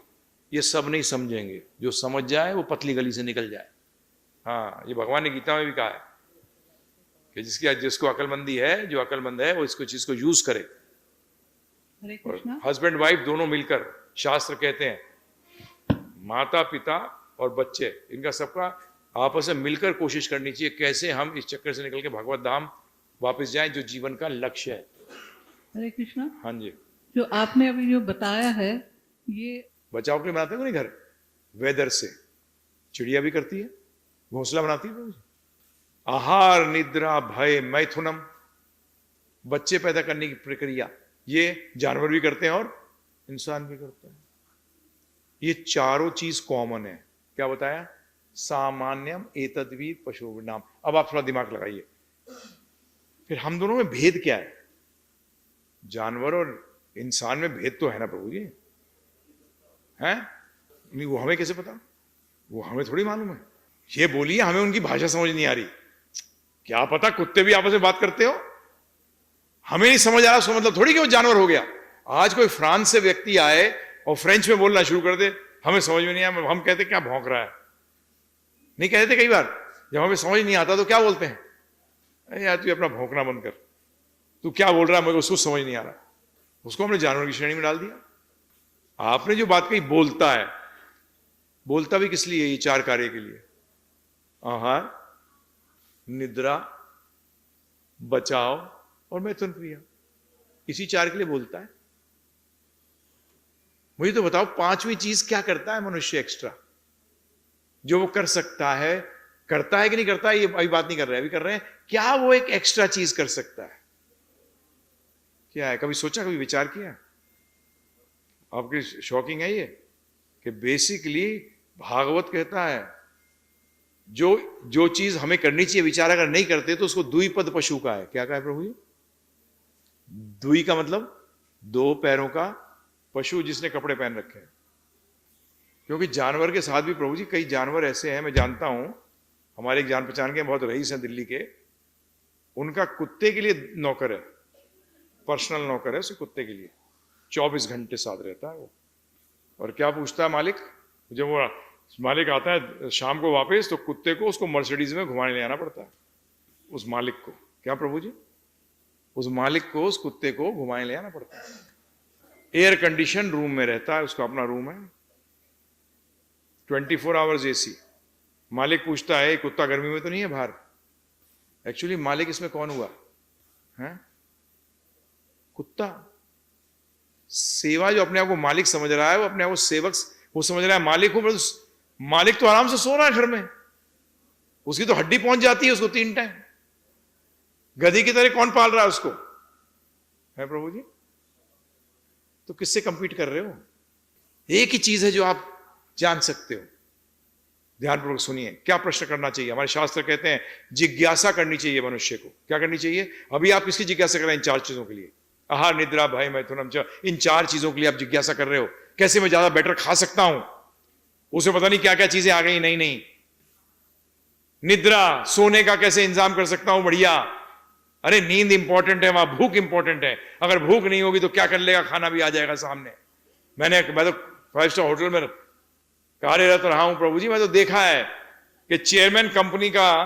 ये सब नहीं समझेंगे, जो समझ जाए वो पतली गली से निकल जाए। हाँ, ये भगवान ने गीता में भी कहा है कि जिसको अकलमंदी है, जो अकलमंद है वो इसको चीज को यूज करे। हरे कृष्णा। हस्बैंड वाइफ दोनों मिलकर, शास्त्र कहते हैं माता पिता और बच्चे, इनका सबका आपस में मिलकर कोशिश करनी चाहिए कैसे हम इस चक्कर से निकल के भगवत धाम वापस जाएं, जो जीवन का लक्ष्य है। हरे कृष्णा। हाँ जी, जो आपने अभी जो बताया है, ये बचाव के लिए बनाते हो नहीं घर, वेदर से। चिड़िया भी करती है, घोंसला बनाती है। आहार, निद्रा, भय, मैथुनम, बच्चे पैदा करने की प्रक्रिया, ये जानवर भी करते हैं और इंसान भी करते हैं। ये चारों चीज कॉमन है। क्या बताया? सामान्यम एतद्वीर पशु नाम। अब आप थोड़ा दिमाग लगाइए, फिर हम दोनों में भेद क्या है? जानवर और इंसान में भेद तो है ना प्रभु जी, हैं? नहीं, वो हमें कैसे पता? वो हमें थोड़ी मालूम है। ये बोलिए हमें उनकी भाषा समझ नहीं आ रही। क्या पता कुत्ते भी आपस में बात करते हो, हमें नहीं समझ आ रहा, उसका मतलब थोड़ी कि वो जानवर हो गया। आज कोई फ्रांस से व्यक्ति आए और फ्रेंच में बोलना शुरू कर दे, हमें समझ में नहीं आया, हम कहते क्या भौंक रहा है। नहीं कहते थे कई बार, जब हमें समझ नहीं आता तो क्या बोलते हैं? अरे यार तू अपना भौंकना बंद कर, तू क्या बोल रहा है, मुझे उसको समझ नहीं आ रहा। उसको हमने जानवर की श्रेणी में डाल दिया। आपने जो बात कही बोलता है, बोलता भी किस लिए? ये चार कार्य के लिए, आहार, निद्रा, बचाव और मैथुन क्रिया, इसी चार के लिए बोलता है। मुझे तो बताओ पांचवी चीज क्या करता है मनुष्य एक्स्ट्रा, जो वो कर सकता है? करता है कि नहीं करता है, ये अभी बात नहीं कर रहे हैं, अभी कर रहे हैं क्या वो एक एक्स्ट्रा चीज कर सकता है। क्या है? कभी सोचा, कभी विचार किया? आपकी शॉकिंग है ये कि बेसिकली भागवत कहता है जो जो चीज हमें करनी चाहिए विचार अगर नहीं करते तो उसको द्विपद पशु का है। क्या कहा है प्रभु जी? द्वि का मतलब दो पैरों का, पशु जिसने कपड़े पहन रखे हैं। क्योंकि जानवर के साथ भी प्रभु जी कई जानवर ऐसे हैं, मैं जानता हूं, हमारे एक जान पहचान के बहुत रईस हैं दिल्ली के, उनका कुत्ते के लिए नौकर है, पर्सनल नौकर है उसे कुत्ते के लिए, 24 घंटे साथ रहता है वो। और क्या पूछता है मालिक? जब वो मालिक आता है शाम को वापस तो कुत्ते को उसको मर्सिडीज में घुमाने ले आना पड़ता है उस मालिक को। क्या प्रभु जी? उस मालिक को, उस कुत्ते को घुमाने ले आना पड़ता है। एयर कंडीशन रूम में रहता है, उसका अपना रूम है, 24 आवर्स एसी। मालिक पूछता है कुत्ता गर्मी में तो नहीं है बाहर? एक्चुअली मालिक इसमें कौन हुआ है? कुत्ता। सेवा जो अपने आप को मालिक समझ रहा है वो अपने आप को सेवक वो समझ रहा है मालिक हो, मालिक तो आराम से सो रहा है घर में, उसकी तो हड्डी पहुंच जाती है उसको 3 टाइम। गधी की तरह कौन पाल रहा है उसको? है प्रभु जी? तो किससे कंपीट कर रहे हो? एक ही चीज है जो आप जान सकते हो। ध्यानपूर्वक सुनिए, क्या प्रश्न करना चाहिए। हमारे शास्त्र कहते हैं जिज्ञासा करनी चाहिए मनुष्य को। क्या करनी चाहिए? अभी आप किसकी जिज्ञासा कर रहे हैं? इन 4 चीजों के लिए, आहार, निद्रा, भय, मैथुनम च, इन 4 चीजों के लिए आप जिज्ञासा कर रहे हो। कैसे मैं ज्यादा बेटर खा सकता हूं, उसे पता नहीं क्या क्या चीजें आ गई नई नई। निद्रा, सोने का कैसे इंतजाम कर सकता हूं बढ़िया। अरे नींद इंपॉर्टेंट है, वहां भूख इंपॉर्टेंट है। अगर भूख नहीं होगी तो क्या कर लेगा, खाना भी आ जाएगा सामने। मैं तो 5 स्टार होटल में कार्यरत रहा हूं प्रभु जी, मैं तो देखा है कि चेयरमैन कंपनी का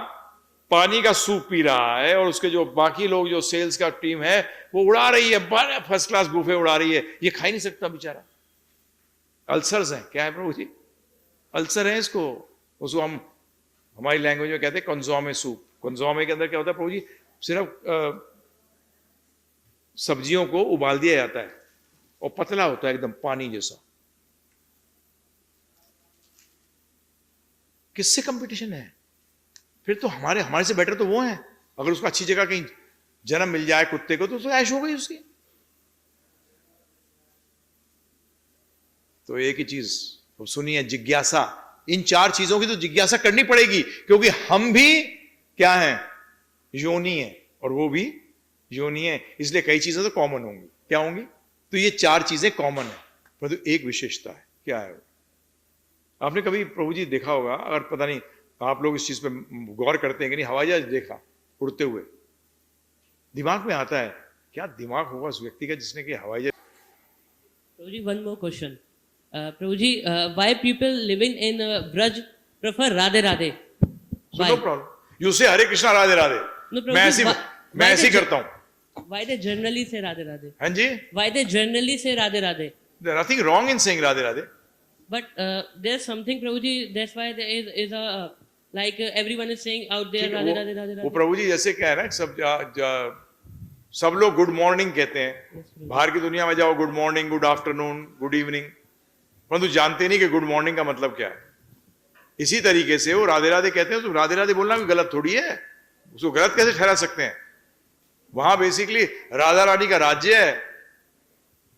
पानी का सूप पी रहा है और उसके जो बाकी लोग जो सेल्स का टीम है वो उड़ा रही है, बड़े फर्स्ट क्लास बुफे उड़ा रही है। ये खा ही नहीं सकता बेचारा, अल्सर्स हैं। क्या है प्रभु जी? अल्सर है इसको। उसको हम हमारी लैंग्वेज में कहते हैं कंजोमे सूप। कंजोमे के अंदर क्या होता है प्रभु जी? सिर्फ सब्जियों को उबाल दिया जाता है और पतला होता है एकदम पानी जैसा। किससे कंपटीशन है? फिर तो हमारे से बेटर तो वो हैं। अगर उसको अच्छी जगह कहीं जन्म मिल जाए कुत्ते को तो ऐश हो गई उसकी। तो एक ही चीज सुनिए, जिज्ञासा। इन 4 चीजों की तो जिज्ञासा करनी पड़ेगी, क्योंकि हम भी क्या हैं? योनि है और वो भी योनि है। इसलिए कई चीजें तो कॉमन होंगी। क्या होंगी? तो ये 4 चीजें कॉमन है, परंतु एक विशेषता है। क्या है वो? आपने कभी प्रभु जी देखा होगा, अगर पता नहीं आप लोग इस चीज पे गौर करते हैं कि नहीं, हवाई जहाज देखा उड़ते हुए, दिमाग में आता है क्या दिमाग होगा उस व्यक्ति का जिसने कि हवाई जहाज। प्रभु जी, one more question. Prabhu ji, why people living in Braj prefer Radhe Radhe? So no problem. You say Hare Krishna Radhe Radhe. No, Prabhu मैं ji, ऐसे ही करता हूँ। Why they generally say Radhe Radhe? हाँ जी? Why they generally say Radhe Radhe? There's nothing wrong in saying Radhe Radhe. But there's something, Prabhu ji, that's why there is a like everyone is saying out there Radhe Radhe Radhe वो Radhe. प्रभु जी जैसे क्या है ना, सब लोग good morning कहते हैं। बाहर की दुनिया में जाओ good morning, good afternoon, good evening, परंतु जानते नहीं कि गुड मॉर्निंग का मतलब क्या है। इसी तरीके से वो राधे राधे कहते हैं, तो राधे राधे बोलना भी गलत थोड़ी है। उसको गलत कैसे ठहरा सकते हैं? वहां बेसिकली राधा रानी का राज्य है,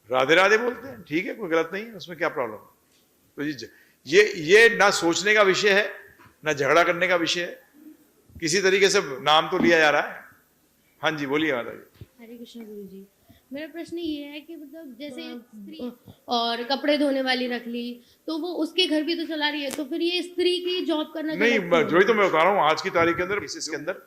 राधे राधे बोलते हैं, ठीक है, कोई गलत नहीं है, उसमें क्या प्रॉब्लम है? तो ये ना सोचने का विषय है, ना झगड़ा करने का विषय है। किसी तरीके से नाम तो लिया जा रहा है। हाँ जी, बोलिए माता जी। हरे कृष्ण गुरु जी, मेरा प्रश्न ये है कि मतलब जैसे स्त्री और कपड़े धोने वाली रख ली तो वो उसके घर भी तो चला रही है, तो फिर ये स्त्री की जॉब करना नहीं, जो ही तो मैं बता रहा हूँ आज की तारीख के अंदर, इसके अंदर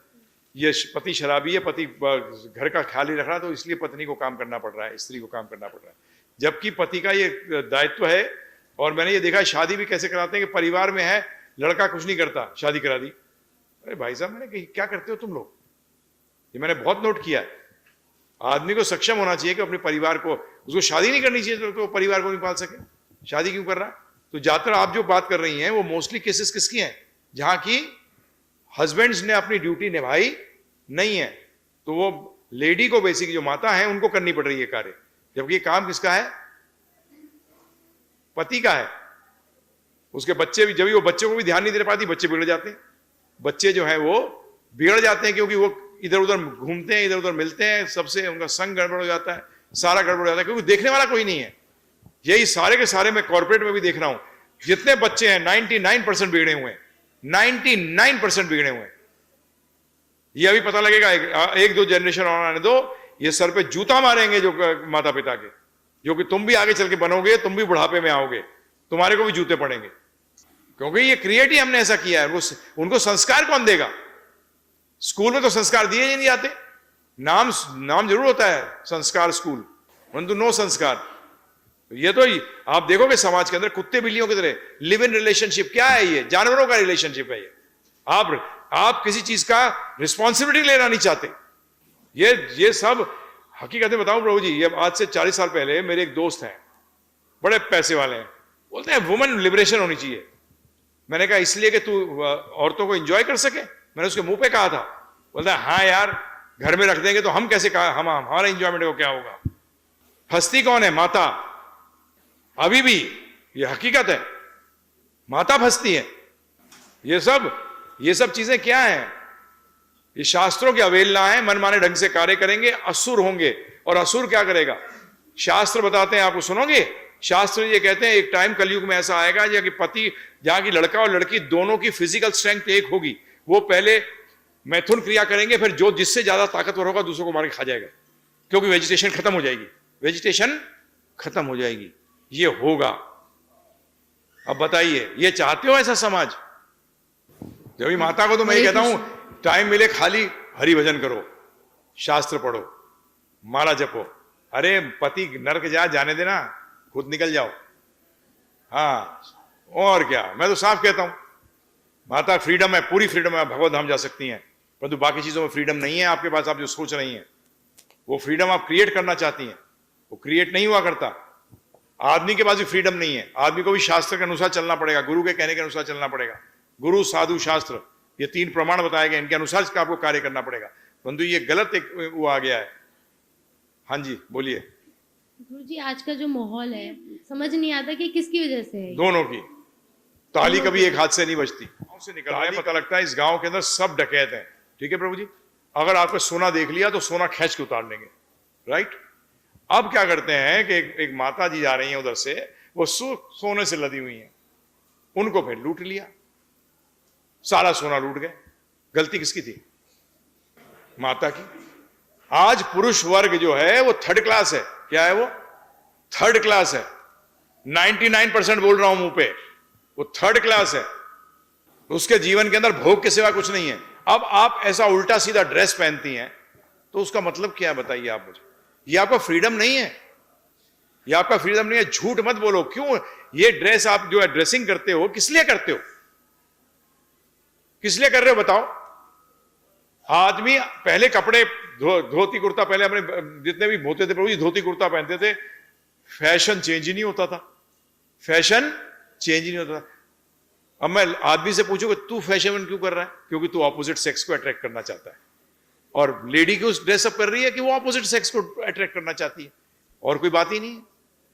ये पति शराबी है, पति घर का ख्याल ही रख रहा है, तो इसलिए पत्नी को काम करना पड़ रहा है, स्त्री को काम करना पड़ रहा है, जबकि पति का ये दायित्व है। और मैंने ये देखा शादी भी कैसे कराते हैं कि परिवार में है, लड़का कुछ नहीं करता, शादी करा दी। अरे भाई साहब, मैंने कही क्या करते हो तुम लोग? ये मैंने बहुत नोट किया है। आदमी को सक्षम होना चाहिए कि अपने परिवार को, उसको शादी नहीं करनी चाहिए तो परिवार को नहीं पाल सके, शादी क्यों कर रहा है? तो ज्यादातर आप जो बात कर रही हैं वो मोस्टली केसेस किसकी हैं? जहां की हस्बैंड्स ने अपनी ड्यूटी निभाई नहीं है, तो वो लेडी को बेसिक जो माता है उनको करनी पड़ रही है कार्य, जबकि ये काम किसका है? पति का है। उसके बच्चे भी, जब वो बच्चे को भी ध्यान नहीं दे पाती, बच्चे बिगड़ जाते हैं। बच्चे जो है वो बिगड़ जाते हैं क्योंकि वो इधर उधर घूमते हैं, इधर उधर मिलते हैं, सबसे उनका संग गड़बड़ हो जाता है, सारा गड़बड़ हो जाता है, क्योंकि देखने वाला कोई नहीं है। यही सारे के सारे मैं कॉर्पोरेट में भी देख रहा हूं, जितने बच्चे हैं 99% बिगड़े हुए हैं, 99% बिगड़े हुए हैं। ये अभी पता लगेगा, एक दो जनरेशन और आने दो, ये सर पे जूता मारेंगे जो माता पिता के, जो कि तुम भी आगे चल के बनोगे, तुम भी बुढ़ापे में आओगे, तुम्हारे को भी जूते पड़ेंगे, क्योंकि ये क्रिएट ही हमने ऐसा किया है। उनको संस्कार कौन देगा? स्कूल में तो संस्कार दिए ही नहीं जाते। नाम जरूर होता है संस्कार स्कूल, परंतु नो संस्कार। ये तो आप देखोगे समाज के अंदर कुत्ते बिल्लियों की तरह लिव इन रिलेशनशिप। क्या है ये? जानवरों का रिलेशनशिप है ये। आप किसी चीज का रिस्पॉन्सिबिलिटी लेना नहीं चाहते। ये सब हकीकतें बताऊं प्रभु जी, ये आज से 40 साल पहले मेरे एक दोस्त हैं, बड़े पैसे वाले हैं, बोलते हैं वुमेन लिबरेशन होनी चाहिए। मैंने कहा इसलिए कि तू औरतों को एंजॉय कर सके? मैंने उसके मुंह पे कहा था। बोलता है हाँ यार, घर में रख देंगे तो हम कैसे, हमारा एंजॉयमेंट को क्या होगा? फंसती कौन है? माता। अभी भी ये हकीकत है, माता फंसती है। ये सब चीजें क्या है? ये शास्त्रों की अवहेलना है। मनमाने ढंग से कार्य करेंगे, असुर होंगे। और असुर क्या करेगा? शास्त्र बताते हैं, आपको सुनोगे? शास्त्र ये कहते हैं एक टाइम कलयुग में ऐसा आएगा जहां की लड़का और लड़की दोनों की फिजिकल स्ट्रेंथ एक होगी। वो पहले मैथुन क्रिया करेंगे, फिर जो जिससे ज्यादा ताकतवर होगा दूसरों को मार के खा जाएगा, क्योंकि वेजिटेशन खत्म हो जाएगी। वेजिटेशन खत्म हो जाएगी। ये होगा। अब बताइए, ये चाहते हो ऐसा समाज? जब भी माता को तो मैं ये कहता हूं, टाइम मिले खाली हरि भजन करो, शास्त्र पढ़ो, माला जपो। अरे पति नरक जाने देना, खुद निकल जाओ। हाँ, और क्या? मैं तो साफ कहता हूं, माता फ्रीडम है, पूरी फ्रीडम है, भगवत धाम जा सकती हैं, परंतु बाकी चीजों में फ्रीडम नहीं है आपके पास। आप जो सोच रही हैं वो फ्रीडम आप क्रिएट करना चाहती हैं, वो क्रिएट नहीं हुआ करता। आदमी के पास भी फ्रीडम नहीं है। आदमी को भी शास्त्र के अनुसार चलना पड़ेगा, गुरु के कहने के अनुसार चलना पड़ेगा। गुरु, साधु, शास्त्र, ये 3 प्रमाण बताए गए, इनके अनुसार आपको कार्य करना पड़ेगा। परंतु ये गलत एक वो आ गया है। हाँ जी, बोलिए। गुरुजी, आज का जो माहौल है समझ नहीं आता कि किसकी वजह से है। दोनों की। ताली कभी एक हाथ से नहीं बजती। गांव से निकल रहे हैं, पता लगता है इस गांव के अंदर सब डकैत हैं। ठीक है प्रभु जी, अगर आपने सोना देख लिया तो सोना खींच के उतार लेंगे। राइट? अब क्या करते हैं कि एक माता जी जा रही हैं उधर से, वो सोने से लदी हुई हैं, उनको फिर लूट लिया, सारा सोना लूट गए। गलती किसकी थी? माता की। आज पुरुष वर्ग जो है वो 3rd क्लास है। क्या है वो? 3rd क्लास है। 99% बोल रहा हूं मुंह पे, वो 3rd क्लास है। उसके जीवन के अंदर भोग के सिवा कुछ नहीं है। अब आप ऐसा उल्टा सीधा ड्रेस पहनती हैं तो उसका मतलब क्या है बताइए आप मुझे? ये आपका फ्रीडम नहीं है, ये आपका फ्रीडम नहीं है। झूठ मत बोलो। क्यों ये ड्रेस आप जो है ड्रेसिंग करते हो, किस लिए करते हो? किस लिए कर रहे हो बताओ? आदमी पहले कपड़े धोती कुर्ता, पहले अपने जितने भी होते थे प्रभु जी धोती कुर्ता पहनते थे, फैशन चेंज ही नहीं होता था। फैशन चेंज ही नहीं होता था। अब मैं आदमी से पूछूं कि तू फैशन क्यों कर रहा है? क्योंकि तू ऑपोजिट सेक्स को अट्रैक्ट करना चाहता है। और लेडी क्यों ड्रेसअप कर रही है? कि वो ऑपोजिट सेक्स को अट्रैक्ट करना चाहती है। और कोई बात ही नहीं है,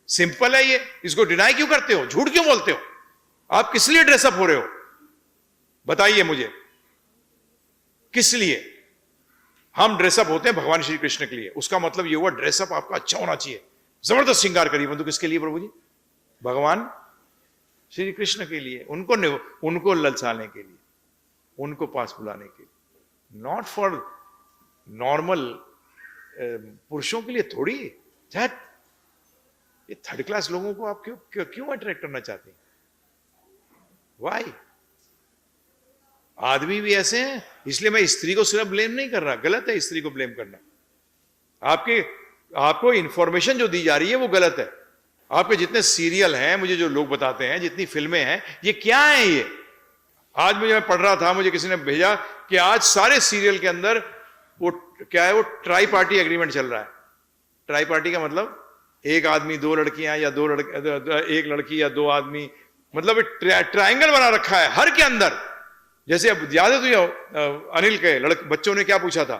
सिंपल है ये। इसको डिनाई क्यों करते हो? झूठ क्यों बोलते हो? आप किस लिए ड्रेसअप हो रहे हो बताइए मुझे, किस लिए? हम ड्रेसअप होते हैं भगवान श्री कृष्ण के लिए। उसका मतलब ये हुआ ड्रेसअप आपका अच्छा होना चाहिए, जबरदस्त श्रृंगार करिए। परंतु किसके लिए प्रभु जी? भगवान श्री कृष्ण के लिए, उनको ललचाने के लिए, उनको पास बुलाने के लिए, नॉट फॉर नॉर्मल पुरुषों के लिए थोड़ी। ये 3rd क्लास लोगों को आप क्यों अट्रैक्ट करना चाहते हैं? वाई? आदमी भी ऐसे हैं। इसलिए मैं स्त्री को सिर्फ ब्लेम नहीं कर रहा, गलत है स्त्री को ब्लेम करना। आपको इंफॉर्मेशन जो दी जा रही है वो गलत है। आपके जितने सीरियल हैं, मुझे जो लोग बताते हैं, जितनी फिल्में हैं, ये क्या है? ये आज मैं पढ़ रहा था, मुझे किसी ने भेजा कि आज सारे सीरियल के अंदर वो क्या है, वो ट्राई पार्टी एग्रीमेंट चल रहा है। ट्राई पार्टी का मतलब एक आदमी 2 लड़कियां, या 2 लड़के, 1 लड़की या 2 आदमी, मतलब ट्रायंगल बना रखा है हर के अंदर। जैसे अब याद है तो अनिल के बच्चों ने क्या पूछा था?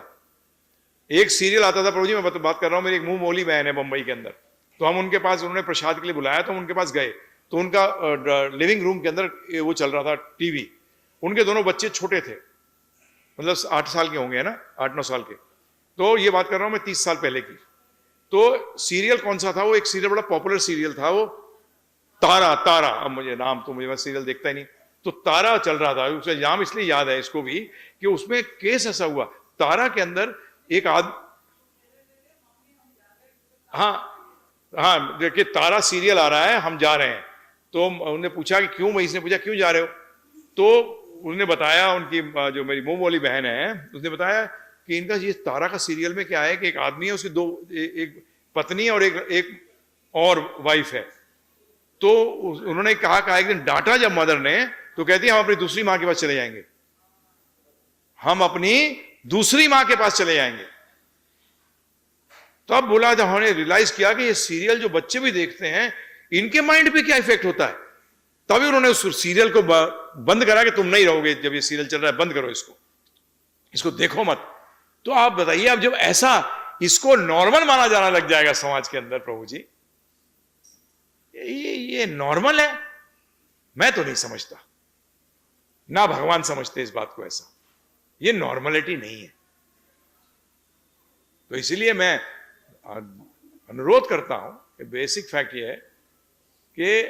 एक सीरियल आता था प्रभु जी, मैं बात कर रहा हूं, मेरी एक मुंह मोली बहन है मुंबई के अंदर, तो हम उनके पास, उन्होंने प्रसाद के लिए बुलाया तो हम उनके पास गए, तो उनका लिविंग रूम के अंदर वो चल रहा था टीवी। उनके दोनों बच्चे छोटे थे, मतलब 8 साल के होंगे, है ना, 8-9 साल के। तो ये बात कर रहा हूं मैं 30 साल पहले की। तो सीरियल कौन सा था वो? एक सीरियल बड़ा पॉपुलर सीरियल था वो, तारा तारा, अब मुझे नाम तो मैं सीरियल देखता ही नहीं, तो तारा चल रहा था, उसका नाम इसलिए याद है इसको भी कि उसमें केस ऐसा हुआ, तारा के अंदर एक हाँ देखिए तारा सीरियल आ रहा है, हम जा रहे हैं, तो उन्होंने पूछा कि क्यों, महीस ने पूछा क्यों जा रहे हो, तो उन्होंने बताया, उनकी जो मेरी मुंह वाली बहन है उसने बताया कि इनका ये तारा का सीरियल में क्या है कि एक आदमी है, उसकी दो एक पत्नी और एक और वाइफ है, तो उन्होंने कहा एक दिन डांटा जब मदर ने, तो कहती है हम अपनी दूसरी मां के पास चले जाएंगे, हम अपनी दूसरी मां के पास चले जाएंगे। तब बोला, जब हमने रियलाइज किया कि ये सीरियल जो बच्चे भी देखते हैं इनके माइंड पे क्या इफेक्ट होता है, तभी उन्होंने उस सीरियल को बंद करा कि तुम नहीं रहोगे, जब ये सीरियल चल रहा है बंद करो इसको देखो मत। तो आप बताइए, अब जब ऐसा इसको नॉर्मल माना जाना लग जाएगा समाज के अंदर, प्रभु जी ये नॉर्मल है? मैं तो नहीं समझता, ना भगवान समझते इस बात को ऐसा, ये नॉर्मलिटी नहीं है। तो इसीलिए मैं अनुरोध करता हूं कि बेसिक फैक्ट ये है कि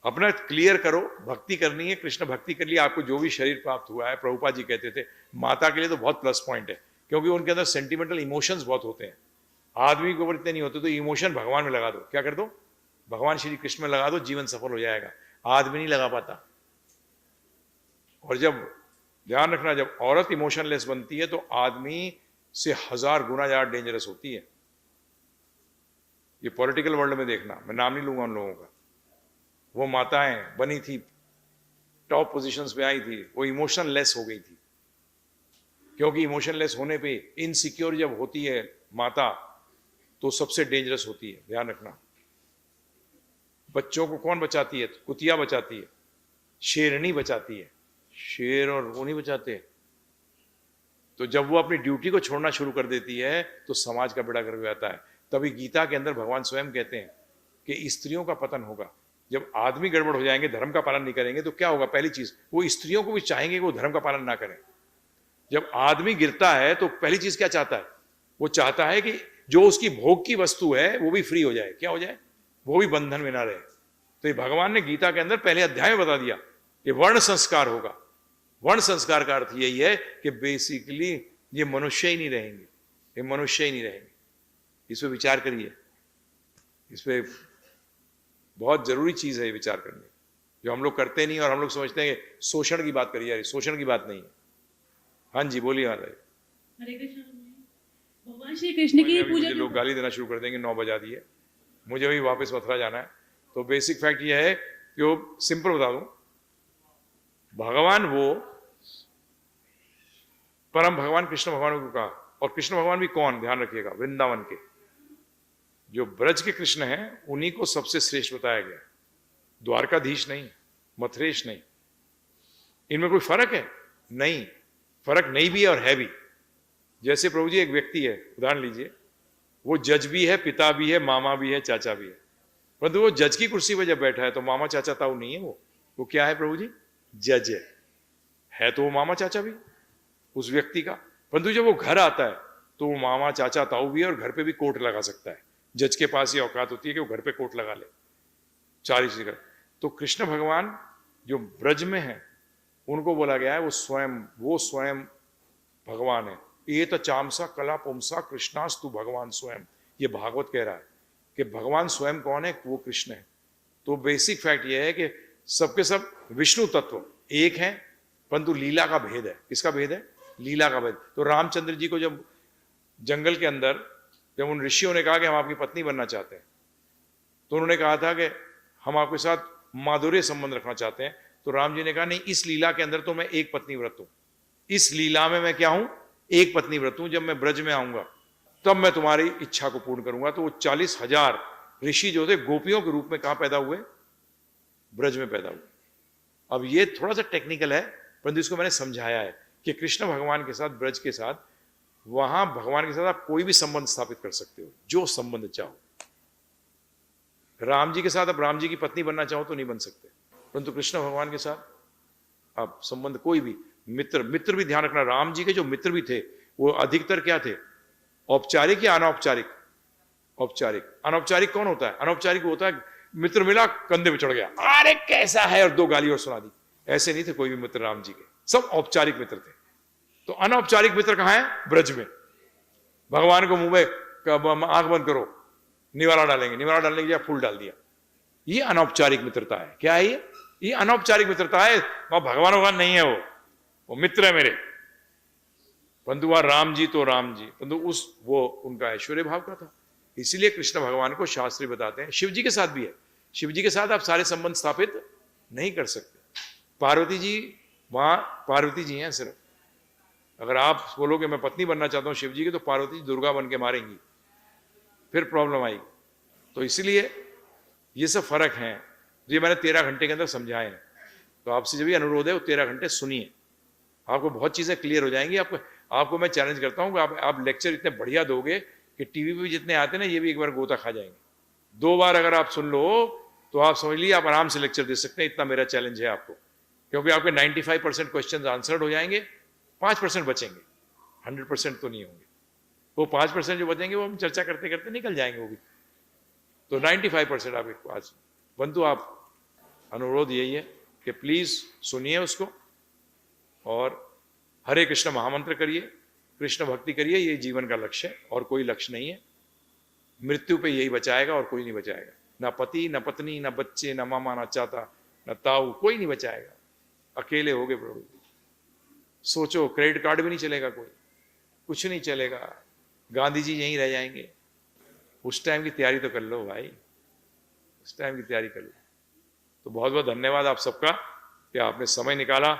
अपना क्लियर करो, भक्ति करनी है, कृष्ण भक्ति के लिए आपको जो भी शरीर प्राप्त हुआ है, प्रभुपाद जी कहते थे माता के लिए तो बहुत प्लस पॉइंट है, क्योंकि उनके अंदर सेंटिमेंटल इमोशंस बहुत होते हैं, आदमी के ऊपर इतने नहीं होते, तो इमोशन भगवान में लगा दो, क्या कर दो, भगवान श्री कृष्ण में लगा दो, जीवन सफल हो जाएगा, आदमी नहीं लगा पाता। और जब ध्यान रखना, जब औरत इमोशनलेस बनती है तो आदमी से 1000 गुना ज्यादा डेंजरस होती है। ये पॉलिटिकल वर्ल्ड में देखना, मैं नाम नहीं लूंगा उन लोगों का, वो माताएं बनी थी, टॉप पोजीशंस पे आई थी, वो इमोशनलेस हो गई थी, क्योंकि इमोशनलेस होने पे इनसिक्योर जब होती है माता तो सबसे डेंजरस होती है। ध्यान रखना, बच्चों को कौन बचाती है? कुतिया बचाती है, शेरनी बचाती है, शेर और वो नहीं बचाते। तो जब वो अपनी ड्यूटी को छोड़ना शुरू कर देती है तो समाज का बेड़ा गर्क हो जाता है। तभी गीता के अंदर भगवान स्वयं कहते हैं कि स्त्रियों का पतन होगा। जब आदमी गड़बड़ हो जाएंगे, धर्म का पालन नहीं करेंगे, तो क्या होगा? पहली चीज, वो स्त्रियों को भी चाहेंगे कि वो धर्म का पालन ना करें। जब आदमी गिरता है तो पहली चीज क्या चाहता है? वो चाहता है कि जो उसकी भोग की वस्तु है वो भी फ्री हो जाए। क्या हो जाए? वो भी बंधन में ना रहे। तो ये भगवान ने गीता के अंदर पहले अध्याय में बता दिया कि वर्ण संस्कार होगा। वर्ण संस्कार का अर्थ यही है कि बेसिकली ये मनुष्य ही नहीं रहेंगे, ये मनुष्य ही नहीं रहेंगे। इस पर विचार करिए, इस पर बहुत जरूरी चीज है ये विचार करने, जो हम लोग करते नहीं और हम लोग समझते हैं कि शोषण की बात करिए। यार शोषण की बात नहीं है। हाँ जी बोलिए। हरे कृष्ण। भगवान श्री कृष्ण की पूजा लोग गाली देना शुरू कर देंगे, 9 बजा दिए, मुझे भी वापस मथुरा जाना है। तो बेसिक फैक्ट ये है कि वो सिंपल बता दूं, भगवान वो परम भगवान कृष्ण भगवान को कहा, और कृष्ण भगवान भी कौन? ध्यान रखिएगा, वृंदावन के जो ब्रज के कृष्ण हैं उन्हीं को सबसे श्रेष्ठ बताया गया, द्वारकाधीश नहीं, मथुरेश नहीं। इनमें कोई फर्क है? नहीं, फर्क नहीं भी है और है भी। जैसे प्रभु जी एक व्यक्ति है, उदाहरण लीजिए, वो जज भी है, पिता भी है, मामा भी है, चाचा भी है, परंतु वो जज की कुर्सी पर जब बैठा है तो मामा चाचा ताऊ नहीं है। वो क्या है प्रभु जी? जज है तो वो मामा चाचा भी उस व्यक्ति का, परंतु जब वो घर आता है तो वो मामा चाचा ताऊ भी है और घर पे भी कोट लगा सकता है। जज के पास ये औकात होती है कि वो घर पे कोट लगा ले, 4 चीजें। तो कृष्ण भगवान जो ब्रज में है उनको बोला गया है वो स्वयं भगवान है। ये तो चामसा कला पुमसा कृष्णास्तु भगवान स्वयं, ये भागवत कह रहा है कि भगवान स्वयं कौन है? वो कृष्ण है। तो बेसिक फैक्ट ये है कि सबके सब विष्णु तत्व एक हैं, परंतु लीला का भेद है। किसका भेद है? लीला का भेद। तो रामचंद्र जी को जब जंगल के अंदर जब उन ऋषियों ने कहा कि हम आपकी पत्नी बनना चाहते हैं, तो उन्होंने कहा था कि हम आपके साथ माधुर्य संबंध रखना चाहते हैं। तो राम जी ने कहा नहीं, इस लीला के अंदर तो मैं एक पत्नी व्रत हूं, इस लीला में मैं क्या हूं? एक पत्नी व्रत हूं। जब मैं ब्रज में आऊंगा तब मैं तुम्हारी इच्छा को पूर्ण करूंगा। तो वो 40,000 ऋषि जो थे गोपियों के रूप में कहां पैदा हुए? ब्रज में पैदा हुए। अब ये थोड़ा सा टेक्निकल है, परंतु इसको मैंने समझाया है कि कृष्ण भगवान के साथ, ब्रज के साथ, वहां भगवान के साथ आप कोई भी संबंध स्थापित कर सकते हो, जो संबंध चाहो। राम जी के साथ आप राम जी की पत्नी बनना चाहो तो नहीं बन सकते, परंतु कृष्ण भगवान के साथ आप संबंध कोई भी, मित्र भी ध्यान रखना, राम जी के जो मित्र भी थे वो अधिकतर क्या थे? औपचारिक या अनौपचारिक? औपचारिक। अनौपचारिक कौन होता है? अनौपचारिक होता है मित्र मिला, कंधे पे चढ़ गया, अरे कैसा है, और 2 गाली और सुना दी। ऐसे नहीं थे कोई भी मित्र राम जी के, सब औपचारिक मित्र थे। तो अनौपचारिक मित्र कहाँ है? ब्रज में। भगवान को मुंह में आंख बंद करो, निवाला डालेंगे, निवाला डालने के लिए फूल डाल दिया। ये अनौपचारिक मित्रता है। क्या है ये अनौपचारिक मित्रता है। वहां भगवान भगवान नहीं है, वो मित्र है मेरे। परंतु वहां राम जी तो राम जी, परंतु वो उनका ऐश्वर्य भाव का था। इसीलिए कृष्ण भगवान को शास्त्री बताते हैं। शिव जी के साथ भी है, शिव जी के साथ आप सारे संबंध स्थापित नहीं कर सकते। पार्वती जी, वहां पार्वती जी हैं सिर्फ। अगर आप बोलोगे मैं पत्नी बनना चाहता हूं शिव जी की, तो पार्वती जी दुर्गा बन के मारेंगी, फिर प्रॉब्लम आएगी। तो इसलिए ये सब फर्क है, जो मैंने 13 घंटे के अंदर समझाए हैं। तो आपसे जो भी अनुरोध है वो 13 घंटे सुनिए, आपको बहुत चीजें क्लियर हो जाएंगी। आपको मैं चैलेंज करता हूं कि आप लेक्चर इतने बढ़िया दोगे कि टीवी पे भी जितने आते हैं ना, ये भी एक बार गोता खा जाएंगे। 2 बार अगर आप सुन लो तो आप समझ लीजिए आप आराम से लेक्चर दे सकते हैं। इतना मेरा चैलेंज है आपको, क्योंकि आपके 95% क्वेश्चन आंसर्ड हो जाएंगे, 5% बचेंगे, 100% तो नहीं होंगे। वो 5% जो बचेंगे वो हम चर्चा करते करते निकल जाएंगे वो भी। तो 95% आपके पास। परंतु आप अनुरोध यही है कि प्लीज सुनिए उसको और हरे कृष्ण महामंत्र करिए, कृष्ण भक्ति करिए। ये जीवन का लक्ष्य है और कोई लक्ष्य नहीं है। मृत्यु पे यही बचाएगा और कोई नहीं बचाएगा। ना पति, ना पत्नी, ना बच्चे, ना मामा, ना चाचा, ना ताऊ, कोई नहीं बचाएगा। अकेले हो गए प्रभु। सोचो, क्रेडिट कार्ड भी नहीं चलेगा, कोई कुछ नहीं चलेगा, गांधी जी यहीं रह जाएंगे। उस टाइम की तैयारी तो कर लो भाई, उस टाइम की तैयारी कर लो। तो बहुत बहुत धन्यवाद आप सबका कि आपने समय निकाला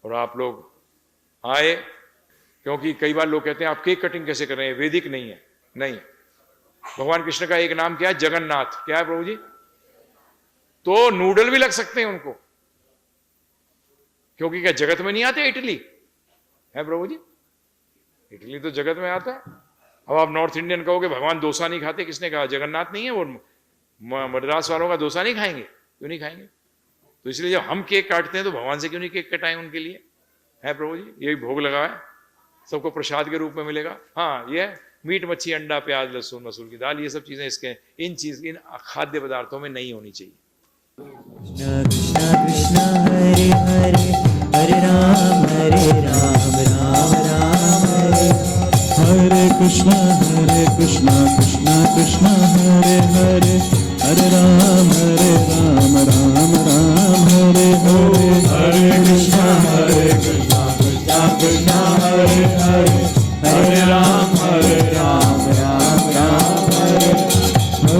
और आप लोग आए। क्योंकि कई बार लोग कहते हैं आप केक कटिंग कैसे कर रहे हैं, वैदिक नहीं है। नहीं, भगवान कृष्ण का एक नाम क्या है? जगन्नाथ। क्या है प्रभु जी? तो नूडल भी लग सकते हैं उनको, क्योंकि क्या जगत में नहीं आते इडली है प्रभु जी? इडली तो जगत में आता है। अब आप नॉर्थ इंडियन कहोगे भगवान डोसा नहीं खाते, किसने कहा? जगन्नाथ नहीं है वो, मद्रास वालों का डोसा नहीं खाएंगे? क्यों नहीं खाएंगे? तो इसलिए जब हम केक काटते हैं तो भगवान से क्यों नहीं केक कटाएं उनके लिए? है प्रभु जी, ये भोग लगा है, सबको प्रसाद के रूप में मिलेगा। हाँ, ये मीट, मच्छी, अंडा, प्याज, लहसुन, मसूर की दाल, ये सब चीजें इन खाद्य पदार्थों में नहीं होनी चाहिए।